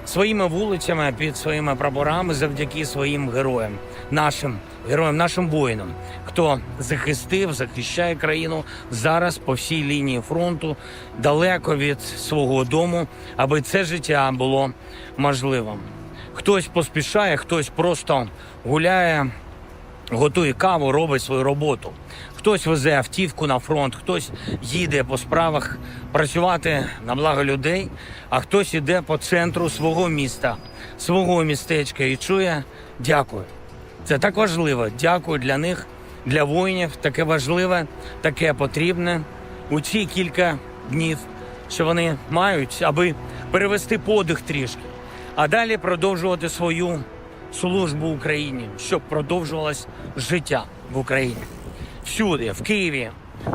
своїми вулицями, під своїми прапорами завдяки своїм героям, нашим воїнам, хто захищає країну зараз по всій лінії фронту, далеко від свого дому, аби це життя було можливим. Хтось поспішає, хтось просто гуляє, готує каву, робить свою роботу. Хтось везе автівку на фронт, хтось їде по справах працювати на благо людей, а хтось іде по центру свого міста, свого містечка і чує «дякую». Це так важливо. Дякую для них, для воїнів. Таке важливе, таке потрібне у ці кілька днів, що вони мають, аби перевести подих трішки. А далі продовжувати свою службу Україні, щоб продовжувалось життя в Україні. Всюди, в Києві,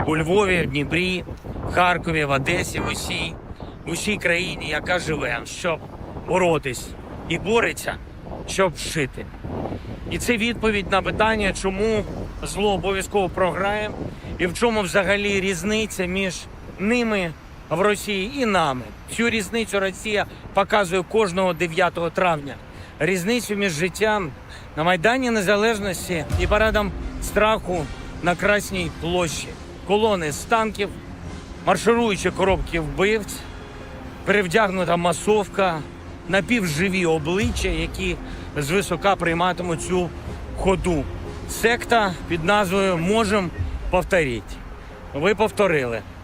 у Львові, в Дніпрі, в Харкові, в Одесі, в усій країні, яка живе, щоб боротись і бореться, щоб жити. І це відповідь на питання, чому зло обов'язково програє, і в чому взагалі різниця між ними в Росії і нами. Цю різницю Росія показує кожного 9 травня. Різницю між життям на Майдані Незалежності і парадом страху на Красній площі. Колони з танків, маршируючі коробки вбивць, перевдягнута масовка, напівживі обличчя, які звисока прийматимуть цю ходу. Секта під назвою «Можем повторити». Ви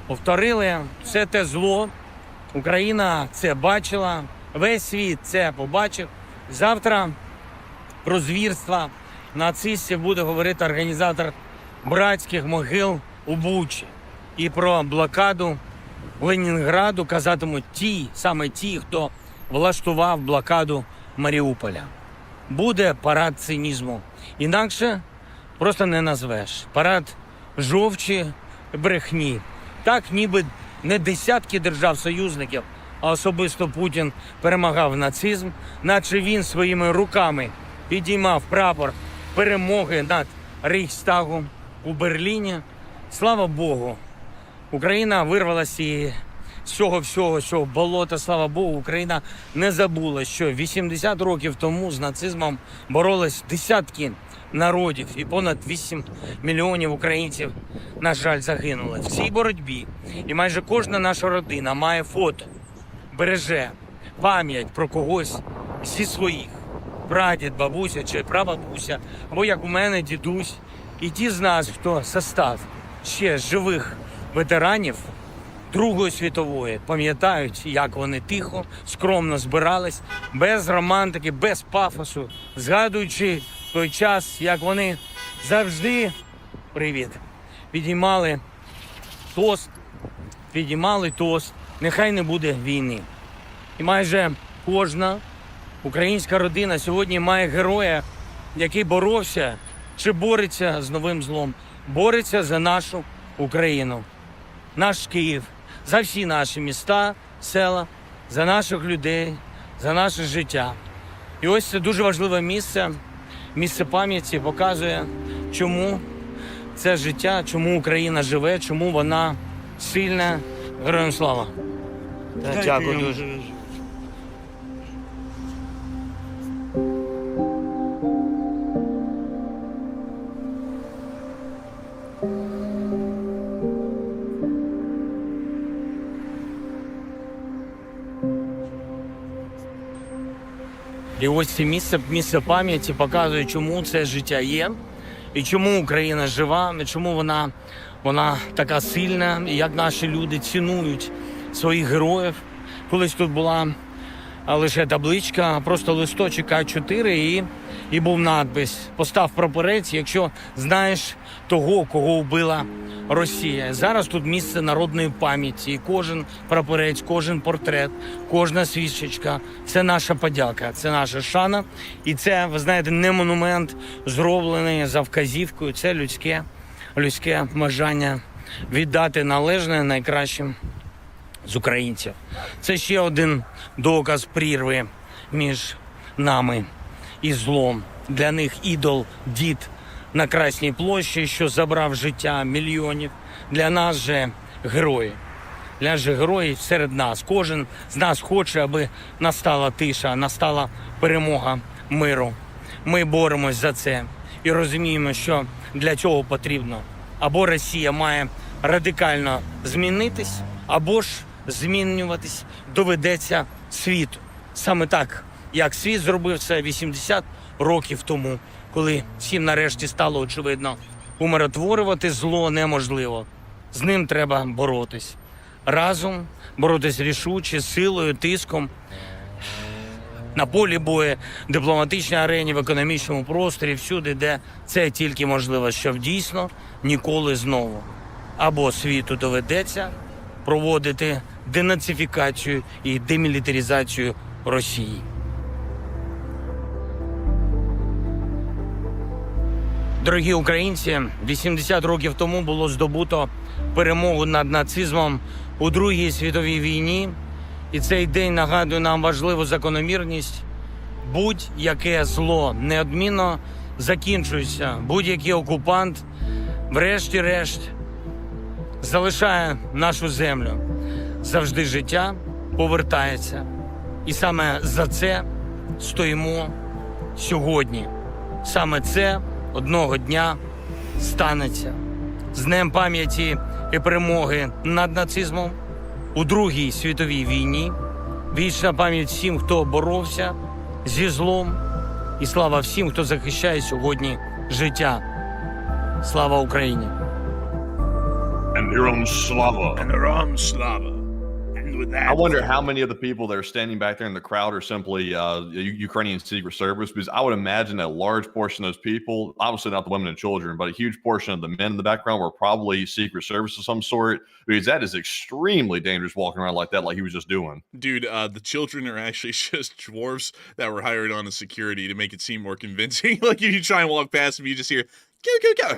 повторили все те зло. Україна це бачила, весь світ це побачив. Завтра про звірства нацистів буде говорити організатор братських могил у Бучі. І про блокаду Ленінграду казатимуть саме ті, хто влаштував блокаду Маріуполя. Буде парад цинізму. Інакше просто не назвеш. Парад жовчі, брехні. Так, ніби не десятки держав-союзників, а особисто Путін перемагав нацизм, наче він своїми руками підіймав прапор перемоги над Рейхстагом у Берліні. Слава Богу, Україна вирвалася з цього болота. Слава Богу, Україна не забула, що 80 років тому з нацизмом боролись десятки народів і понад 8 мільйонів українців, на жаль, загинули в цій боротьбі. І майже кожна наша родина має фото, береже пам'ять про когось зі своїх. Прадід, бабуся чи прабабуся, або як у мене дідусь. І ті з нас, хто состав ще живих ветеранів Другої світової, пам'ятають, як вони тихо, скромно збирались, без романтики, без пафосу, згадуючи той час, як вони завжди підіймали тост, нехай не буде війни. І майже кожна українська родина сьогодні має героя, який боровся чи бореться з новим злом, бореться за нашу Україну, наш Київ, за всі наші міста, села, за наших людей, за наше життя. І ось це дуже важливе місце пам'яті показує, чому це життя, чому Україна живе, чому вона сильна. Героям слава! Дякую дуже. І ось це місце пам'яті показує, чому це життя є, і чому Україна жива, і чому вона така сильна, і як наші люди цінують своїх героїв. Колись тут була лише табличка, просто листочок А4 і був надпис «Постав прапорець, якщо знаєш того, кого вбила Росія». Зараз тут місце народної пам'яті. І кожен прапорець, кожен портрет, кожна свічечка – це наша подяка, це наша шана. І це, ви знаєте, не монумент, зроблений за вказівкою. Це людське бажання віддати належне найкращим з українців. Це ще один доказ прірви між нами і злом. Для них ідол дід на Красній площі, що забрав життя мільйонів. Для нас же герої. Для нас же герої серед нас. Кожен з нас хоче, аби настала тиша, настала перемога миру. Ми боремось за це і розуміємо, що для цього потрібно або Росія має радикально змінитись, або ж змінюватись доведеться світу. Саме так, як світ зробив це 80 років тому, коли всім нарешті стало очевидно, умиротворювати зло неможливо. З ним треба боротись. Разом боротись рішуче, силою, тиском. На полі бою, дипломатичній арені, в економічному просторі, всюди, де це тільки можливо, щоб дійсно ніколи знову. Або світу доведеться проводити денацифікацію і демілітаризацію Росії. Дорогі українці, 80 років тому було здобуто перемогу над нацизмом у Другій світовій війні. І цей день нагадує нам важливу закономірність. Будь-яке зло неодмінно закінчується. Будь-який окупант, врешті-решт, залишає нашу землю. Завжди життя повертається. І саме за це стоїмо сьогодні. Саме це одного дня станеться. З Днем пам'яті і перемоги над нацизмом у Другій світовій війні. Вічна пам'ять всім, хто боровся зі злом. І слава всім, хто захищає сьогодні життя. Слава Україні! And Iram Slava. And Ram Slava. And with that, I wonder how many of the people that are standing back there in the crowd are simply Ukrainian Secret Service, because I would imagine a large portion of those people, obviously not the women and children, but a huge portion of the men in the background were probably Secret Service of some sort, because that is extremely dangerous walking around like that, like he was just doing. dude, the children are actually just dwarves that were hired on as security to make it seem more convincing. Like if you try and walk past them, you just hear,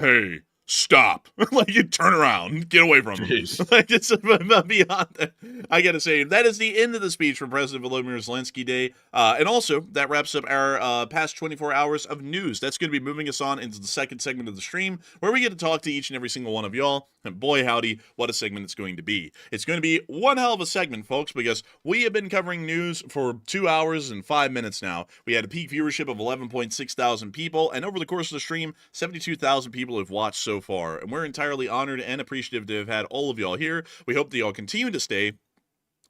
hey, stop. Like you turn around, get away from him. Like it's beyond that. I gotta say, that is the end of the speech from President Volodymyr Zelensky Day. And also, that wraps up our past 24 hours of news. That's going to be moving us on into the second segment of the stream, where we get to talk to each and every single one of y'all. And boy, howdy, what a segment it's going to be. It's going to be one hell of a segment, folks, because we have been covering news for 2 hours and 5 minutes now. We had a peak viewership of 11.6 thousand people, and over the course of the stream, 72,000 people have watched so far. And we're entirely honored and appreciative to have had all of y'all here. We hope that y'all continue to stay.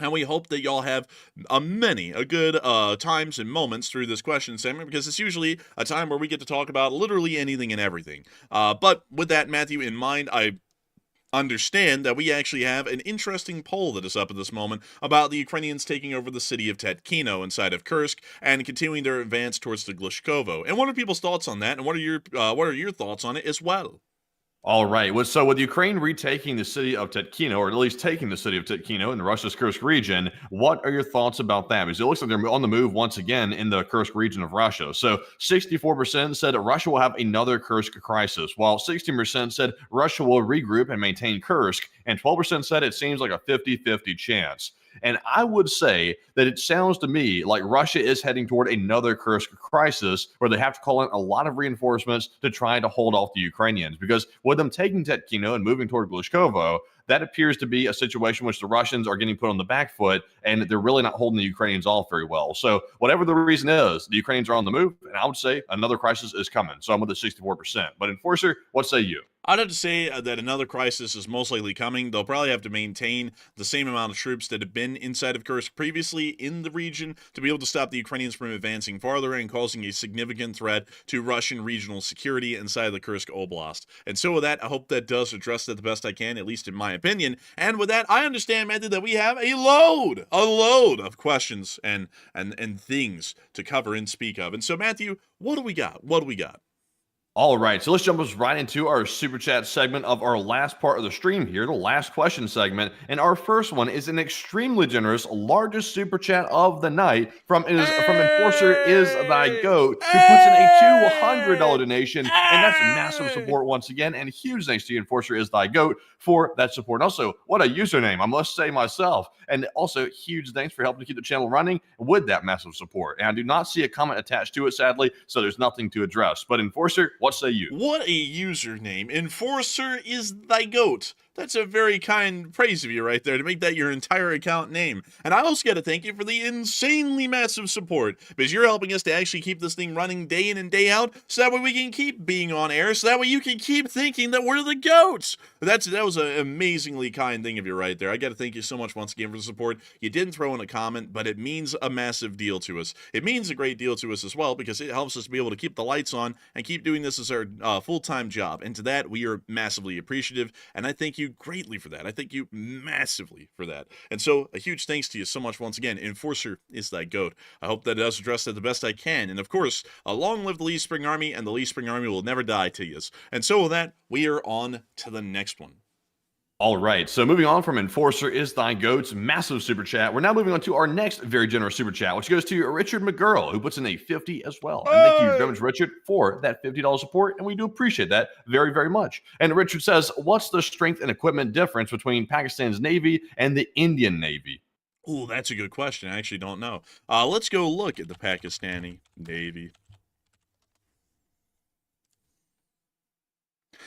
And we hope that y'all have a good times and moments through this question segment, because it's usually a time where we get to talk about literally anything and everything. But with that, Matthew, in mind, I understand that we actually have an interesting poll that is up at this moment about the Ukrainians taking over the city of Tetkino inside of Kursk and continuing their advance towards the Glishkovo. And what are people's thoughts on that? And what are your thoughts on it as well? All right. So with Ukraine retaking the city of Tetkino, or at least taking the city of Tetkino in Russia's Kursk region, what are your thoughts about that? Because it looks like they're on the move once again in the Kursk region of Russia. So 64% said Russia will have another Kursk crisis, while 16% said Russia will regroup and maintain Kursk, and 12% said it seems like a 50-50 chance. And I would say that it sounds to me like Russia is heading toward another Kursk crisis, where they have to call in a lot of reinforcements to try to hold off the Ukrainians. Because with them taking Tetkino and moving toward Glishkovo, that appears to be a situation in which the Russians are getting put on the back foot, and they're really not holding the Ukrainians off very well. So whatever the reason is, the Ukrainians are on the move, and I would say another crisis is coming. So I'm with the 64%. But Enforcer, what say you? I'd have to say that another crisis is most likely coming. They'll probably have to maintain the same amount of troops that have been inside of Kursk previously in the region to be able to stop the Ukrainians from advancing farther and causing a significant threat to Russian regional security inside the Kursk Oblast. And so with that, I hope that does address that the best I can, at least in my opinion. And with that, I understand, Matthew, that we have a load of questions and things to cover and speak of. And so, Matthew, what do we got? What do we got? All right, so let's jump us right into our super chat segment of our last part of the stream here, the last question segment. And our first one is an extremely generous, largest super chat of the night from Enforcer is Thy Goat, who puts in a $200 donation, and that's massive support once again. And huge thanks to you, Enforcer is Thy Goat, for that support. And also, what a username, I must say myself. And also, huge thanks for helping to keep the channel running with that massive support. And I do not see a comment attached to it, sadly, so there's nothing to address. But Enforcer, what say you? What a username. Enforcer is Thy Goat. That's a very kind praise of you right there to make that your entire account name. And I also got to thank you for the insanely massive support, because you're helping us to actually keep this thing running day in and day out, so that way we can keep being on air, so that way you can keep thinking that we're the goats. That was an amazingly kind thing of you right there. I got to thank you so much once again for the support. You didn't throw in a comment, but it means a massive deal to us. It means a great deal to us as well, because it helps us to be able to keep the lights on and keep doing this as our full-time job. And to that, we are massively appreciative, and I thank you greatly for that. I thank you massively for that. And so a huge thanks to you so much once again. Enforcer is Thy Goat. I hope that it does address that the best I can. And of course, long live the Lee Spring Army, and the Lee Spring Army will never die to you. And so with that, we are on to the next one. All right, so moving on from Enforcer is Thy Goat's massive super chat, we're now moving on to our next very generous super chat, which goes to Richard McGurl, who puts in a 50 as well. And thank you very much, Richard, for that $50 support, and we do appreciate that very, very much. And Richard says, what's the strength and equipment difference between Pakistan's Navy and the Indian Navy? Oh, that's a good question. I actually don't know. Let's go look at the Pakistani Navy.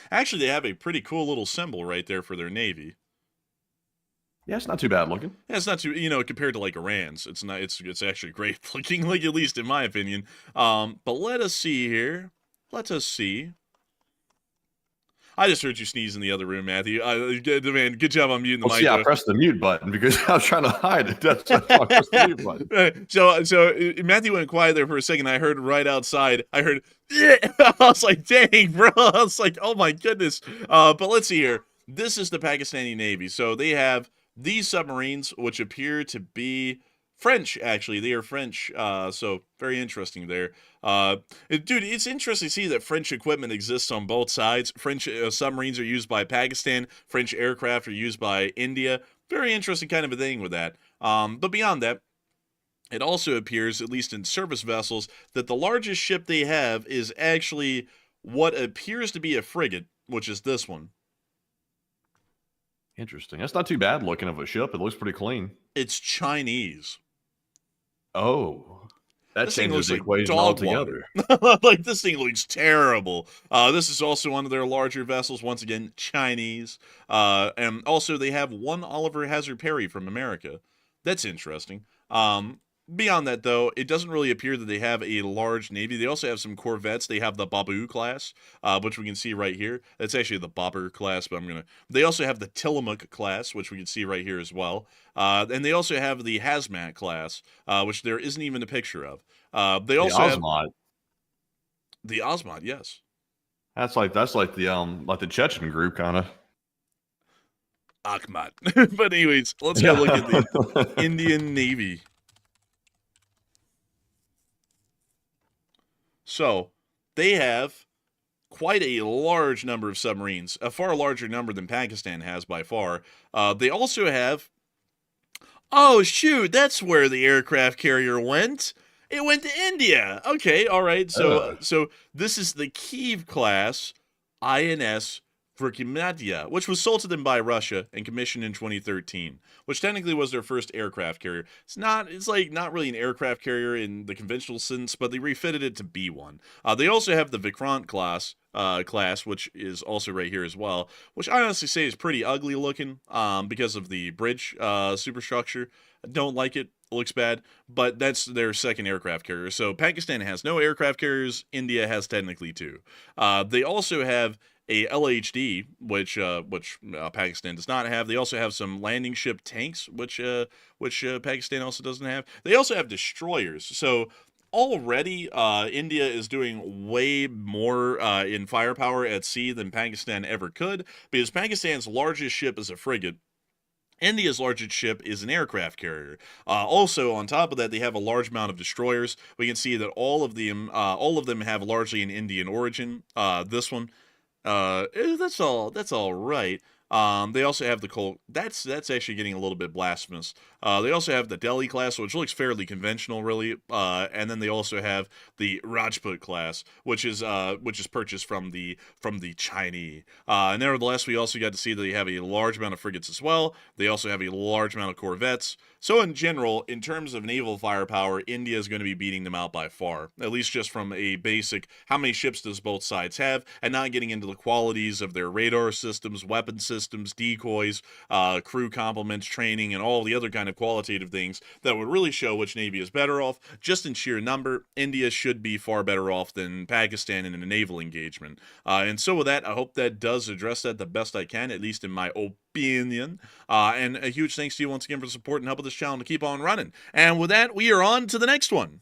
Actually, they have a pretty cool little symbol right there for their Navy. Yeah, it's not too bad looking. Yeah, it's not too, compared to like Iran's, it's not, it's actually great looking, like, at least in my opinion. But let us see here. Let us see. I just heard you sneeze in the other room, Matthew. Man, good job on muting the mic. Yeah, I pressed the mute button because I was trying to hide it. That's why I pressed the mute button. So Matthew went quiet there for a second. I heard right outside. I heard, I was like, dang, bro. I was like, oh my goodness. But let's see here. This is the Pakistani Navy. So they have these submarines, which appear to be French, actually. They are French, so very interesting there. Dude, it's interesting to see that French equipment exists on both sides. French submarines are used by Pakistan. French aircraft are used by India. Very interesting kind of a thing with that. But beyond that, it also appears, at least in service vessels, that the largest ship they have is actually what appears to be a frigate, which is this one. Interesting. That's not too bad looking of a ship. It looks pretty clean. It's Chinese. Oh, that changes the like equation altogether. Like, this thing looks terrible. This is also one of their larger vessels. Once again, Chinese. And also, they have one Oliver Hazard Perry from America. That's interesting. Beyond that, though, it doesn't really appear that they have a large navy. They also have some corvettes. They have the Babu class, which we can see right here. That's actually the Babur class, but They also have the Tillamook class, which we can see right here as well. And they also have the Hazmat class, which there isn't even a picture of. They also have the Osmod, yes. That's like the Chechen group, kind of. Akhmat. But anyways, let's go look at the Indian Navy. So, they have quite a large number of submarines, a far larger number than Pakistan has by far. They also have... Oh, shoot, that's where the aircraft carrier went. It went to India. Okay, all right. So this is the Kiev class INS Verkhneyadze, which was sold to them by Russia and commissioned in 2013, which technically was their first aircraft carrier. It's not really an aircraft carrier in the conventional sense, but they refitted it to be one. They also have the Vikrant class, which is also right here as well, which I honestly say is pretty ugly looking, because of the bridge superstructure. I don't like it. looks bad, but that's their second aircraft carrier. So Pakistan has no aircraft carriers. India has technically two. They also have a LHD, which Pakistan does not have. They also have some landing ship tanks, which Pakistan also doesn't have. They also have destroyers. So already, India is doing way more in firepower at sea than Pakistan ever could, because Pakistan's largest ship is a frigate. India's largest ship is an aircraft carrier. Also, on top of that, they have a large amount of destroyers. We can see that all of them have largely an Indian origin. This one, that's all right. They also have the Colt. That's actually getting a little bit blasphemous. They also have the Delhi class, which looks fairly conventional, really. And then they also have the Rajput class, which is purchased from the Chinese. Nevertheless, we also got to see that they have a large amount of frigates as well. They also have a large amount of corvettes. So in general, in terms of naval firepower, India is going to be beating them out by far, at least just from a basic how many ships does both sides have, and not getting into the qualities of their radar systems, weapon systems, decoys, crew complements, training, and all the other kind of qualitative things that would really show which navy is better off. Just in sheer number, India should be far better off than Pakistan in a naval engagement. And so with that, I hope that does address that the best I can, at least in my opinion. And a huge thanks to you once again for the support and help with this channel to keep on running. And with that, we are on to the next one.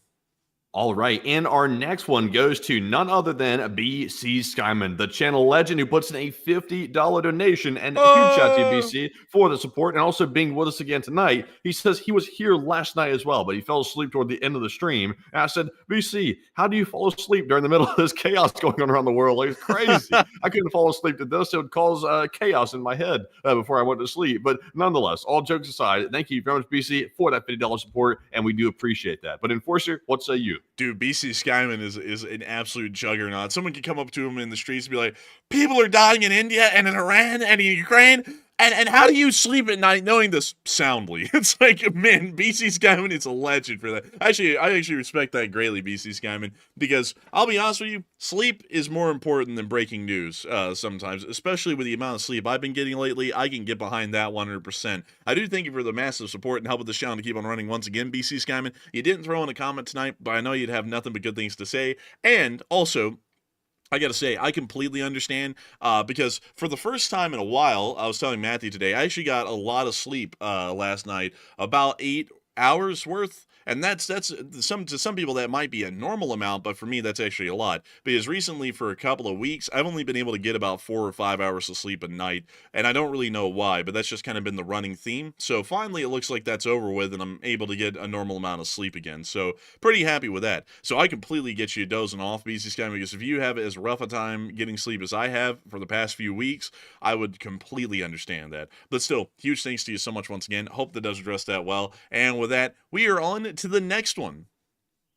All right, and our next one goes to none other than BC Skyman, the channel legend who puts in a $50 donation, and a huge shout out to BC for the support and also being with us again tonight. He says he was here last night as well, but he fell asleep toward the end of the stream. And I said, BC, how do you fall asleep during the middle of this chaos going on around the world? Like, it's crazy. I couldn't fall asleep to this. It would cause chaos in my head before I went to sleep. But nonetheless, all jokes aside, thank you very much, BC, for that $50 support, and we do appreciate that. But Enforcer, what say you? Dude, BC Skyman is an absolute juggernaut. Someone could come up to him in the streets and be like, people are dying in India and in Iran and in Ukraine, and how do you sleep at night knowing this soundly? It's like, man, BC Skyman is a legend for that. I actually respect that greatly, BC Skyman, because I'll be honest with you, sleep is more important than breaking news sometimes, especially with the amount of sleep I've been getting lately. I can get behind that 100%. I do thank you for the massive support and help with this channel to keep on running once again, BC Skyman. You didn't throw in a comment tonight, but I know you'd have nothing but good things to say. And also, I gotta say, I completely understand, because for the first time in a while, I was telling Matthew today, I actually got a lot of sleep last night, about 8 hours worth. And that's to some people that might be a normal amount, but for me that's actually a lot. Because recently, for a couple of weeks, I've only been able to get about 4 or 5 hours of sleep a night, and I don't really know why, but that's just kind of been the running theme. So finally, it looks like that's over with, and I'm able to get a normal amount of sleep again. So pretty happy with that. So I completely get you dozing off, BC Sky, because if you have as rough a time getting sleep as I have for the past few weeks, I would completely understand that. But still, huge thanks to you so much once again. Hope that does address that well. And with that, we are on to the next one.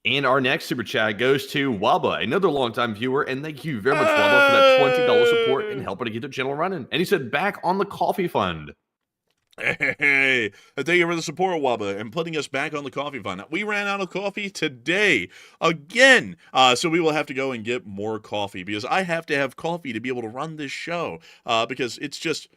And our next super chat goes to Waba, another longtime viewer, and thank you very much, Waba, for that $20 support and helping to get the channel running. And he said, back on the coffee fund. Hey, thank you for the support, Waba, and putting us back on the coffee fund. We ran out of coffee today again, so we will have to go and get more coffee, because I have to have coffee to be able to run this show, because it's just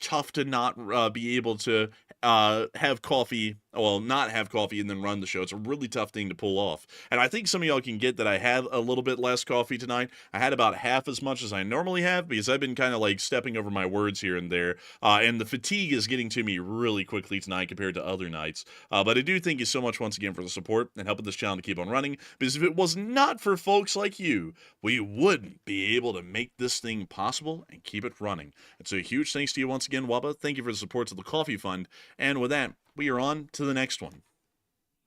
tough to not be able to have coffee, well, not have coffee and then run the show. It's a really tough thing to pull off. And I think some of y'all can get that I have a little bit less coffee tonight. I had about half as much as I normally have, because I've been kind of like stepping over my words here and there. And the fatigue is getting to me really quickly tonight compared to other nights. But I do thank you so much once again for the support and helping this channel to keep on running, because if it was not for folks like you, we wouldn't be able to make this thing possible and keep it running. And so a huge thanks to you once again, Waba. Thank you for the support to the Coffee Fund. And with that, we are on to the next one.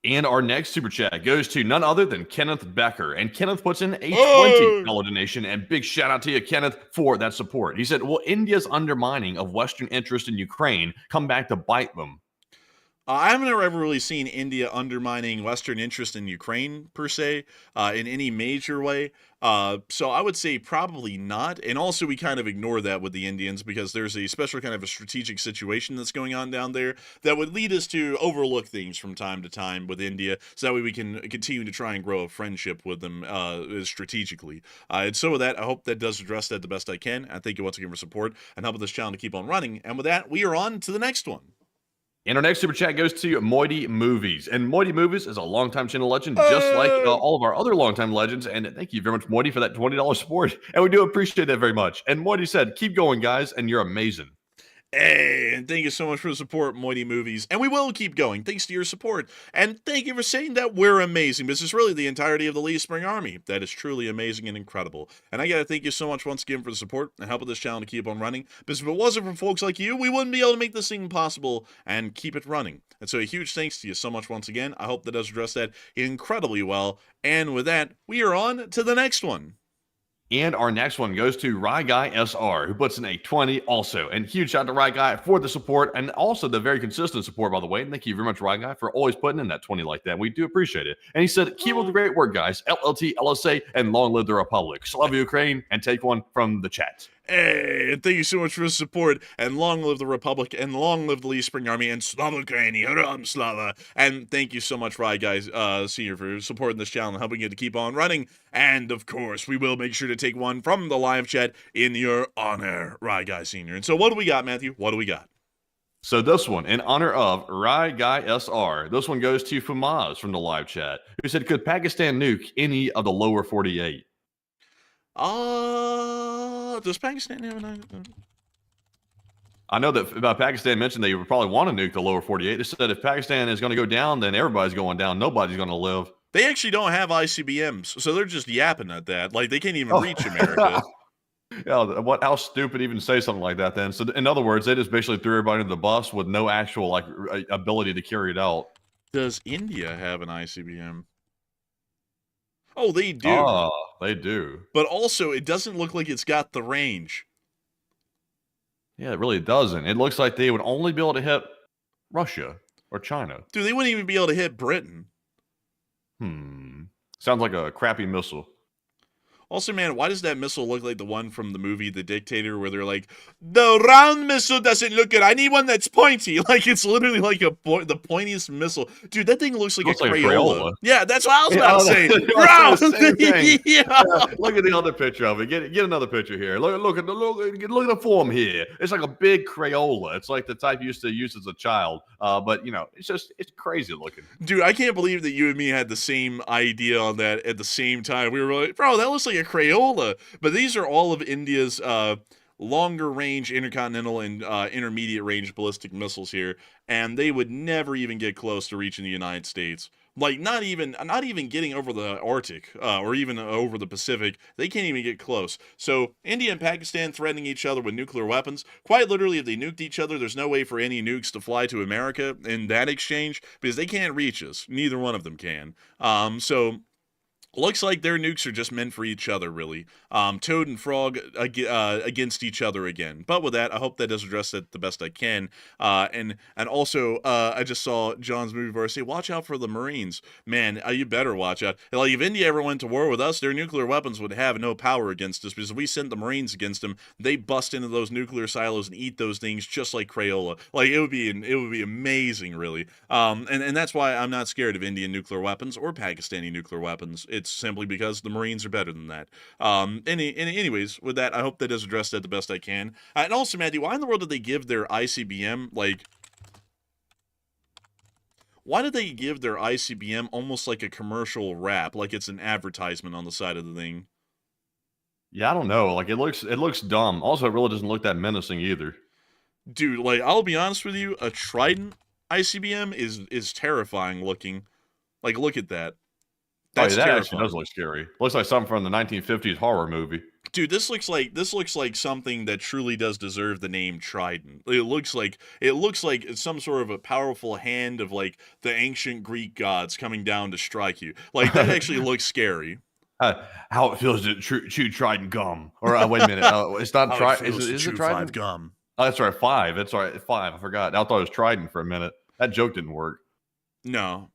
And our next super chat goes to none other than Kenneth Becker. And Kenneth puts in a $20 donation. And big shout out to you, Kenneth, for that support. He said, will India's undermining of Western interest in Ukraine come back to bite them? I haven't ever really seen India undermining Western interest in Ukraine, per se, in any major way. So I would say probably not. And also we kind of ignore that with the Indians, because there's a special kind of a strategic situation that's going on down there that would lead us to overlook things from time to time with India. So that way we can continue to try and grow a friendship with them strategically. And so with that, I hope that does address that the best I can. I thank you once again for support and helping this channel to keep on running. And with that, we are on to the next one. And our next super chat goes to Moity Movies. And Moity Movies is a longtime channel legend, just like all of our other longtime legends. And thank you very much, Moity, for that $20 support. And we do appreciate that very much. And Moity said, keep going, guys, and you're amazing. Hey, and thank you so much for the support, Moity Movies. And we will keep going, thanks to your support. And thank you for saying that we're amazing. This is really the entirety of the Lee Spring Army. That is truly amazing and incredible. And I gotta thank you so much once again for the support and helping this channel to keep on running. Because if it wasn't for folks like you, we wouldn't be able to make this thing possible and keep it running. And so a huge thanks to you so much once again. I hope that does address that incredibly well. And with that, we are on to the next one. And our next one goes to Rye Guy SR, who puts in a 20 also. And huge shout out to Rye Guy for the support and also the very consistent support, by the way. And thank you very much, Rye Guy, for always putting in that 20 like that. We do appreciate it. And he said, keep up the great work, guys. LLT, LSA, and long live the Republic. Slava Ukraine, and take one from the chat. Hey, and thank you so much for the support, and long live the Republic, and long live the Lee Spring Army, and Slava Ukraini, Heram Slava. And thank you so much, Rye Guys Senior, for supporting this channel and helping it to keep on running. And of course, we will make sure to take one from the live chat in your honor, Rye Guy Senior. And so what do we got, Matthew? What do we got? So this one, in honor of Rye Guy SR, this one goes to Fumaz from the live chat, who said, could Pakistan nuke any of the lower 48? Does Pakistan have an... I know that Pakistan mentioned they would probably want to nuke the lower 48. They said if Pakistan is going to go down, then everybody's going down. Nobody's going to live. They actually don't have ICBMs, so they're just yapping at that. Like, they can't even reach America. Yeah, how stupid even to say something like that then. So in other words, they just basically threw everybody into the bus with no actual like ability to carry it out. Does India have an ICBM? Oh, they do. Oh, they do. But also, it doesn't look like it's got the range. Yeah, it really doesn't. It looks like they would only be able to hit Russia or China. Dude, they wouldn't even be able to hit Britain. Sounds like a crappy missile. Also, man, why does that missile look like the one from the movie The Dictator, where they're like, the round missile doesn't look good. I need one that's pointy. Like, it's literally like the pointiest missile. Dude, that thing looks like a Crayola. Yeah, that's what I was about to say. Round. Yeah. Look at the other picture of it. Get another picture here. Look at the form here. It's like a big Crayola. It's like the type you used to use as a child. But you know, it's crazy looking. Dude, I can't believe that you and me had the same idea on that at the same time. We were like, bro, that looks like a Crayola. But these are all of India's longer range intercontinental and intermediate range ballistic missiles here, and they would never even get close to reaching the United States. Like, not even getting over the Arctic or even over the Pacific. They can't even get close. So India and Pakistan threatening each other with nuclear weapons. Quite literally, if they nuked each other, there's no way for any nukes to fly to America in that exchange, because they can't reach us. Neither one of them can. So looks like their nukes are just meant for each other, really. Toad and Frog against each other again. But with that, I hope that does address it the best I can. And also, I just saw John's movie where I say, watch out for the Marines. Man, you better watch out. Like, if India ever went to war with us, their nuclear weapons would have no power against us, because if we sent the Marines against them, they bust into those nuclear silos and eat those things just like Crayola. Like, it would be amazing, really. And that's why I'm not scared of Indian nuclear weapons or Pakistani nuclear weapons. It's simply because the Marines are better than that. Anyways, with that, I hope that does address that the best I can. And also, Matthew, why in the world did they give their ICBM, like... Why did they give their ICBM almost like a commercial wrap, like it's an advertisement on the side of the thing? Yeah, I don't know. Like, it looks dumb. Also, it really doesn't look that menacing either. Dude, like, I'll be honest with you, a Trident ICBM is terrifying looking. Like, look at that. That's that actually does look scary. Looks like something from the 1950s horror movie. Dude, this looks like something that truly does deserve the name Trident. It looks like it's some sort of a powerful hand of like the ancient Greek gods coming down to strike you. Like, that actually looks scary. How it feels to chew Trident gum. Or wait a minute, it's not Trident. Is it Trident? 5 gum. Oh, that's right, 5. That's right, 5. I forgot. I thought it was Trident for a minute. That joke didn't work. No,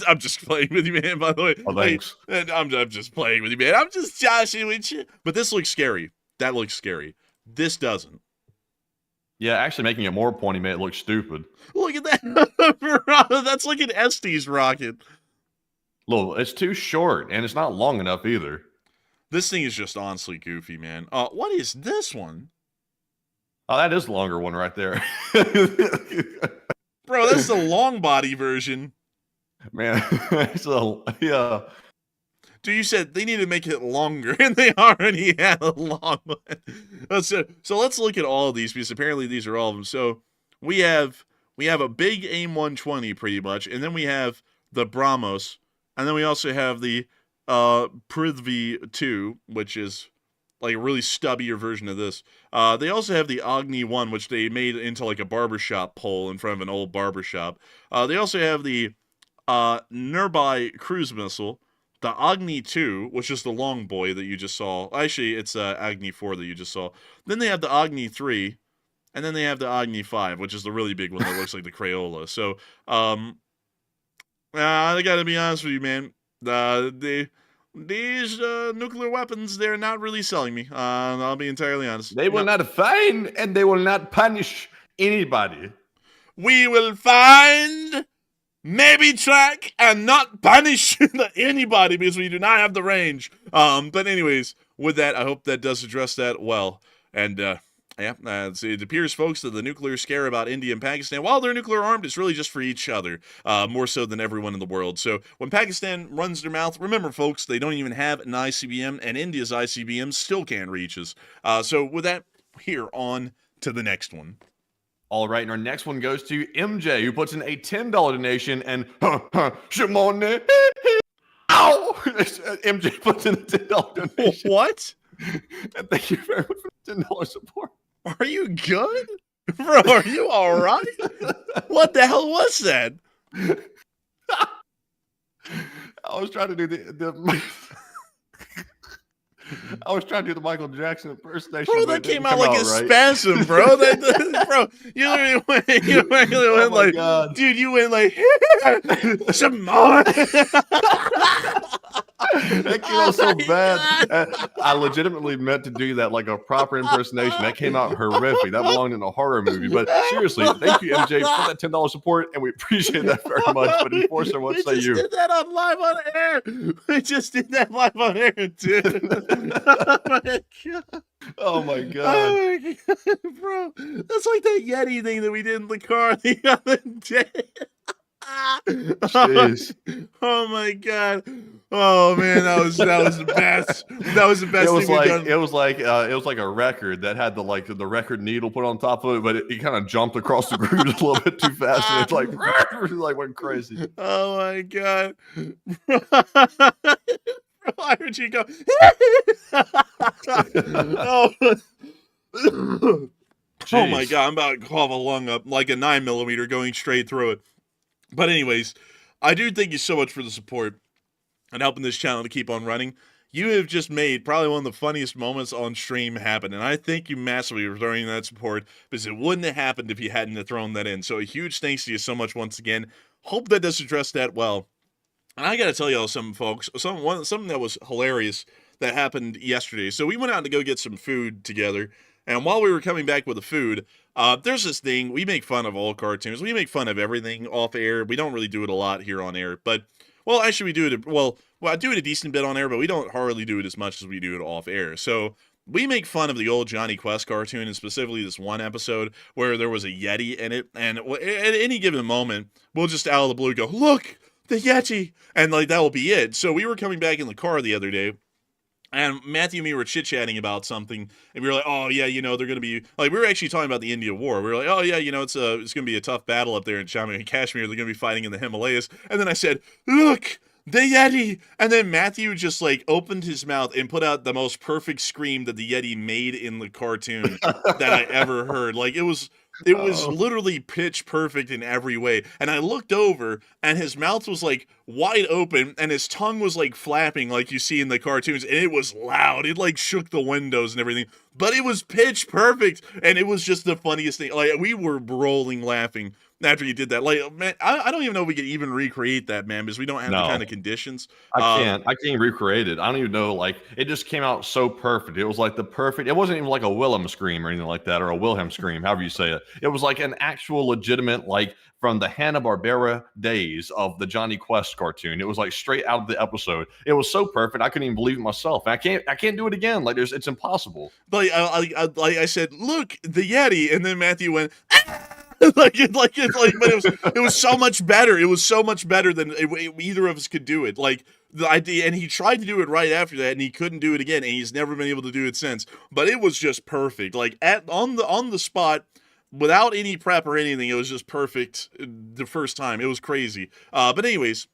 I'm just playing with you, man. By the way, oh, thanks. I'm just playing with you, man. I'm just joshing with you. But this looks scary. That looks scary. This doesn't. Yeah, actually making it more pointy made it look stupid. Look at that. That's like an Estes rocket. Look, it's too short, and it's not long enough either. This thing is just honestly goofy, man. What is this one? Oh, that is the longer one right there. Bro, that's the long body version. Man, so yeah. Dude, you said they need to make it longer, and they already had a long one. So let's look at all of these, because apparently these are all of them. So we have a big AIM-120 pretty much, and then we have the BrahMos, and then we also have the Prithvi 2, which is like a really stubbier version of this. They also have the Agni 1, which they made into like a barbershop pole in front of an old barbershop. They also have the Nirbai cruise missile, the Agni 2, which is the long boy that you just saw. Actually, it's Agni 4 that you just saw. Then they have the Agni 3, and then they have the Agni 5, which is the really big one that looks like the Crayola. So, I gotta be honest with you, man. These nuclear weapons, they're not really selling me. I'll be entirely honest. They will not find and they will not punish anybody. We will find, maybe track, and not punish anybody because we do not have the range. But anyways, with that, I hope that does address that well. And it appears, folks, that the nuclear scare about India and Pakistan, while they're nuclear armed, is really just for each other, more so than everyone in the world. So when Pakistan runs their mouth, remember, folks, they don't even have an ICBM, and India's ICBM still can't reach us. So with that, here on to the next one. All right, and our next one goes to MJ, who puts in a $10 donation, and Shimon, ow! MJ puts in a $10 donation. What? And thank you very much for the $10 support. Are you good? Bro, are you all right? What the hell was that? I was trying to do the I was trying to do the Michael Jackson impersonation. Bro, that came out like a spasm, bro. Bro, you literally went like, God. Dude, you went like, Shimon. That came out so bad. I legitimately meant to do that like a proper impersonation. That came out horrific. That belonged in a horror movie. But seriously, thank you, MJ, for that $10 support, and we appreciate that very much. But Enforcer, what say you? We just did that live on air. We just did that live on air, dude. Oh my god. Oh my god, bro! That's like that Yeti thing that we did in the car the other day. Jeez. Oh my god! Oh man, that was the best. That was the best thing we've done. It was like a record that had the record needle put on top of it, but it kind of jumped across the grooves a little bit too fast, and it's like went crazy. Oh my god! I heard you go. Oh my god! I'm about to cough a lung up like a 9mm going straight through it. But anyways, I do thank you so much for the support and helping this channel to keep on running. You have just made probably one of the funniest moments on stream happen, and I thank you massively for throwing that support, because it wouldn't have happened if you hadn't have thrown that in. So a huge thanks to you so much once again. Hope that does address that well. And I gotta tell y'all something, folks. Something that was hilarious that happened yesterday. So we went out to go get some food together, and while we were coming back with the food, there's this thing. We make fun of all cartoons. We make fun of everything off air. We don't really do it a lot here on air, but well, actually, we do it. Well, I do it a decent bit on air, but we don't hardly do it as much as we do it off air. So we make fun of the old Johnny Quest cartoon, and specifically this one episode where there was a Yeti in it, and at any given moment, we'll just out of the blue go, "Look, the Yeti," and like that will be it. So we were coming back in the car the other day, and Matthew and me were chit-chatting about something, and we were like, oh yeah, they're going to be, like, we were actually talking about the India war. We were like, oh yeah, it's going to be a tough battle up there in Jammu and Kashmir. They're going to be fighting in the Himalayas. And then I said, look, the Yeti. And then Matthew just like opened his mouth and put out the most perfect scream that the Yeti made in the cartoon that I ever heard. Like, it was literally pitch perfect in every way. And I looked over, and his mouth was like wide open, and his tongue was like flapping like you see in the cartoons, and it was loud. It like shook the windows and everything, but it was pitch perfect, and it was just the funniest thing. Like, we were rolling laughing after you did that. Like, man, I don't even know if we could even recreate that, man, because we don't have the kind of conditions. I can't recreate it. I don't even know. Like, it just came out so perfect. It was like the perfect. It wasn't even like a Willem scream or anything like that, or a Wilhelm scream, however you say it. It was like an actual legitimate, like, from the Hanna-Barbera days of the Johnny Quest cartoon. It was like straight out of the episode. It was so perfect, I couldn't even believe it myself. And I can't do it again. Like, it's impossible. But I said, look, the Yeti, and then Matthew went, ah! but it was so much better. It was so much better than either of us could do it. Like the idea, and he tried to do it right after that, and he couldn't do it again, and he's never been able to do it since. But it was just perfect. Like on the spot, without any prep or anything, it was just perfect the first time. It was crazy. But anyways.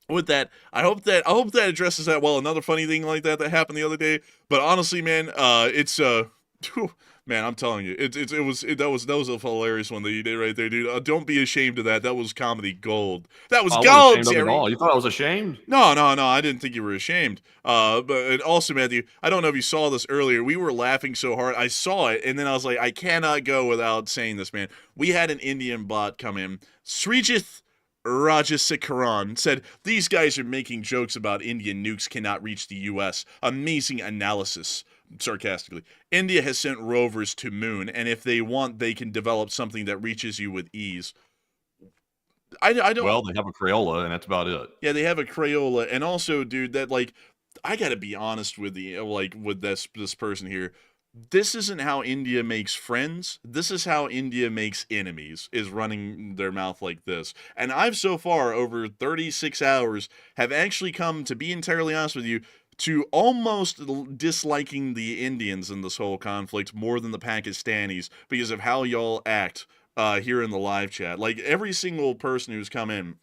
With that, I hope that addresses that well. Another funny thing like that happened the other day. But honestly, man, it's man, I'm telling you, that was a hilarious one that you did right there, dude. Don't be ashamed of that. That was comedy gold. That was gold, Jerry. You thought I was ashamed? No, I didn't think you were ashamed. But also, Matthew, I don't know if you saw this earlier. We were laughing so hard. I saw it, and then I was like, I cannot go without saying this, man. We had an Indian bot come in, Srijith Rajasekaran said, "These guys are making jokes about Indian nukes cannot reach the U.S. Amazing analysis." Sarcastically, India has sent rovers to moon, and if they want, they can develop something that reaches you with ease. I don't. Well, they have a Crayola, and that's about it. Yeah, they have a Crayola, and also, dude, that like, I gotta be honest with with this person here. This isn't how India makes friends. This is how India makes enemies, is running their mouth like this. And I've so far, over 36 hours, have actually come, to be entirely honest with you, to almost disliking the Indians in this whole conflict more than the Pakistanis because of how y'all act here in the live chat. Like, every single person who's come in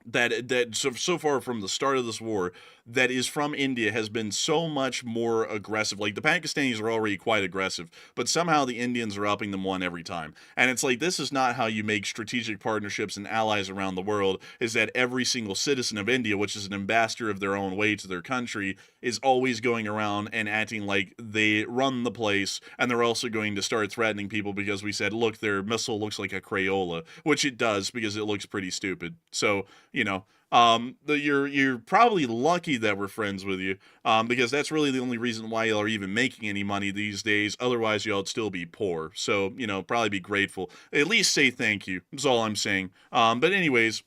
that so far from the start of this war that is from India has been so much more aggressive. Like, the Pakistanis are already quite aggressive, but somehow the Indians are upping them one every time. And it's like, this is not how you make strategic partnerships and allies around the world, is that every single citizen of India, which is an ambassador of their own way to their country, is always going around and acting like they run the place, and they're also going to start threatening people because we said, look, their missile looks like a Crayola, which it does because it looks pretty stupid. So, you know, you're probably lucky that we're friends with you, because that's really the only reason why y'all are even making any money these days. Otherwise, y'all'd still be poor. So, you know, probably be grateful. At least say thank you. That's all I'm saying. But anyways,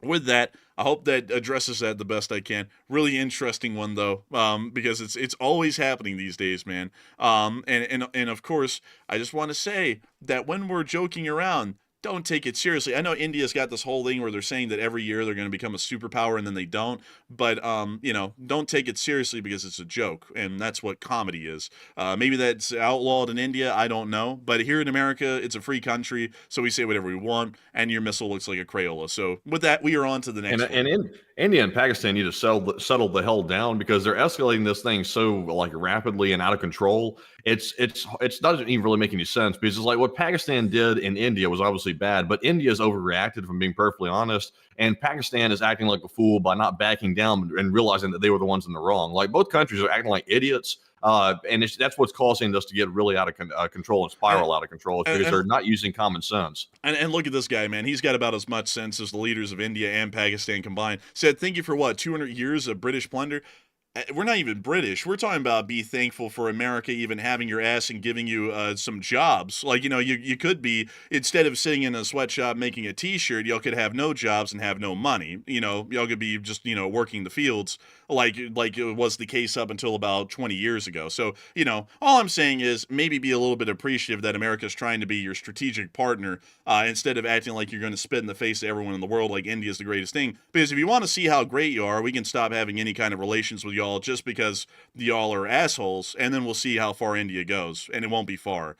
with that, I hope that addresses that the best I can. Really interesting one though, because it's always happening these days, man. And of course, I just want to say that when we're joking around, don't take it seriously. I know India's got this whole thing where they're saying that every year they're going to become a superpower and then they don't. But, you know, don't take it seriously because it's a joke. And that's what comedy is. Maybe that's outlawed in India. I don't know. But here in America, it's a free country. So we say whatever we want. And your missile looks like a Crayola. So with that, we are on to the next one. And in India and Pakistan need to settle the hell down because they're escalating this thing so like rapidly and out of control. It doesn't even really make any sense because it's like what Pakistan did in India was obviously bad, but India's overreacted, if I'm being perfectly honest, and Pakistan is acting like a fool by not backing down and realizing that they were the ones in the wrong. Like both countries are acting like idiots, and that's what's causing us to get really out of control and spiral out of control because they're not using common sense. And look at this guy, man. He's got about as much sense as the leaders of India and Pakistan combined. Said, thank you for what, 200 years of British plunder? We're not even British. We're talking about be thankful for America even having your ass and giving you some jobs. Like, you know, you could be, instead of sitting in a sweatshop making a t-shirt, y'all could have no jobs and have no money. You know, y'all could be just, you know, working the fields like it was the case up until about 20 years ago. So, you know, all I'm saying is maybe be a little bit appreciative that America's trying to be your strategic partner instead of acting like you're going to spit in the face of everyone in the world like India's the greatest thing. Because if you want to see how great you are, we can stop having any kind of relations with y'all just because y'all are assholes, and then we'll see how far India goes, and it won't be far.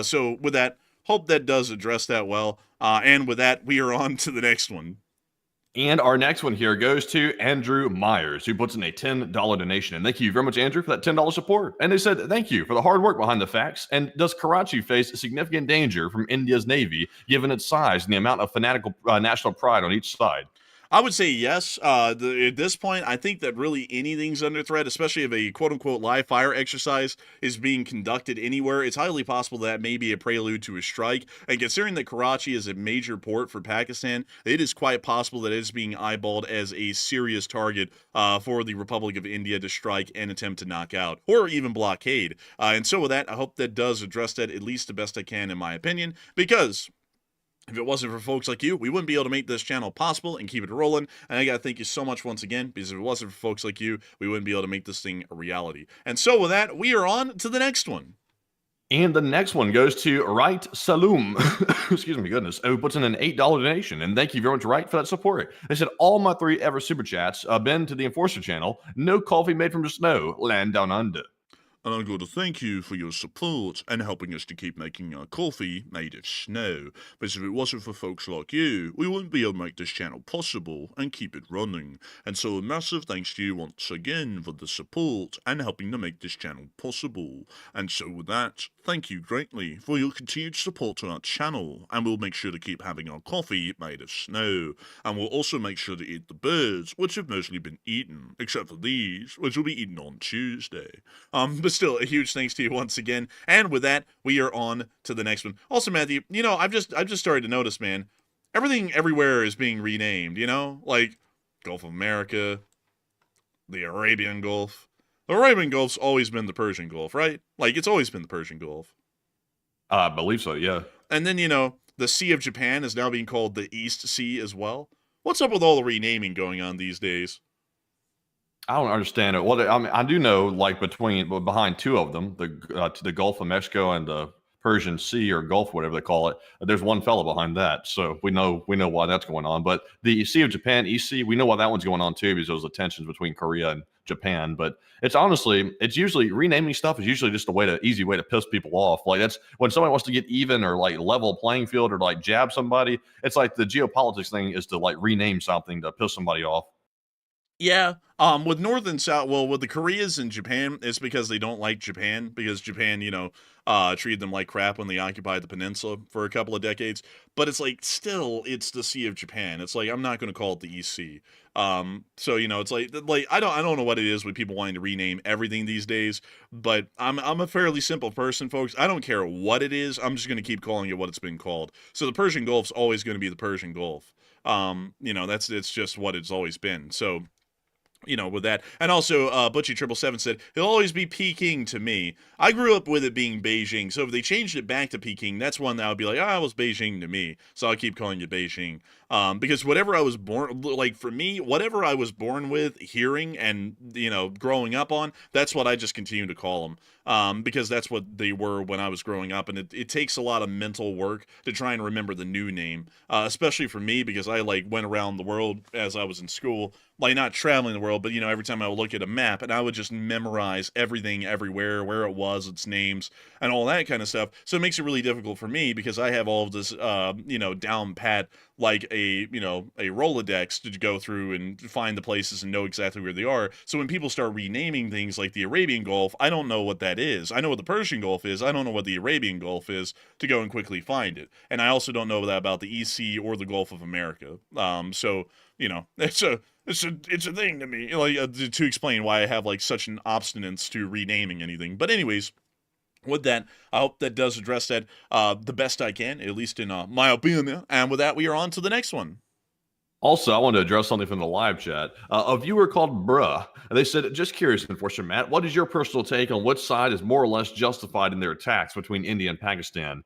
So with that, hope that does address that well. And with that, we are on to the next one. And our next one here goes to Andrew Myers, who puts in a $10 donation. And thank you very much, Andrew, for that $10 support. And they said, thank you for the hard work behind the facts. And does Karachi face significant danger from India's Navy, given its size and the amount of fanatical national pride on each side? I would say yes. At this point, I think that really anything's under threat, especially if a quote-unquote live fire exercise is being conducted anywhere. It's highly possible that may be a prelude to a strike. And considering that Karachi is a major port for Pakistan, it is quite possible that it is being eyeballed as a serious target for the Republic of India to strike and attempt to knock out, or even blockade. And so with that, I hope that does address that at least the best I can, in my opinion, because if it wasn't for folks like you, we wouldn't be able to make this channel possible and keep it rolling. And I got to thank you so much once again, because if it wasn't for folks like you, we wouldn't be able to make this thing a reality. And so with that, we are on to the next one. And the next one goes to Right Saloom. Excuse me, goodness. Who puts in an $8 donation. And thank you very much, Right, for that support. They said, all my 3 ever super chats been to the Enforcer channel. No coffee made from the snow. Land down under. And I'm going to thank you for your support and helping us to keep making our coffee made of snow. Because if it wasn't for folks like you, we wouldn't be able to make this channel possible and keep it running. And so a massive thanks to you once again for the support and helping to make this channel possible. And so with that, thank you greatly for your continued support to our channel. And we'll make sure to keep having our coffee made of snow. And we'll also make sure to eat the birds, which have mostly been eaten, except for these, which will be eaten on Tuesday. But still, a huge thanks to you once again. And with that, we are on to the next one. Also, Matthew, you know, I've just started to notice, man, everything everywhere is being renamed, you know? Like, Gulf of America, the Arabian Gulf. The Arabian Gulf's always been the Persian Gulf, right? Like, it's always been the Persian Gulf. I believe so, yeah. And then, you know, the Sea of Japan is now being called the East Sea as well. What's up with all the renaming going on these days? I don't understand it. Well, I mean, I do know, like behind 2 of them, the Gulf of Mexico and the Persian Sea or Gulf, whatever they call it. There's one fellow behind that, so we know why that's going on. But the Sea of Japan, EC, we know why that one's going on too, because those are the tensions between Korea and Japan. But it's usually renaming stuff is usually just easy way to piss people off. Like that's when somebody wants to get even or like level playing field or like jab somebody. It's like the geopolitics thing is to like rename something to piss somebody off. Yeah, with North and South, well, with the Koreas and Japan, it's because they don't like Japan, because Japan, you know, treated them like crap when they occupied the peninsula for a couple of decades. But it's like, still, it's the Sea of Japan. It's like, I'm not going to call it the East Sea. So, you know, it's like I don't know what it is with people wanting to rename everything these days, but I'm a fairly simple person, folks. I don't care what it is. I'm just going to keep calling it what it's been called. So the Persian Gulf's always going to be the Persian Gulf. You know, it's just what it's always been. So, you know, with that. And also, Butchie777 said, he'll always be Peking to me. I grew up with it being Beijing, so if they changed it back to Peking, that's one that I would be like, it was Beijing to me. So I'll keep calling it Beijing. Because whatever I was born, like for me, whatever I was born with, hearing, and, you know, growing up on, that's what I just continue to call them. Because that's what they were when I was growing up, and it takes a lot of mental work to try and remember the new name, especially for me, because I, like, went around the world as I was in school, like, not traveling the world, but, you know, every time I would look at a map, and I would just memorize everything everywhere, where it was, its names, and all that kind of stuff. So it makes it really difficult for me, because I have all of this, you know, down pat, like a Rolodex to go through and find the places and know exactly where they are. So when people start renaming things like the Arabian Gulf, I don't know what that is. I know what the Persian Gulf is. I don't know what the Arabian Gulf is to go and quickly find it. And I also don't know that about the EC or the Gulf of America. So, you know, it's a thing to me, like, to explain why I have like such an obstinance to renaming anything. But anyways, with that, I hope that does address that the best I can, at least in my opinion. And with that, we are on to the next one. Also, I want to address something from the live chat. A viewer called Bruh, and they said, just curious, Enforcer Matt, what is your personal take on which side is more or less justified in their attacks between India and Pakistan?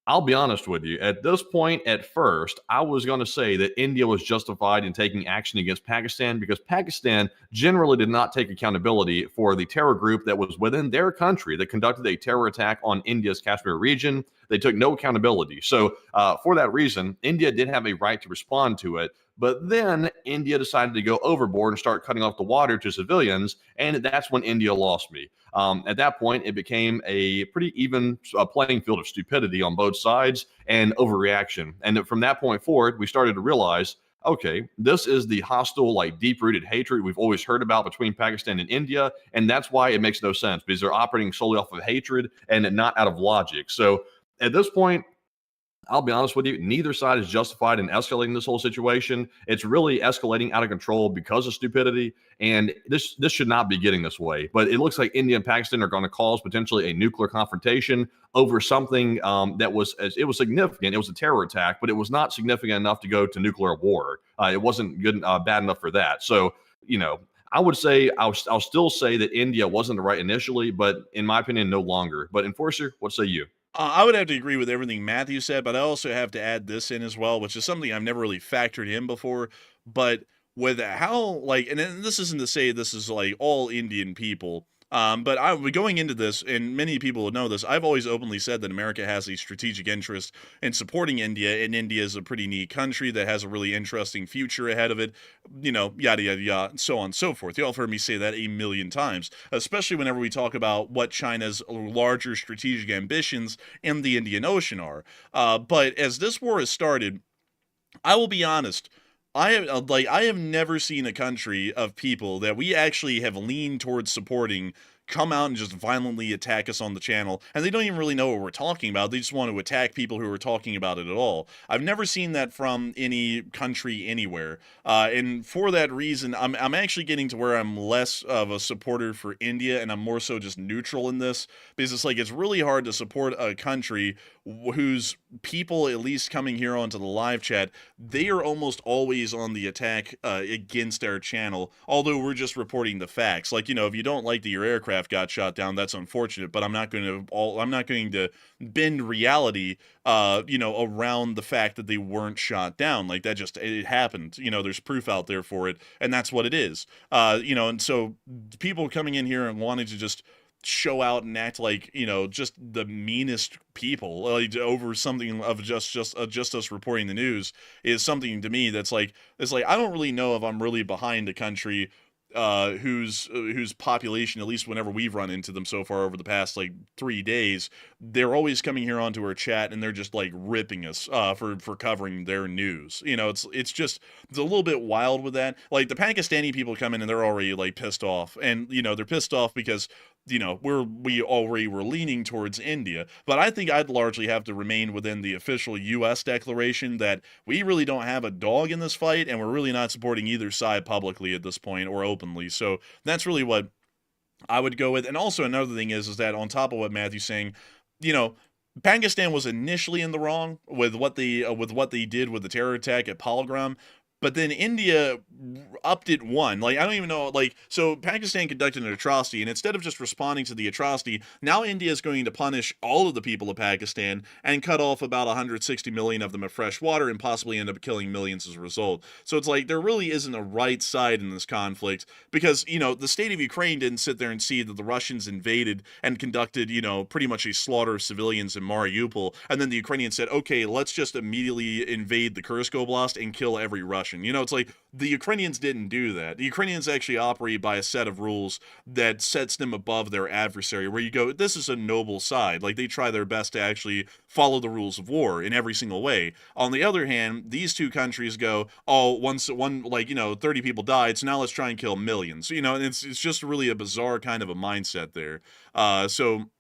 I'll be honest with you. At this point, at first, I was going to say that India was justified in taking action against Pakistan because Pakistan generally did not take accountability for the terror group that was within their country that conducted a terror attack on India's Kashmir region. They took no accountability. So for that reason, India did have a right to respond to it. But then India decided to go overboard and start cutting off the water to civilians, and that's when India lost me. At that point, it became a pretty even playing field of stupidity on both sides and overreaction. And from that point forward, we started to realize, okay, this is the hostile, like deep-rooted hatred we've always heard about between Pakistan and India, and that's why it makes no sense, because they're operating solely off of hatred and not out of logic. So at this point, I'll be honest with you, neither side is justified in escalating this whole situation. It's really escalating out of control because of stupidity, and this should not be getting this way. But it looks like India and Pakistan are going to cause potentially a nuclear confrontation over something that was significant. It was a terror attack, but it was not significant enough to go to nuclear war. It wasn't bad enough for that. So, you know, I would say I'll still say that India wasn't right initially, but in my opinion, no longer. But Enforcer, what say you? I would have to agree with everything Matthew said, but I also have to add this in as well, which is something I've never really factored in before. But with how, like, and this isn't to say this is like all Indian people, But going into this, and many people would know this, I've always openly said that America has a strategic interest in supporting India, and India is a pretty neat country that has a really interesting future ahead of it, yada, yada, yada, and so on and so forth. You all have heard me say that a million times, especially whenever we talk about what China's larger strategic ambitions in the Indian Ocean are. But as this war has started, I will be honest. I have never seen a country of people that we actually have leaned towards supporting come out and just violently attack us on the channel, and they don't even really know what we're talking about. They just want to attack people who are talking about it at all. I've never seen that from any country anywhere, and for that reason, I'm actually getting to where I'm less of a supporter for India, and I'm more so just neutral in this, because it's really hard to support a country whose people, at least coming here onto the live chat, they are almost always on the attack against our channel, although we're just reporting the facts. If you don't like that your aircraft got shot down, that's unfortunate, but I'm not going to bend reality around the fact that they weren't shot down. It happened. There's proof out there for it, and that's what it is. And so people coming in here and wanting to just show out and act like just the meanest people over something of just us reporting the news is something to me that's I don't really know if I'm really behind a country whose population, at least whenever we've run into them so far over the past 3 days, they're always coming here onto our chat and they're just ripping us for covering their news. It's a little bit wild with that. The Pakistani people come in and they're already pissed off, and they're pissed off because we already were leaning towards India. But I think I'd largely have to remain within the official U.S. declaration that we really don't have a dog in this fight, and we're really not supporting either side publicly at this point or openly. So that's really what I would go with. And also another thing is that on top of what Matthew's saying, Pakistan was initially in the wrong with what they did with the terror attack at Palgram. But then India upped it one. I don't even know, so Pakistan conducted an atrocity, and instead of just responding to the atrocity, now India is going to punish all of the people of Pakistan and cut off about 160 million of them of fresh water and possibly end up killing millions as a result. So it's there really isn't a right side in this conflict, because, the state of Ukraine didn't sit there and see that the Russians invaded and conducted, pretty much a slaughter of civilians in Mariupol, and then the Ukrainians said, okay, let's just immediately invade the Kursk Oblast and kill every Russian. The Ukrainians didn't do that. The Ukrainians actually operate by a set of rules that sets them above their adversary, where you go, this is a noble side. They try their best to actually follow the rules of war in every single way. On the other hand, these two countries go, 30 people died, so now let's try and kill millions. And it's just really a bizarre kind of a mindset there. So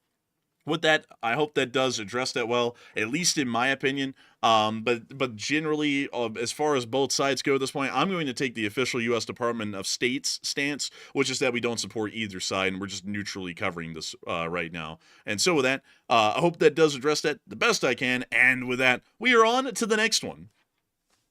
with that, I hope that does address that well, at least in my opinion. But generally, as far as both sides go at this point, I'm going to take the official U.S. Department of State's stance, which is that we don't support either side, and we're just neutrally covering this right now. And so with that, I hope that does address that the best I can. And with that, we are on to the next one.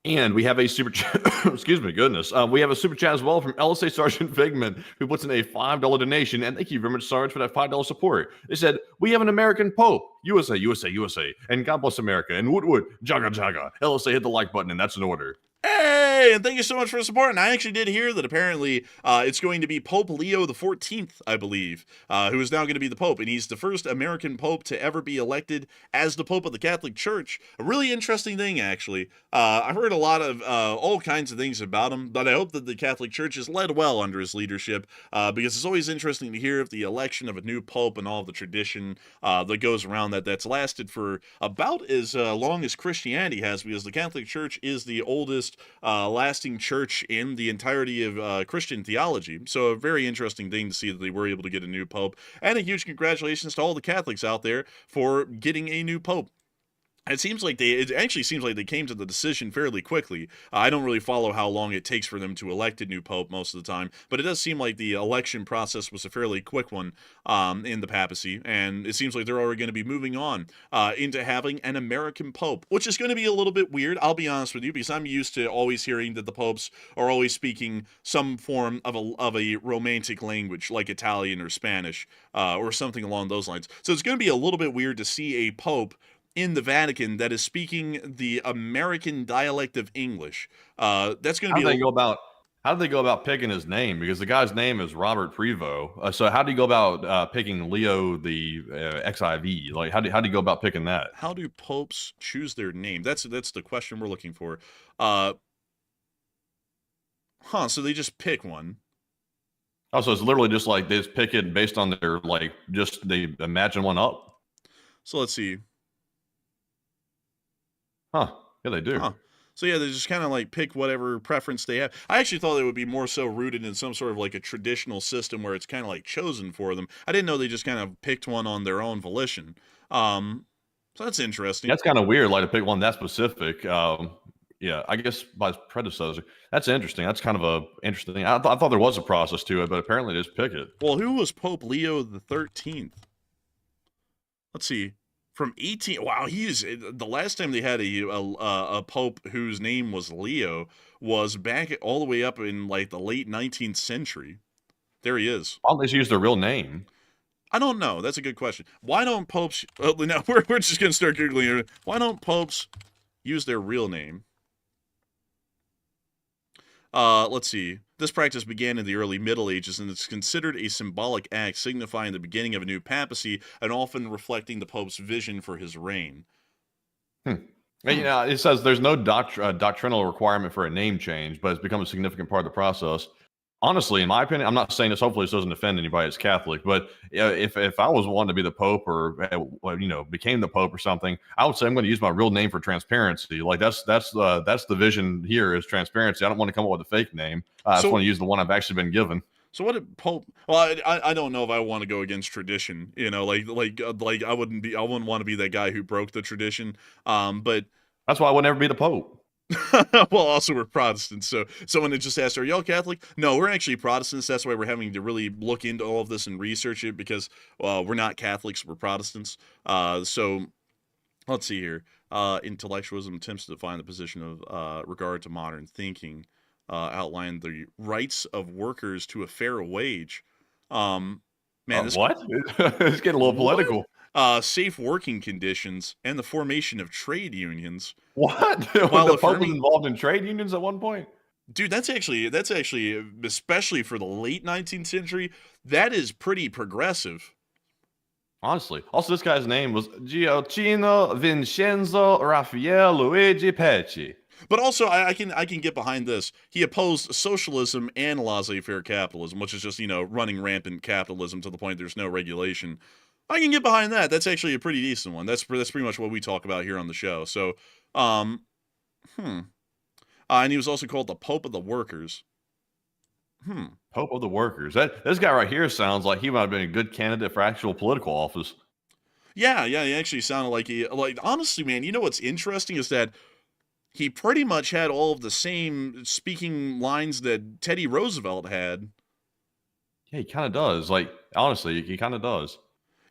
And we have a super chat. Excuse me, goodness. We have a super chat as well from LSA Sergeant Figment, who puts in a $5 donation. And thank you very much, Sarge, for that $5 support. They said, we have an American Pope. USA, USA, USA. And God bless America. And Wood Wood, Jaga Jaga. LSA, hit the like button, and that's an order. Hey, and thank you so much for the support. And I actually did hear that apparently it's going to be Pope Leo the 14th, I believe, who is now going to be the Pope. And he's the first American Pope to ever be elected as the Pope of the Catholic Church. A really interesting thing, actually. I've heard a lot of all kinds of things about him, but I hope that the Catholic Church is led well under his leadership, because it's always interesting to hear of the election of a new Pope and all of the tradition that goes around that's lasted for about as long as Christianity has, because the Catholic Church is the oldest lasting church in the entirety of Christian theology. So a very interesting thing to see that they were able to get a new pope, and a huge congratulations to all the Catholics out there for getting a new pope. It actually seems like they came to the decision fairly quickly. I don't really follow how long it takes for them to elect a new pope most of the time, but it does seem like the election process was a fairly quick one in the papacy, and it seems like they're already going to be moving on into having an American pope, which is going to be a little bit weird, I'll be honest with you, because I'm used to always hearing that the popes are always speaking some form of a romantic language, like Italian or Spanish, or something along those lines. So it's going to be a little bit weird to see a pope in the Vatican that is speaking the American dialect of English. That's going to be. How do they go about How do they go about picking his name? Because the guy's name is Robert Prevost. So how do you go about picking Leo the XIV? Like, how do you go about picking that? How do popes choose their name? That's the question we're looking for. So they just pick one. Oh, so it's literally just like they just pick it based on their, like, just they imagine one up? So let's see. Huh. Yeah, they do. Huh. So yeah, they just kind of like pick whatever preference they have. I actually thought it would be more so rooted in some sort of like a traditional system where it's kind of like chosen for them. I didn't know they just kind of picked one on their own volition. So that's interesting. That's kind of weird, like to pick one that specific. Yeah, I guess by his predecessor. That's interesting. That's kind of a interesting thing. I thought there was a process to it, but apparently they just pick it. Well, who was Pope Leo the 13th? Let's see. From 18, wow, the last time they had a pope whose name was Leo was back all the way up in like the late 19th century. There he is. Why don't they just use their real name? I don't know. That's a good question. Why don't popes? Now we're just gonna start googling here. Why don't popes use their real name? Let's see. This practice began in the early Middle Ages, and it's considered a symbolic act signifying the beginning of a new papacy and often reflecting the Pope's vision for his reign. It says there's no doctrinal requirement for a name change, but it's become a significant part of the process. Honestly, in my opinion, I'm not saying this. Hopefully, this doesn't offend anybody that's Catholic. But if I was wanting to be the Pope, or became the Pope or something, I would say I'm going to use my real name for transparency. Like that's the vision here is transparency. I don't want to come up with a fake name. I just want to use the one I've actually been given. So what did Pope? Well, I don't know if I want to go against tradition. like I wouldn't want to be that guy who broke the tradition. But that's why I would never be the Pope. Well, also we're Protestants, so someone had just asked, are y'all Catholic? No, we're actually Protestants. That's why we're having to really look into all of this and research it, because we're not Catholics, we're Protestants. So let's see here. Intellectualism attempts to define the position of regard to modern thinking, outline the rights of workers to a fair wage. What? It's getting a little political. Safe working conditions and the formation of trade unions. What? While the Pope was involved in trade unions at one point? Dude, that's actually, especially for the late 19th century, that is pretty progressive. Honestly. Also, this guy's name was Gioacchino Vincenzo Raffaele Luigi Pecci. But also, I can get behind this. He opposed socialism and laissez-faire capitalism, which is just, running rampant capitalism to the point there's no regulation. I can get behind that. That's actually a pretty decent one. That's pretty much what we talk about here on the show. So, and he was also called the Pope of the Workers. Pope of the Workers. This guy right here sounds like he might have been a good candidate for actual political office. Yeah, he actually sounded like honestly, man, what's interesting is that he pretty much had all of the same speaking lines that Teddy Roosevelt had. Yeah, he kind of does. Like, honestly, he kind of does.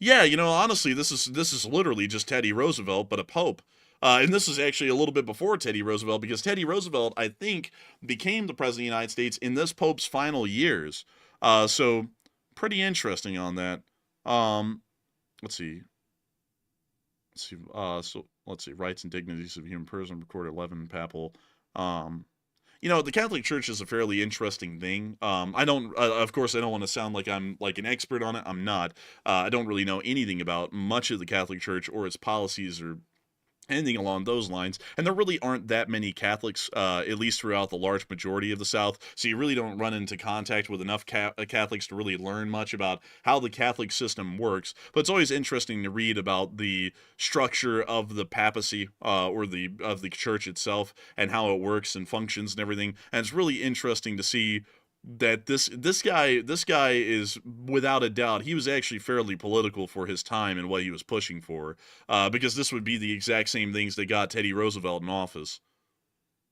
Yeah, honestly, this is literally just Teddy Roosevelt, but a pope. And this is actually a little bit before Teddy Roosevelt, because Teddy Roosevelt, I think, became the president of the United States in this pope's final years. So pretty interesting on that. Let's see. Let's see. Rights and dignities of human person recorded 11 papal. The Catholic Church is a fairly interesting thing. Of course, I don't want to sound like I'm like an expert on it. I'm not. I don't really know anything about much of the Catholic Church or its policies or anything along those lines. And there really aren't that many Catholics, at least throughout the large majority of the South. So you really don't run into contact with enough Catholics to really learn much about how the Catholic system works. But it's always interesting to read about the structure of the papacy, or of the church itself, and how it works and functions and everything. And it's really interesting to see that this guy is, without a doubt, he was actually fairly political for his time and what he was pushing for, because this would be the exact same things that got Teddy Roosevelt in office.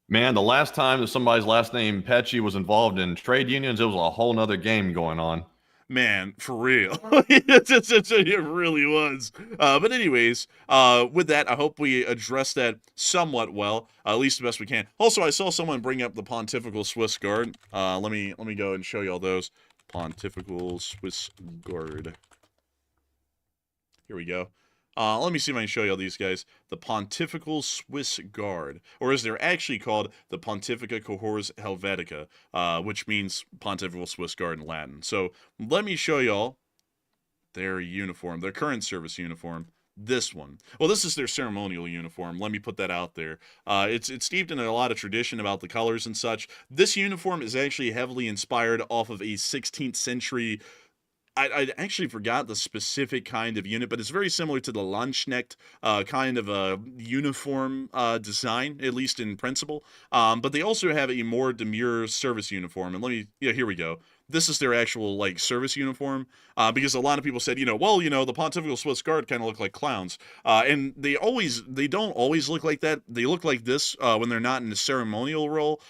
Man, the last time that somebody's last name Pecci was involved in trade unions, it was a whole nother game going on. Man, for real. It really was. But anyways, with that, I hope we addressed that somewhat well, at least the best we can. Also, I saw someone bring up the Pontifical Swiss Guard. Let me go and show you all those. Pontifical Swiss Guard. Here we go. Let me see if I can show you all these guys. The Pontifical Swiss Guard, or as they're actually called, the Pontifica Cohors Helvetica, which means Pontifical Swiss Guard in Latin. So let me show y'all their uniform, their current service uniform. This one. Well, this is their ceremonial uniform. Let me put that out there. It's steeped in a lot of tradition about the colors and such. This uniform is actually heavily inspired off of a 16th century. I actually forgot the specific kind of unit, but it's very similar to the Landsknecht kind of a uniform design, at least in principle. But they also have a more demure service uniform. And here we go. This is their actual, like, service uniform, because a lot of people said, the Pontifical Swiss Guard kind of look like clowns. And they don't always look like that. They look like this when they're not in a ceremonial role,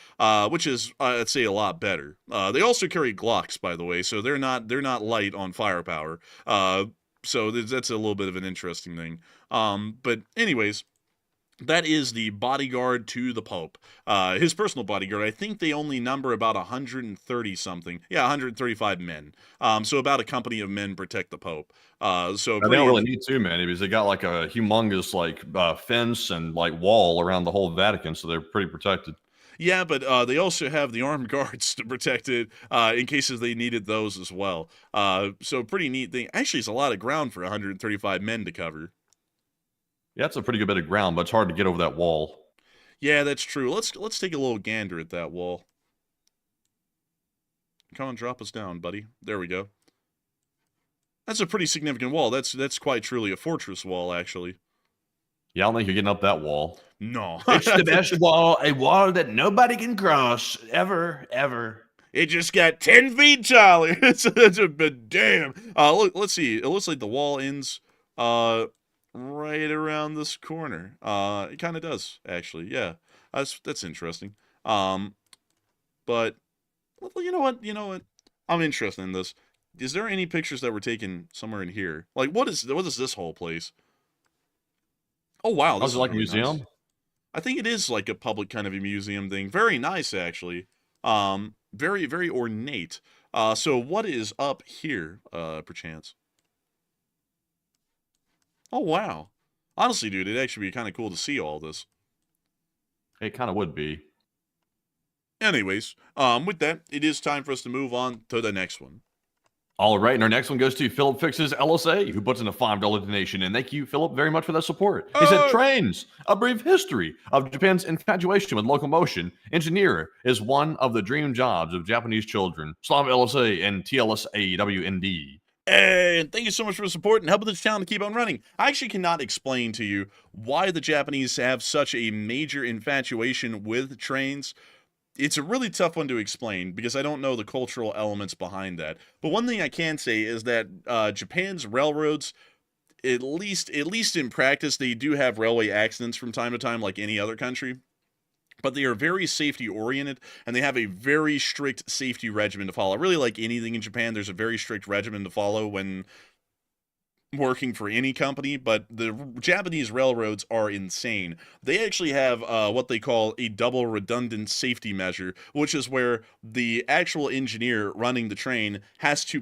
which is, I'd say, a lot better. They also carry Glocks, by the way, so they're not light on firepower. So that's a little bit of an interesting thing. But anyways, that is the bodyguard to the Pope. His personal bodyguard, I think they only number about 130-something. Yeah, 135 men. So about a company of men protect the Pope. So they don't really need too many because they got like a humongous fence and wall around the whole Vatican, so they're pretty protected. Yeah, but they also have the armed guards to protect it in cases they needed those as well. So pretty neat thing. Actually, it's a lot of ground for 135 men to cover. Yeah, it's a pretty good bit of ground, but it's hard to get over that wall. Yeah, that's true. Let's take a little gander at that wall. Come on, drop us down, buddy. There we go. That's a pretty significant wall. That's quite truly a fortress wall, actually. Yeah, I don't think you're getting up that wall. No. It's the best wall, a wall that nobody can cross, ever. It just got 10 feet taller. It's a bit damn. Let's see. It looks like the wall ends right around this corner. It kind of does, actually. Yeah, that's interesting. But you know what? I'm interested in this. Is there any pictures that were taken somewhere in here? Like, what is this whole place? Oh wow, this is like a really museum. nice. I think it is like a public kind of a museum thing. Very nice, actually. Very, very ornate. So what is up here, perchance? Oh, wow. Honestly, dude, it'd actually be kind of cool to see all this. It kind of would be. Anyways, with that, it is time for us to move on to the next one. All right, and our next one goes to Philip Fixes LSA, who puts in a $5 donation. And thank you, Philip, very much for that support. He said, trains, a brief history of Japan's infatuation with locomotion. Engineer is one of the dream jobs of Japanese children. Slav LSA and TLSAWND. And thank you so much for the support and helping this channel to keep on running. I actually cannot explain to you why the Japanese have such a major infatuation with trains. It's a really tough one to explain because I don't know the cultural elements behind that. But one thing I can say is that Japan's railroads, at least in practice, they do have railway accidents from time to time like any other country. But they are very safety-oriented, and they have a very strict safety regimen to follow. Really, like anything in Japan, there's a very strict regimen to follow when working for any company, but the Japanese railroads are insane. They actually have what they call a double redundant safety measure, which is where the actual engineer running the train has to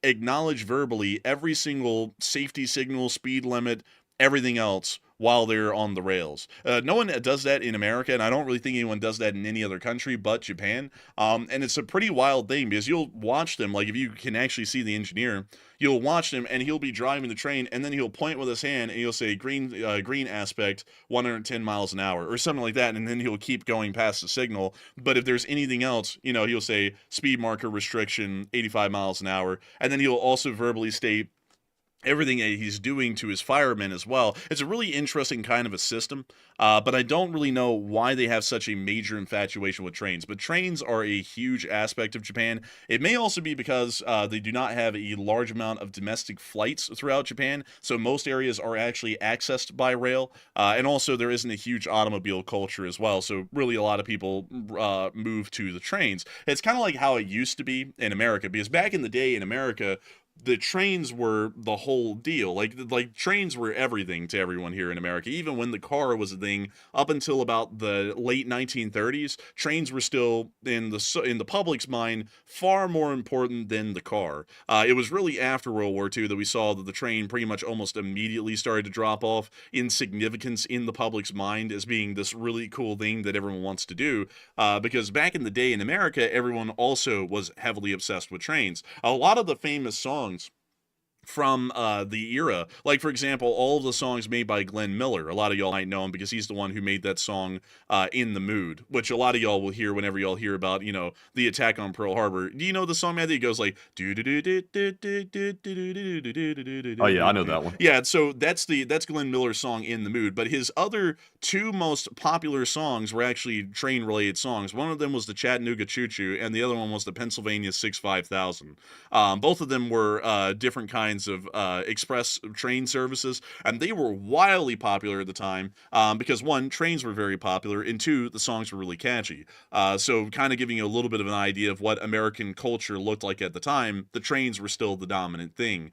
acknowledge verbally every single safety signal, speed limit, everything else while they're on the rails. No one does that in America, and I don't really think anyone does that in any other country but Japan. And it's a pretty wild thing because you'll watch them, like if you can actually see the engineer, you'll watch him and he'll be driving the train and then he'll point with his hand and he'll say green aspect 110 miles an hour or something like that, and then he'll keep going past the signal. But if there's anything else, he'll say speed marker restriction 85 miles an hour, and then he'll also verbally state everything that he's doing to his firemen as well. It's a really interesting kind of a system, but I don't really know why they have such a major infatuation with trains. But trains are a huge aspect of Japan. It may also be because they do not have a large amount of domestic flights throughout Japan, so most areas are actually accessed by rail, and also there isn't a huge automobile culture as well, so really a lot of people move to the trains. It's kind of like how it used to be in America, because back in the day in America, the trains were the whole deal. Like trains were everything to everyone here in America. Even when the car was a thing, up until about the late 1930s, trains were still in the public's mind far more important than the car. It was really after World War II that we saw that the train pretty much almost immediately started to drop off in significance in the public's mind as being this really cool thing that everyone wants to do. Because back in the day in America, everyone also was heavily obsessed with trains. A lot of the famous songs from the era, like for example, all of the songs made by Glenn Miller. A lot of y'all might know him because he's the one who made that song In the Mood, which a lot of y'all will hear whenever y'all hear about, you know, the attack on Pearl Harbor. Do you know the song, Matthew? It goes like Oh yeah, I know that one. Yeah, so that's Glenn Miller's song In the Mood, but his other two most popular songs were actually train related songs. One of them was the Chattanooga Choo Choo and the other one was the Pennsylvania 65000. Both of them were different kinds of express train services, and they were wildly popular at the time because one, trains were very popular, and two, the songs were really catchy. So kind of giving you a little bit of an idea of what American culture looked like at the time, the trains were still the dominant thing.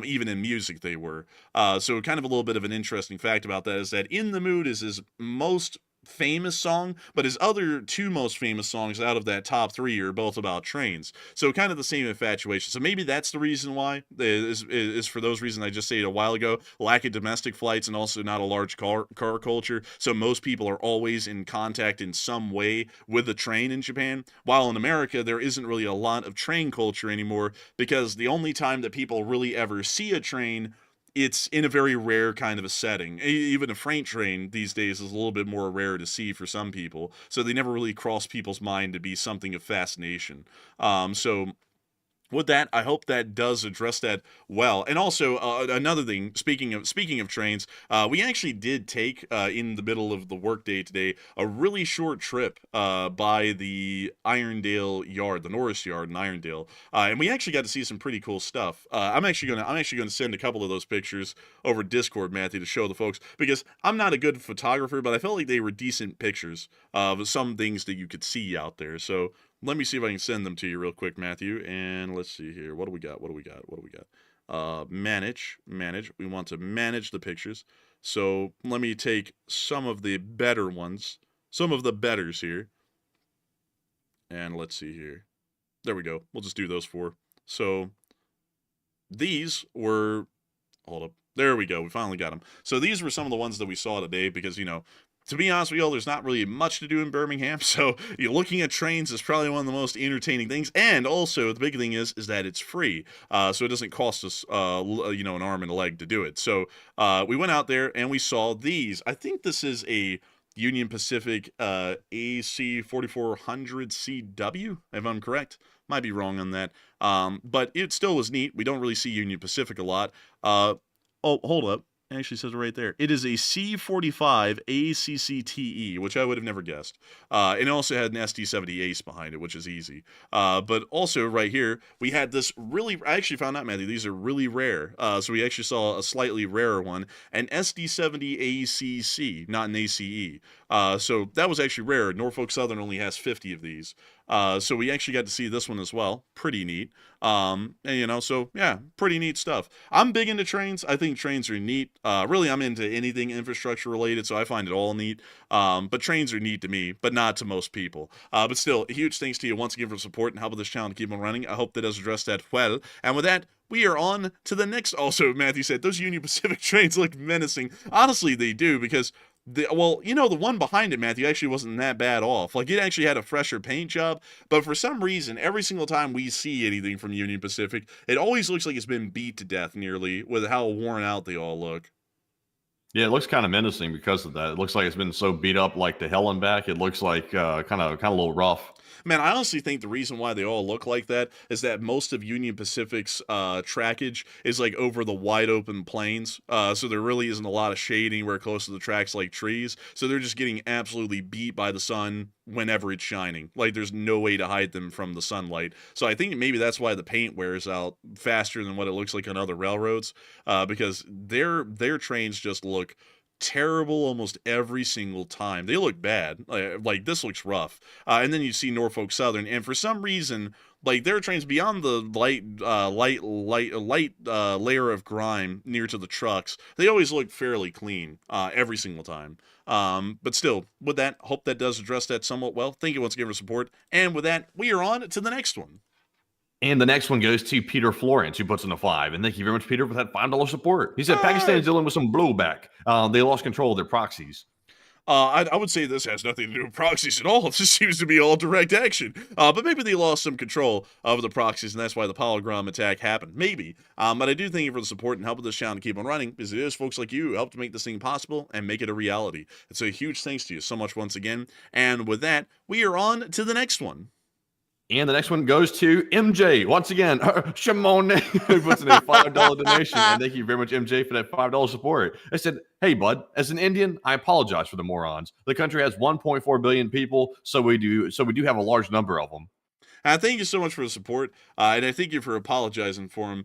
Even in music they were. So kind of a little bit of an interesting fact about that is that In the Mood is his most famous song, but his other two most famous songs out of that top three are both about trains. So kind of the same infatuation. So maybe that's the reason why, is for those reasons I just said a while ago, lack of domestic flights and also not a large car culture. So most people are always in contact in some way with the train in Japan, while in America there isn't really a lot of train culture anymore because the only time that people really ever see a train, it's in a very rare kind of a setting. Even a freight train these days is a little bit more rare to see for some people, so they never really cross people's mind to be something of fascination. So with that, I hope that does address that well. And also, another thing, speaking of trains, we actually did take, in the middle of the workday today, a really short trip by the Irondale Yard, the Norris Yard in Irondale, and we actually got to see some pretty cool stuff. I'm actually gonna send a couple of those pictures over Discord, Matthew, to show the folks, because I'm not a good photographer, but I felt like they were decent pictures of some things that you could see out there. So let me see if I can send them to you real quick, Matthew. And let's see here. What do we got? Manage. We want to manage the pictures. So let me take some of the better ones, some of the betters here. And let's see here. There we go. We'll just do those four. So these were, hold up. There we go. We finally got them. So these were some of the ones that we saw today because, you know, to be honest with you all, there's not really much to do in Birmingham, so looking at trains is probably one of the most entertaining things. And also, the big thing is that it's free, so it doesn't cost us, you know, an arm and a leg to do it. So we went out there and we saw these. I think this is a Union Pacific AC 4400 CW, if I'm correct. Might be wrong on that, but it still was neat. We don't really see Union Pacific a lot. Oh, hold up. It actually says it right there. It is a C45 ACCTE, which I would have never guessed. And it also had an SD70 Ace behind it, which is easy. But also right here, we had this really, I actually found out, Matthew, these are really rare. So we actually saw a slightly rarer one, an SD70 ACC, not an ACE. So that was actually rare. Norfolk Southern only has 50 of these. So we actually got to see this one as well. Pretty neat. And, you know, so yeah, pretty neat stuff. I'm big into trains. I think trains are neat. Really, I'm into anything infrastructure related, so I find it all neat. But trains are neat to me, but not to most people. But still, a huge thanks to you once again for support and helping this channel to keep on running. I hope that does address that well. And with that, we are on to the next. Also, Matthew said, those Union Pacific trains look menacing. Honestly, they do, because well, you know, the one behind it, Matthew, actually wasn't that bad off. Like, it actually had a fresher paint job, but for some reason, every single time we see anything from Union Pacific, it always looks like it's been beat to death nearly with how worn out they all look. Yeah, it looks kind of menacing because of that. It looks like it's been so beat up, like the hell and back. It looks like kind of a little rough. Man, I honestly think the reason why they all look like that is that most of Union Pacific's trackage is like over the wide open plains. So there really isn't a lot of shade anywhere close to the tracks like trees. So they're just getting absolutely beat by the sun whenever it's shining. Like, there's no way to hide them from the sunlight. So I think maybe that's why the paint wears out faster than what it looks like on other railroads, because their trains just look terrible almost every single time. They look bad. Like this looks rough. And then you see Norfolk Southern, and for some reason, like their trains beyond the light layer of grime near to the trucks, they always look fairly clean every single time. But still, with that, hope that does address that somewhat well. Thank you once again for support. And with that, we are on to the next one. And the next one goes to Peter Florence, who puts in a 5. And thank you very much, Peter, for that $5 support. He said Pakistan is dealing with some blowback. They lost control of their proxies. I would say this has nothing to do with proxies at all. This seems to be all direct action. But maybe they lost some control of the proxies, and that's why the polygram attack happened. Maybe. But I do thank you for the support and helping this channel to keep on running, because it is folks like you who help to make this thing possible and make it a reality. And so a huge thanks to you so much once again. And with that, we are on to the next one. And the next one goes to MJ. Once again, Shimon, who puts in a $5 donation. And thank you very much, MJ, for that $5 support. I said, hey, bud, as an Indian, I apologize for the morons. The country has 1.4 billion people, so we do have a large number of them. Thank you so much for the support, and I thank you for apologizing for him,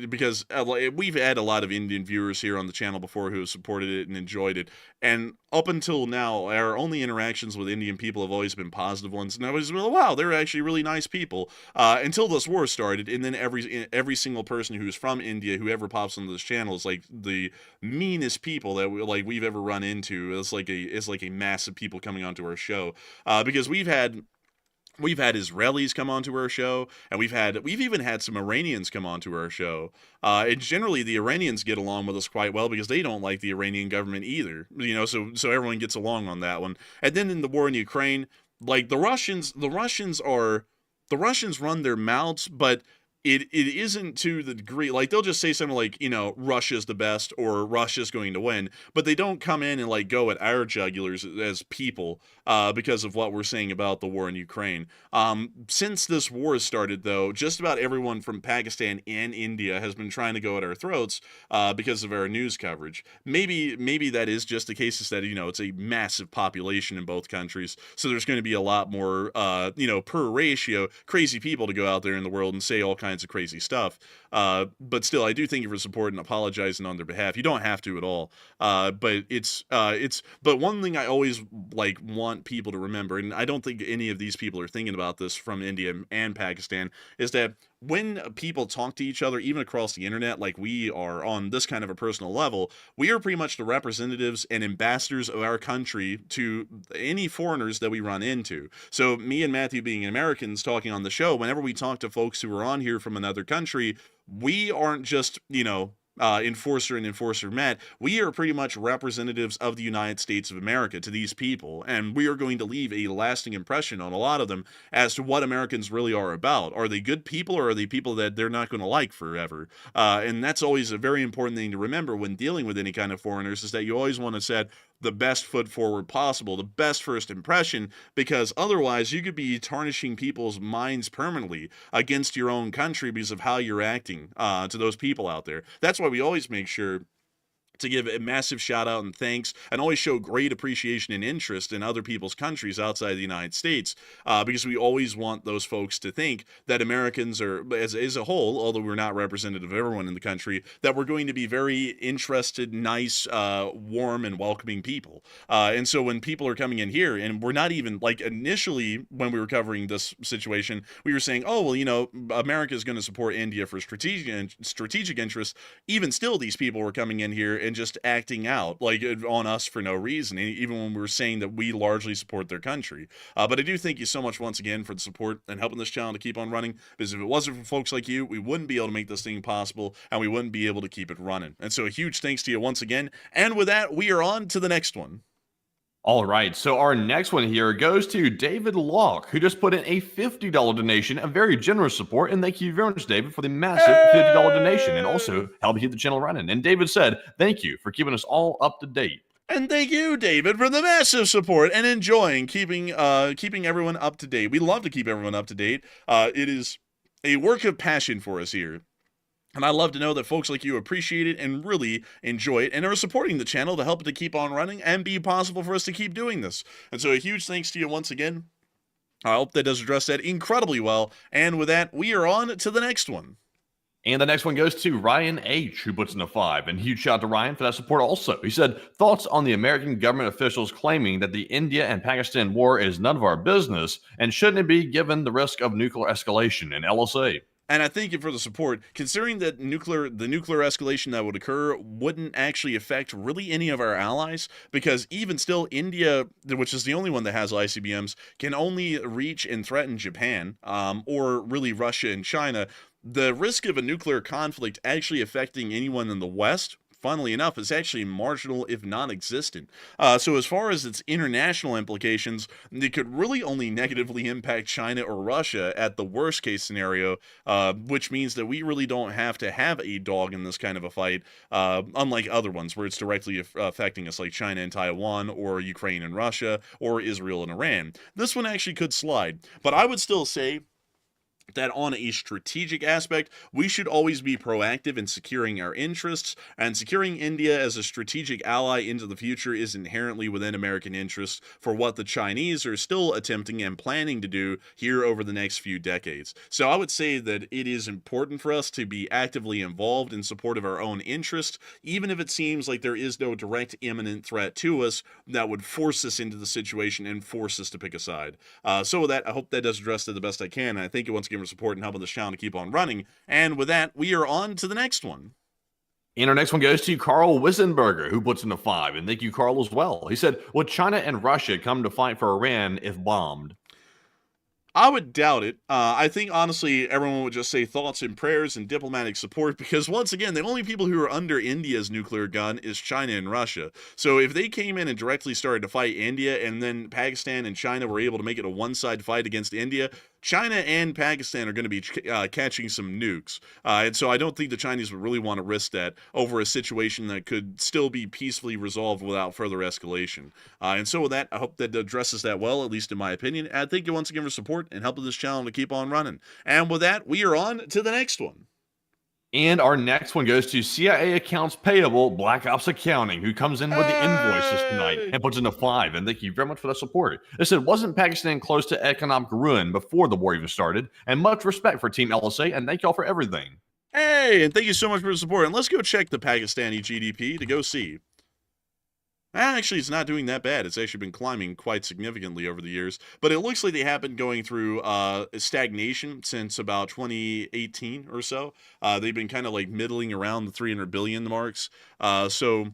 because we've had a lot of Indian viewers here on the channel before who have supported it and enjoyed it, and up until now, our only interactions with Indian people have always been positive ones, and I was like, wow, they're actually really nice people, until this war started, and then every single person who's from India, who ever pops onto this channel, is like the meanest people that we've ever run into. It's like a mass of people coming onto our show, because we've had Israelis come onto our show, and we've even had some Iranians come onto our show. And generally, the Iranians get along with us quite well because they don't like the Iranian government either. You know, so everyone gets along on that one. And then in the war in Ukraine, like the Russians run their mouths, but it isn't to the degree, like they'll just say something like, you know, Russia's the best or Russia's going to win, but they don't come in and like go at our jugulars as people because of what we're saying about the war in Ukraine. Since this war has started, though, just about everyone from Pakistan and India has been trying to go at our throats because of our news coverage. Maybe that is just the case, is that, you know, it's a massive population in both countries, so there's going to be a lot more, you know, per ratio, crazy people to go out there in the world and say all kinds of crazy stuff. But still, I do thank you for support and apologizing on their behalf. You don't have to at all. But one thing I always want people to remember, and I don't think any of these people are thinking about this from India and Pakistan, is that when people talk to each other, even across the internet, like we are on this kind of a personal level, we are pretty much the representatives and ambassadors of our country to any foreigners that we run into. So me and Matthew, being Americans talking on the show, whenever we talk to folks who are on here from another country, we aren't just, you know, Enforcer and Enforcer Matt, we are pretty much representatives of the United States of America to these people, and we are going to leave a lasting impression on a lot of them as to what Americans really are about. Are they good people, or are they people that they're not going to like forever? And that's always a very important thing to remember when dealing with any kind of foreigners, is that you always want to set the best foot forward possible, the best first impression, because otherwise you could be tarnishing people's minds permanently against your own country because of how you're acting to those people out there. That's why we always make sure to give a massive shout out and thanks, and always show great appreciation and interest in other people's countries outside the United States, because we always want those folks to think that Americans are, as a whole, although we're not representative of everyone in the country, that we're going to be very interested, nice, warm, and welcoming people. And so when people are coming in here, and we're not even, like, initially when we were covering this situation, we were saying, oh, well, you know, America is going to support India for strategic interests. Even still, these people were coming in here and just acting out like on us for no reason, even when we were saying that we largely support their country. But I do thank you so much once again for the support and helping this channel to keep on running, because if it wasn't for folks like you, we wouldn't be able to make this thing possible, and we wouldn't be able to keep it running. And so a huge thanks to you once again. And with that, we are on to the next one. All right, so our next one here goes to David Locke, who just put in a $50 donation, a very generous support, and thank you very much, David, for the massive $50 donation, and also helping keep the channel running. And David said, thank you for keeping us all up to date. And thank you, David, for the massive support and enjoying keeping everyone up to date. We love to keep everyone up to date. It is a work of passion for us here. And I love to know that folks like you appreciate it and really enjoy it and are supporting the channel to help it to keep on running and be possible for us to keep doing this. And so a huge thanks to you once again. I hope that does address that incredibly well. And with that, we are on to the next one. And the next one goes to Ryan H., who puts in a 5. And huge shout out to Ryan for that support also. He said, thoughts on the American government officials claiming that the India and Pakistan war is none of our business, and shouldn't it be given the risk of nuclear escalation in LSA? And I thank you for the support, considering that the nuclear escalation that would occur wouldn't actually affect really any of our allies, because even still, India, which is the only one that has ICBMs, can only reach and threaten Japan, or really Russia and China. The risk of a nuclear conflict actually affecting anyone in the West, funnily enough, is actually marginal, if non-existent. So as far as its international implications, it could really only negatively impact China or Russia at the worst case scenario, which means that we really don't have to have a dog in this kind of a fight, unlike other ones where it's directly affecting us, like China and Taiwan, or Ukraine and Russia, or Israel and Iran. This one actually could slide, but I would still say that on a strategic aspect, we should always be proactive in securing our interests, and securing India as a strategic ally into the future is inherently within American interests for what the Chinese are still attempting and planning to do here over the next few decades. So I would say that it is important for us to be actively involved in support of our own interests, even if it seems like there is no direct imminent threat to us that would force us into the situation and force us to pick a side. So with that, I hope that does address it the best I can, and I thank you once again for support and helping this channel to keep on running. And with that, we are on to the next one. And our next one goes to Carl Wissenberger, who puts in a 5. And thank you, Carl, as well. He said, would China and Russia come to fight for Iran if bombed? I would doubt it. I think, honestly, everyone would just say thoughts and prayers and diplomatic support, because, once again, the only people who are under India's nuclear gun is China and Russia. So if they came in and directly started to fight India, and then Pakistan and China were able to make it a one-side fight against India, China and Pakistan are going to be catching some nukes. And so I don't think the Chinese would really want to risk that over a situation that could still be peacefully resolved without further escalation. And so with that, I hope that addresses that well, at least in my opinion. And thank you once again for support and helping this channel to keep on running. And with that, we are on to the next one. And our next one goes to CIA Accounts Payable Black Ops Accounting, who comes in with the invoices tonight and puts in a 5. And thank you very much for that support. They said, wasn't Pakistan close to economic ruin before the war even started? And much respect for Team LSA, and thank y'all for everything. Hey, and thank you so much for the support. And let's go check the Pakistani GDP to go see. Actually, it's not doing that bad. It's actually been climbing quite significantly over the years. But it looks like they have been going through stagnation since about 2018 or so. They've been kind of like middling around the 300 billion marks. So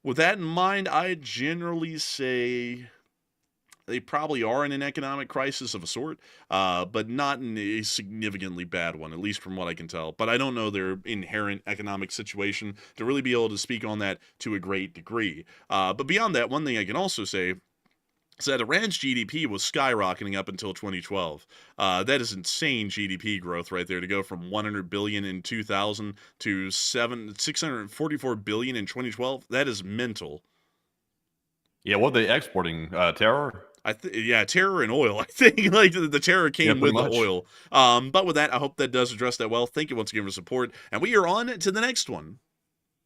with that in mind, I generally say they probably are in an economic crisis of a sort, but not in a significantly bad one, at least from what I can tell. But I don't know their inherent economic situation to really be able to speak on that to a great degree. But beyond that, one thing I can also say is that Iran's GDP was skyrocketing up until 2012. That is insane GDP growth right there, to go from 100 billion in 2000 to 644 billion in 2012. That is mental. Yeah, what are they exporting? Terror? Yeah, terror and oil. I think like the terror came with the oil. But with that, I hope that does address that well. Thank you once again for support, and we are on to the next one.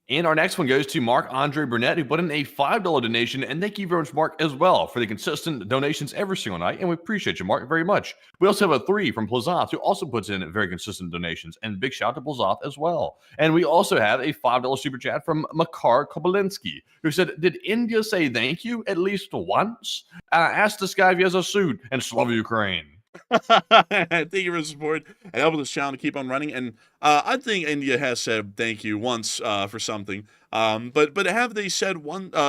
And our next one goes to Mark-Andre Burnett, who put in a $5 donation. And thank you very much, Mark, as well, for the consistent donations every single night. And we appreciate you, Mark, very much. We also have a 3 from Plazoth, who also puts in very consistent donations. And big shout out to Plazoth as well. And we also have a $5 super chat from Makar Kobalinski, who said, did India say thank you at least once? Ask this guy if he has a suit, and Slava Ukraine. Thank you for the support and helping this channel to keep on running. And I think India has said thank you once for something. But have they said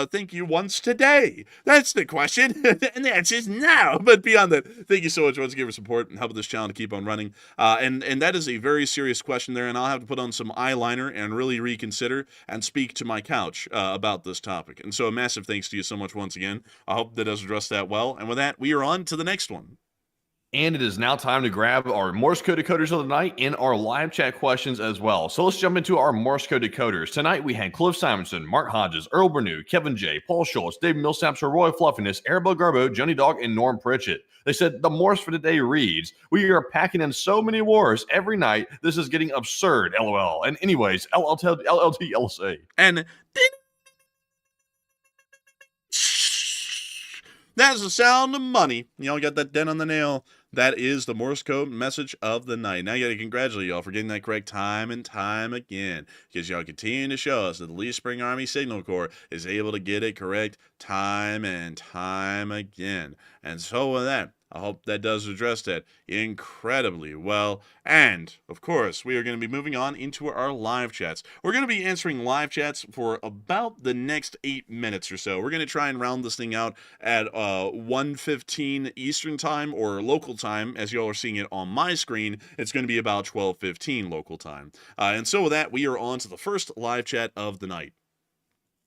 thank you once today? That's the question. And the answer is no. But beyond that, thank you so much once again for support and helping this channel to keep on running. And that is a very serious question there, and I'll have to put on some eyeliner and really reconsider and speak to my couch about this topic. And so a massive thanks to you so much once again. I hope that does address that well. And with that, we are on to the next one. And it is now time to grab our Morse code decoders of the night and our live chat questions as well. So let's jump into our Morse code decoders. Tonight we had Cliff Simonson, Mark Hodges, Earl Bernew, Kevin J, Paul Schultz, Dave Millsaps, Roy Fluffiness, Arabelle Garbo, Johnny Dog, and Norm Pritchett. They said the Morse for today reads, we are packing in so many wars every night. This is getting absurd, LOL. And anyways, LLT, LSA. And that's the sound of money. You know, got that dent on the nail. That is the Morse code message of the night. Now, I got to congratulate y'all for getting that correct time and time again, because y'all continue to show us that the Lee Spring Army Signal Corps is able to get it correct time and time again. And so with that, I hope that does address that incredibly well. And, of course, we are going to be moving on into our live chats. We're going to be answering live chats for about the next 8 minutes or so. We're going to try and round this thing out at 1:15 Eastern Time, or local time, as y'all are seeing it on my screen. It's going to be about 12:15 local time. And so with that, we are on to the first live chat of the night.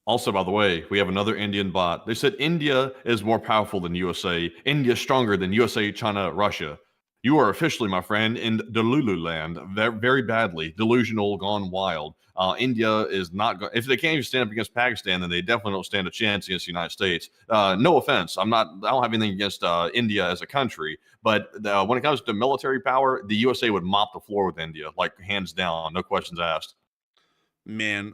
Also, by the way, we have another Indian bot. They said India is more powerful than USA. India is stronger than USA, China, Russia. You are officially, my friend, in Delulu land, very badly, delusional, gone wild. India is not going. If they can't even stand up against Pakistan, then they definitely don't stand a chance against the United States. No offense, I don't have anything against India as a country, but when it comes to military power, the USA would mop the floor with India, like hands down, no questions asked. Man,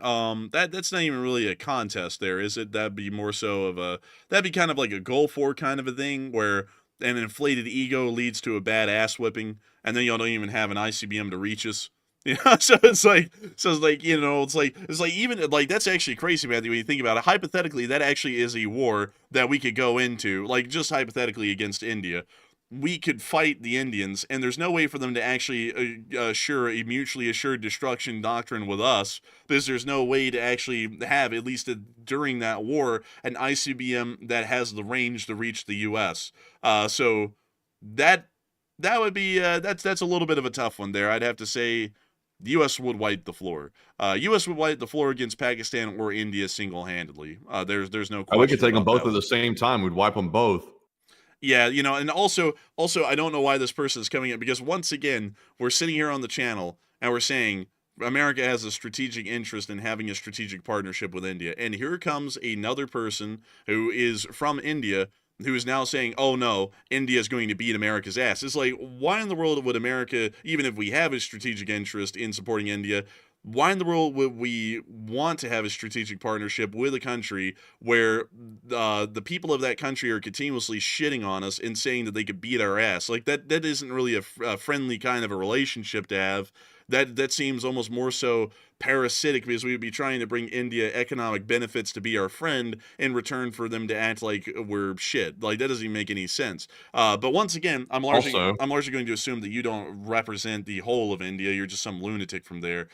that's not even really a contest there, is it? That'd be more so of that'd be kind of like a Gulf War kind of a thing, where an inflated ego leads to a bad ass whipping, and then y'all don't even have an ICBM to reach us. You know, so it's like, you know, it's like even like that's actually crazy, man. When you think about it, hypothetically, that actually is a war that we could go into, like just hypothetically against India. We could fight the Indians, and there's no way for them to actually assure a mutually assured destruction doctrine with us, because there's no way to actually have, at least during that war, an ICBM that has the range to reach the U.S. So that would be that's a little bit of a tough one there. I'd have to say the U.S. would wipe the floor. U.S. would wipe the floor against Pakistan or India single-handedly. There's no question. We could take them both at the same time. We'd wipe them both. Yeah, you know, and also, I don't know why this person is coming in, because once again, we're sitting here on the channel and we're saying America has a strategic interest in having a strategic partnership with India. And here comes another person who is from India who is now saying, oh no, India is going to beat America's ass. It's like, why in the world would America, even if we have a strategic interest in supporting India, why in the world would we want to have a strategic partnership with a country where the people of that country are continuously shitting on us and saying that they could beat our ass? Like, that isn't really a friendly kind of a relationship to have. That seems almost more so parasitic, because we would be trying to bring India economic benefits to be our friend in return for them to act like we're shit. Like, that doesn't even make any sense. But once again, I'm largely going to assume that you don't represent the whole of India. You're just some lunatic from there.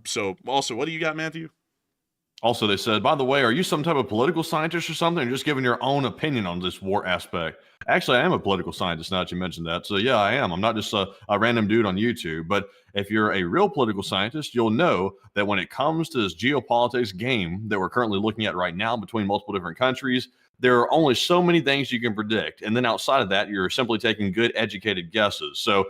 So also, what do you got, Matthew? Also, they said, by the way, are you some type of political scientist or something, or just giving your own opinion on this war aspect? Actually, I am a political scientist, now that you mentioned that. So yeah, I am. I'm not just a random dude on YouTube. But if you're a real political scientist, you'll know that when it comes to this geopolitics game that we're currently looking at right now between multiple different countries, there are only so many things you can predict. And then outside of that, you're simply taking good, educated guesses. So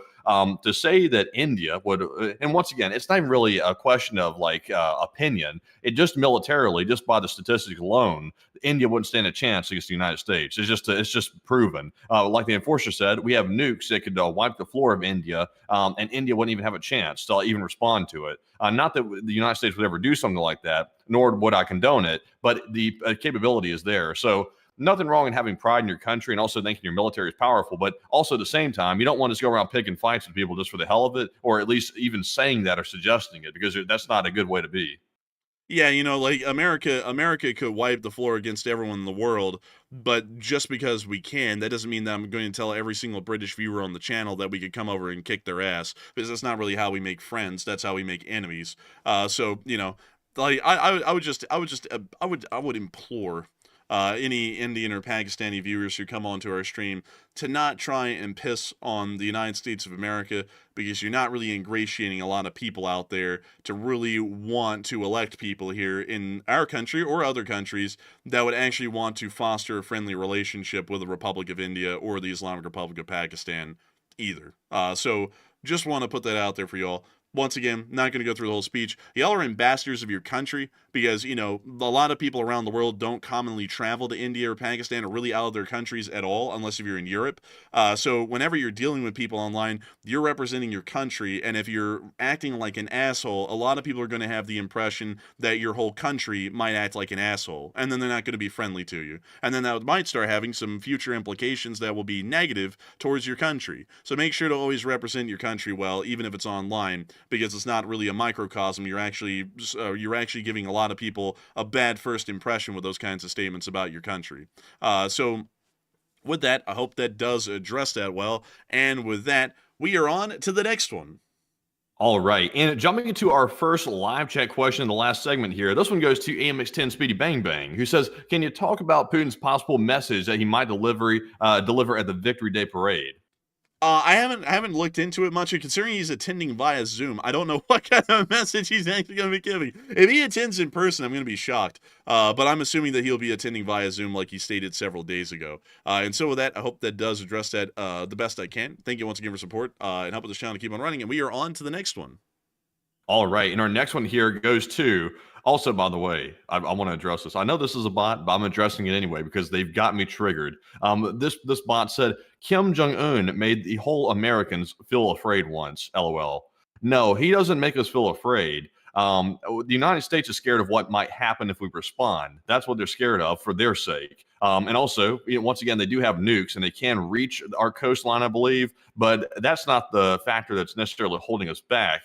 to say that India would, and once again, it's not even really a question of like opinion. It just militarily, just by the statistics alone, India wouldn't stand a chance against the United States. It's just proven. Like the enforcer said, we have nukes that could wipe the floor of India, and India wouldn't even have a chance to even respond to it. Not that the United States would ever do something like that, nor would I condone it, but the capability is there. So nothing wrong in having pride in your country and also thinking your military is powerful, but also at the same time, you don't want to just go around picking fights with people just for the hell of it, or at least even saying that or suggesting it, because that's not a good way to be. Yeah, you know, like America could wipe the floor against everyone in the world, but just because we can, that doesn't mean that I'm going to tell every single British viewer on the channel that we could come over and kick their ass, because that's not really how we make friends. That's how we make enemies. So you know, like I would implore any Indian or Pakistani viewers who come onto our stream to not try and piss on the United States of America, because you're not really ingratiating a lot of people out there to really want to elect people here in our country or other countries that would actually want to foster a friendly relationship with the Republic of India or the Islamic Republic of Pakistan either. So just want to put that out there for y'all. once again, not going to go through the whole speech. Y'all are ambassadors of your country because, a lot of people around the world don't commonly travel to India or Pakistan or really out of their countries at all, unless if you're in Europe. So whenever you're dealing with people online, you're representing your country. And if you're acting like an asshole, a lot of people are going to have the impression that your whole country might act like an asshole. And then they're not going to be friendly to you. And then that might start having some future implications that will be negative towards your country. So make sure to always represent your country well, even if it's online, because it's not really a microcosm. You're actually giving a lot of people a bad first impression with those kinds of statements about your country. So with that, I hope that does address that well. And with that, we are on to the next one. All right. And jumping into our first live chat question in the last segment here, this one goes to AMX10 Speedy Bang Bang, who says, can you talk about Putin's possible message that he might deliver at the Victory Day parade? I haven't looked into it much, considering he's attending via Zoom. I don't know what kind of message he's actually going to be giving. If he attends in person, I'm going to be shocked. But I'm assuming that he'll be attending via Zoom like he stated several days ago. And so with that, I hope that does address that the best I can. Thank you once again for support and help with this channel to keep on running. And we are on to the next one. All right. And our next one here goes to, also, by the way, I want to address this. I know this is a bot, but I'm addressing it anyway because they've got me triggered. This bot said, Kim Jong-un made the whole Americans feel afraid once, LOL. No, he doesn't make us feel afraid. The United States is scared of what might happen if we respond. That's what they're scared of for their sake. And also, once again, they do have nukes and they can reach our coastline, I believe, but that's not the factor that's necessarily holding us back.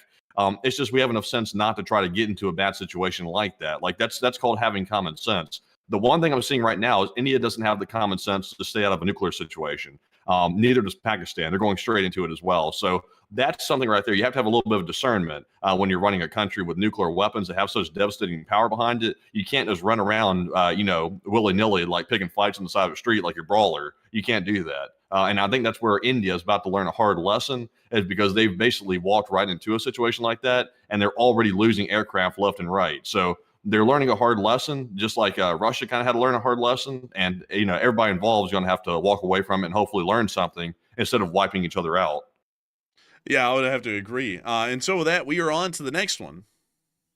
It's just we have enough sense not to try to get into a bad situation like that. Like that's called having common sense. The one thing I'm seeing right now is India doesn't have the common sense to stay out of a nuclear situation. Neither does Pakistan. They're going straight into it as well. So that's something right there. You have to have a little bit of discernment when you're running a country with nuclear weapons that have such devastating power behind it. You can't just run around, willy-nilly, like picking fights on the side of the street like a brawler. You can't do that. And I think that's where India is about to learn a hard lesson, is because they've basically walked right into a situation like that, and they're already losing aircraft left and right. So they're learning a hard lesson, just like Russia kind of had to learn a hard lesson. And, everybody involved is going to have to walk away from it and hopefully learn something instead of wiping each other out. Yeah, I would have to agree. And so with that, we are on to the next one.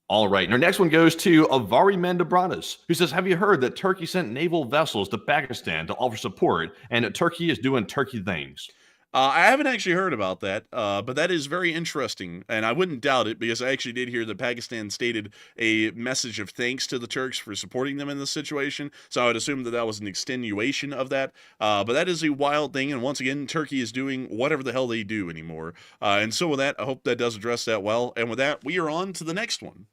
All right. And our next one goes to Avari Mendebranas, who says, have you heard that Turkey sent naval vessels to Pakistan to offer support and that Turkey is doing Turkey things? I haven't actually heard about that, but that is very interesting, and I wouldn't doubt it, because I actually did hear that Pakistan stated a message of thanks to the Turks for supporting them in this situation, so I would assume that that was an extenuation of that, but that is a wild thing, and once again, Turkey is doing whatever the hell they do anymore, and so with that, I hope that does address that well, and with that, we are on to the next one.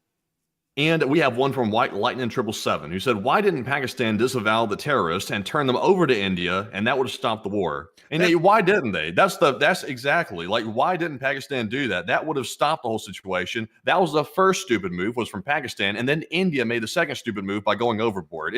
And we have one from White Lightning 777, who said, why didn't Pakistan disavow the terrorists and turn them over to India, and that would have stopped the war? And why didn't they? That's exactly, like, why didn't Pakistan do that? That would have stopped the whole situation. That was the first stupid move, was from Pakistan, and then India made the second stupid move by going overboard.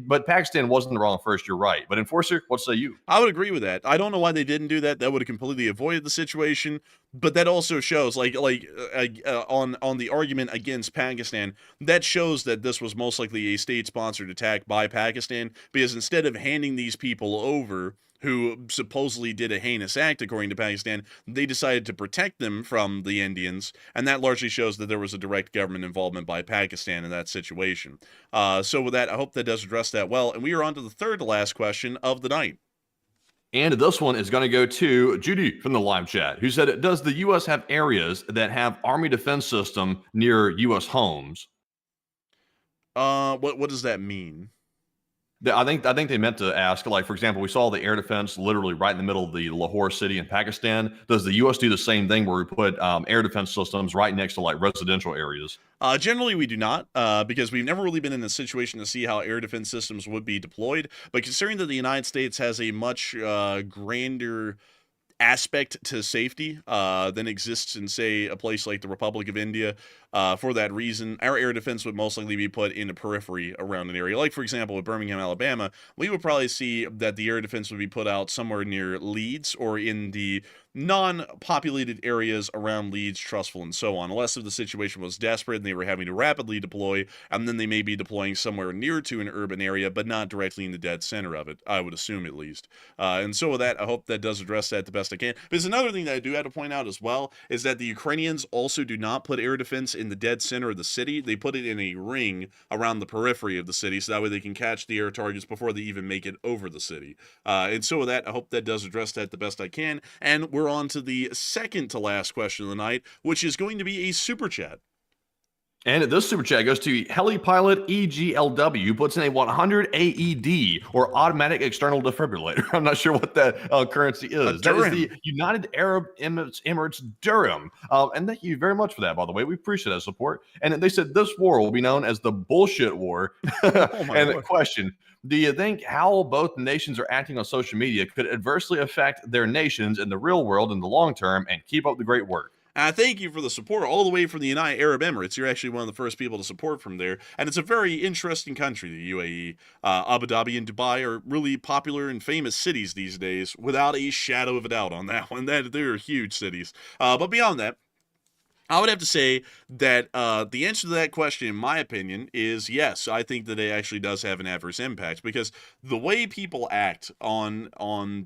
But Pakistan wasn't wrong first, you're right. But Enforcer, what say you? I would agree with that. I don't know why they didn't do that. That would have completely avoided the situation. But that also shows, on the argument against Pakistan, that shows that this was most likely a state-sponsored attack by Pakistan, because instead of handing these people over, who supposedly did a heinous act according to Pakistan, they decided to protect them from the Indians, and that largely shows that there was a direct government involvement by Pakistan in that situation. So with that, I hope that does address that well, and we are on to the third to last question of the night. And this one is going to go to Judy from the live chat, who said, does the U.S. have areas that have Army defense system near U.S. homes? What does that mean? I think they meant to ask, like, for example, we saw the air defense literally right in the middle of the Lahore city in Pakistan. Does the U.S. do the same thing where we put air defense systems right next to, like, residential areas? Generally, we do not, because we've never really been in a situation to see how air defense systems would be deployed. But considering that the United States has a much grander aspect to safety than exists in, say, a place like the Republic of India. For that reason, our air defense would most likely be put in a periphery around an area. Like, for example, with Birmingham, Alabama, we would probably see that the air defense would be put out somewhere near Leeds or in the non-populated areas around Leeds, Trustful, and so on, unless if the situation was desperate and they were having to rapidly deploy, and then they may be deploying somewhere near to an urban area, but not directly in the dead center of it, I would assume at least. And so with that, I hope that does address that the best I can. Because another thing that I do have to point out as well is that the Ukrainians also do not put air defense in the dead center of the city. They put it in a ring around the periphery of the city, so that way they can catch the air targets before they even make it over the city. And so with that, I hope that does address that the best I can. And we're on to the second to last question of the night, which is going to be a super chat. And this super chat goes to Helipilot EGLW, who puts in a 100 AED, or automatic external defibrillator. I'm not sure what that currency is. That is the United Arab Emirates dirham. And thank you very much for that, by the way. We appreciate that support. And they said this war will be known as the bullshit war. And the question, do you think how both nations are acting on social media could adversely affect their nations in the real world in the long term? And keep up the great work. Thank you for the support all the way from the United Arab Emirates. You're actually one of the first people to support from there. And it's a very interesting country, the UAE. Abu Dhabi and Dubai are really popular and famous cities these days, without a shadow of a doubt on that one. They're huge cities. But beyond that, I would have to say that the answer to that question, in my opinion, is yes. I think that it actually does have an adverse impact, because the way people act on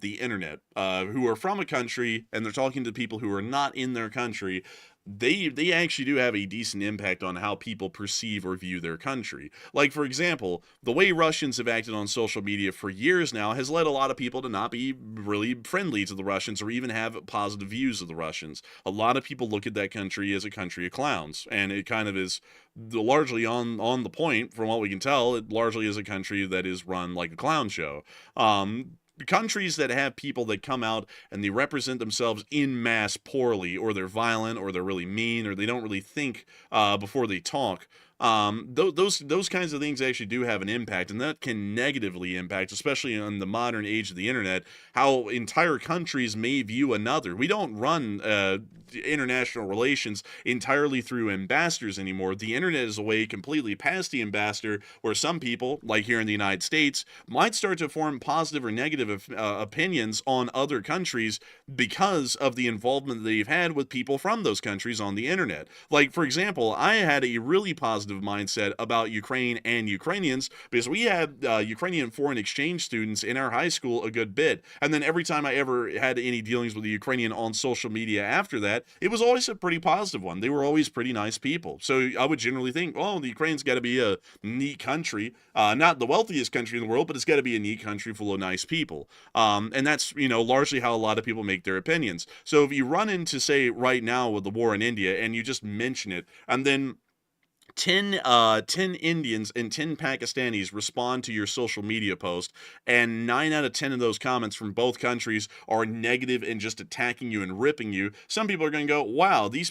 the internet, who are from a country and they're talking to people who are not in their country, they actually do have a decent impact on how people perceive or view their country. Like, for example, the way Russians have acted on social media for years now has led a lot of people to not be really friendly to the Russians or even have positive views of the Russians. A lot of people look at that country as a country of clowns, and it kind of is largely on the point, from what we can tell. It largely is a country that is run like a clown show. Countries that have people that come out and they represent themselves in mass poorly, or they're violent, or they're really mean, or they don't really think before they talk, those kinds of things actually do have an impact, and that can negatively impact, especially in the modern age of the internet, how entire countries may view another. We don't run international relations entirely through ambassadors anymore. The internet is a way completely past the ambassador, where some people, like here in the United States, might start to form positive or negative opinions on other countries because of the involvement that they've had with people from those countries on the internet. Like, for example, I had a really positive mindset about Ukraine and Ukrainians because we had Ukrainian foreign exchange students in our high school a good bit. And then every time I ever had any dealings with a Ukrainian on social media after that, it was always a pretty positive one. They were always pretty nice people. So I would generally think, oh, the Ukraine's got to be a neat country. Not the wealthiest country in the world, but it's got to be a neat country full of nice people. And that's, largely how a lot of people make their opinions. So if you run into, say, right now with the war in India, and you just mention it, and then 10 Indians and 10 Pakistanis respond to your social media post, and 9 out of 10 of those comments from both countries are negative and just attacking you and ripping you, some people are going to go, wow, these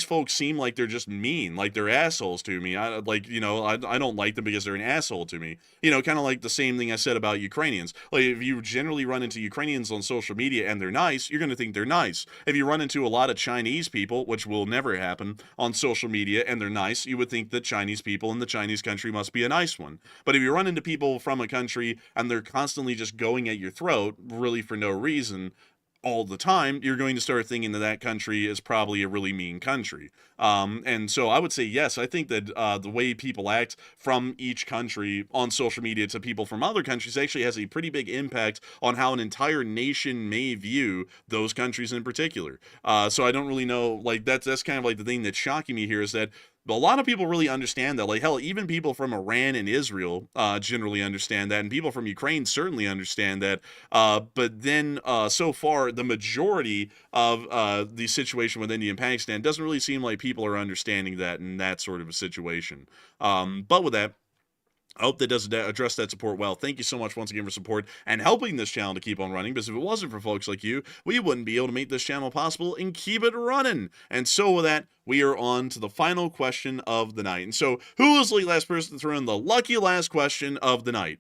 folks seem like they're just mean, like they're assholes to me. I don't like them because they're an asshole to me. Kind of like the same thing I said about Ukrainians. Like, if you generally run into Ukrainians on social media and they're nice, you're going to think they're nice. If you run into a lot of Chinese people, which will never happen, on social media, and they're nice, you would think that Chinese people in the Chinese country must be a nice one. But if you run into people from a country and they're constantly just going at your throat, really for no reason, all the time, you're going to start thinking that country is probably a really mean country. And so I would say, yes, I think that the way people act from each country on social media to people from other countries actually has a pretty big impact on how an entire nation may view those countries in particular. So I don't really know, like, that's kind of like the thing that's shocking me here, is that a lot of people really understand that. Like, hell, even people from Iran and Israel generally understand that, and people from Ukraine certainly understand that. But then, so far, the majority of the situation with India and Pakistan doesn't really seem like people are understanding that in that sort of a situation. But with that, I hope that does address that support well. Thank you so much once again for support and helping this channel to keep on running, because if it wasn't for folks like you, we wouldn't be able to make this channel possible and keep it running. And so with that, we are on to the final question of the night. And so, who is the last person to throw in the lucky last question of the night?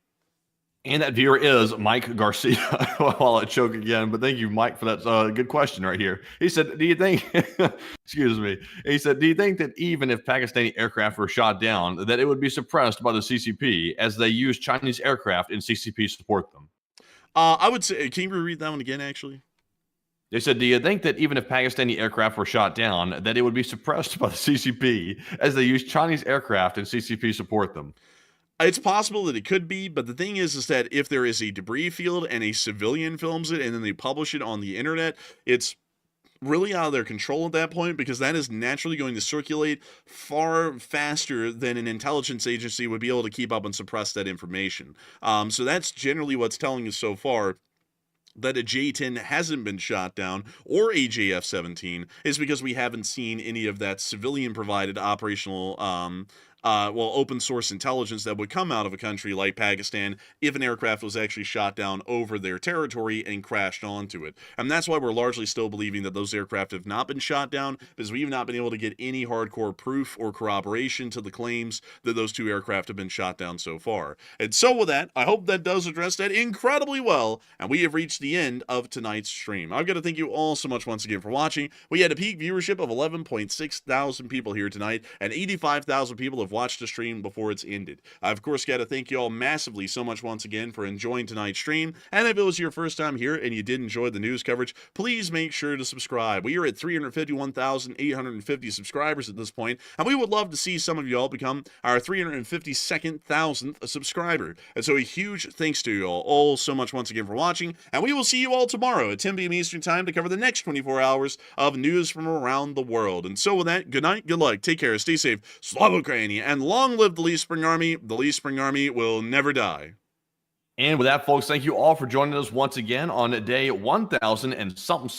And that viewer is Mike Garcia. While I choke again, but thank you, Mike, for that good question right here. He said, do you think, excuse me, he said, do you think that even if Pakistani aircraft were shot down, that it would be suppressed by the CCP as they use Chinese aircraft and CCP support them? I would say, can you read that one again, actually? They said, do you think that even if Pakistani aircraft were shot down, that it would be suppressed by the CCP as they use Chinese aircraft and CCP support them? It's possible that it could be, but the thing is that if there is a debris field and a civilian films it and then they publish it on the internet, it's really out of their control at that point, because that is naturally going to circulate far faster than an intelligence agency would be able to keep up and suppress that information. So that's generally what's telling us so far that a J-10 hasn't been shot down, or a JF-17, is because we haven't seen any of that civilian-provided operational open source intelligence that would come out of a country like Pakistan if an aircraft was actually shot down over their territory and crashed onto it. And that's why we're largely still believing that those aircraft have not been shot down, because we've not been able to get any hardcore proof or corroboration to the claims that those two aircraft have been shot down so far. And so with that, I hope that does address that incredibly well, and we have reached the end of tonight's stream. I've got to thank you all so much once again for watching. We had a peak viewership of 11.6 thousand people here tonight, and 85,000 people have watched the stream before it's ended. I've of course got to thank you all massively so much once again for enjoying tonight's stream, and if it was your first time here and you did enjoy the news coverage, please make sure to subscribe. We are at 351,850 subscribers at this point, and we would love to see some of you all become our 352nd thousandth subscriber. And so a huge thanks to you all so much once again for watching, and we will see you all tomorrow at 10 p.m. Eastern Time to cover the next 24 hours of news from around the world. And so with that, good night, good luck, take care, stay safe, Slava Ukraini, and long live the Lee Spring Army. The Lee Spring Army will never die. And with that, folks, thank you all for joining us once again on day 1,000 and something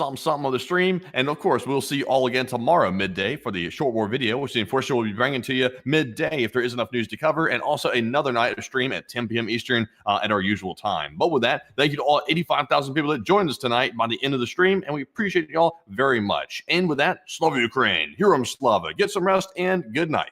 of the stream. And of course, we'll see you all again tomorrow midday for the short war video, which the Enforcer will be bringing to you midday if there is enough news to cover, and also another night of stream at 10 p.m. Eastern at our usual time. But with that, thank you to all 85,000 people that joined us tonight by the end of the stream, and we appreciate you all very much. And with that, Slava Ukraine, Heroam Slava, get some rest, and good night.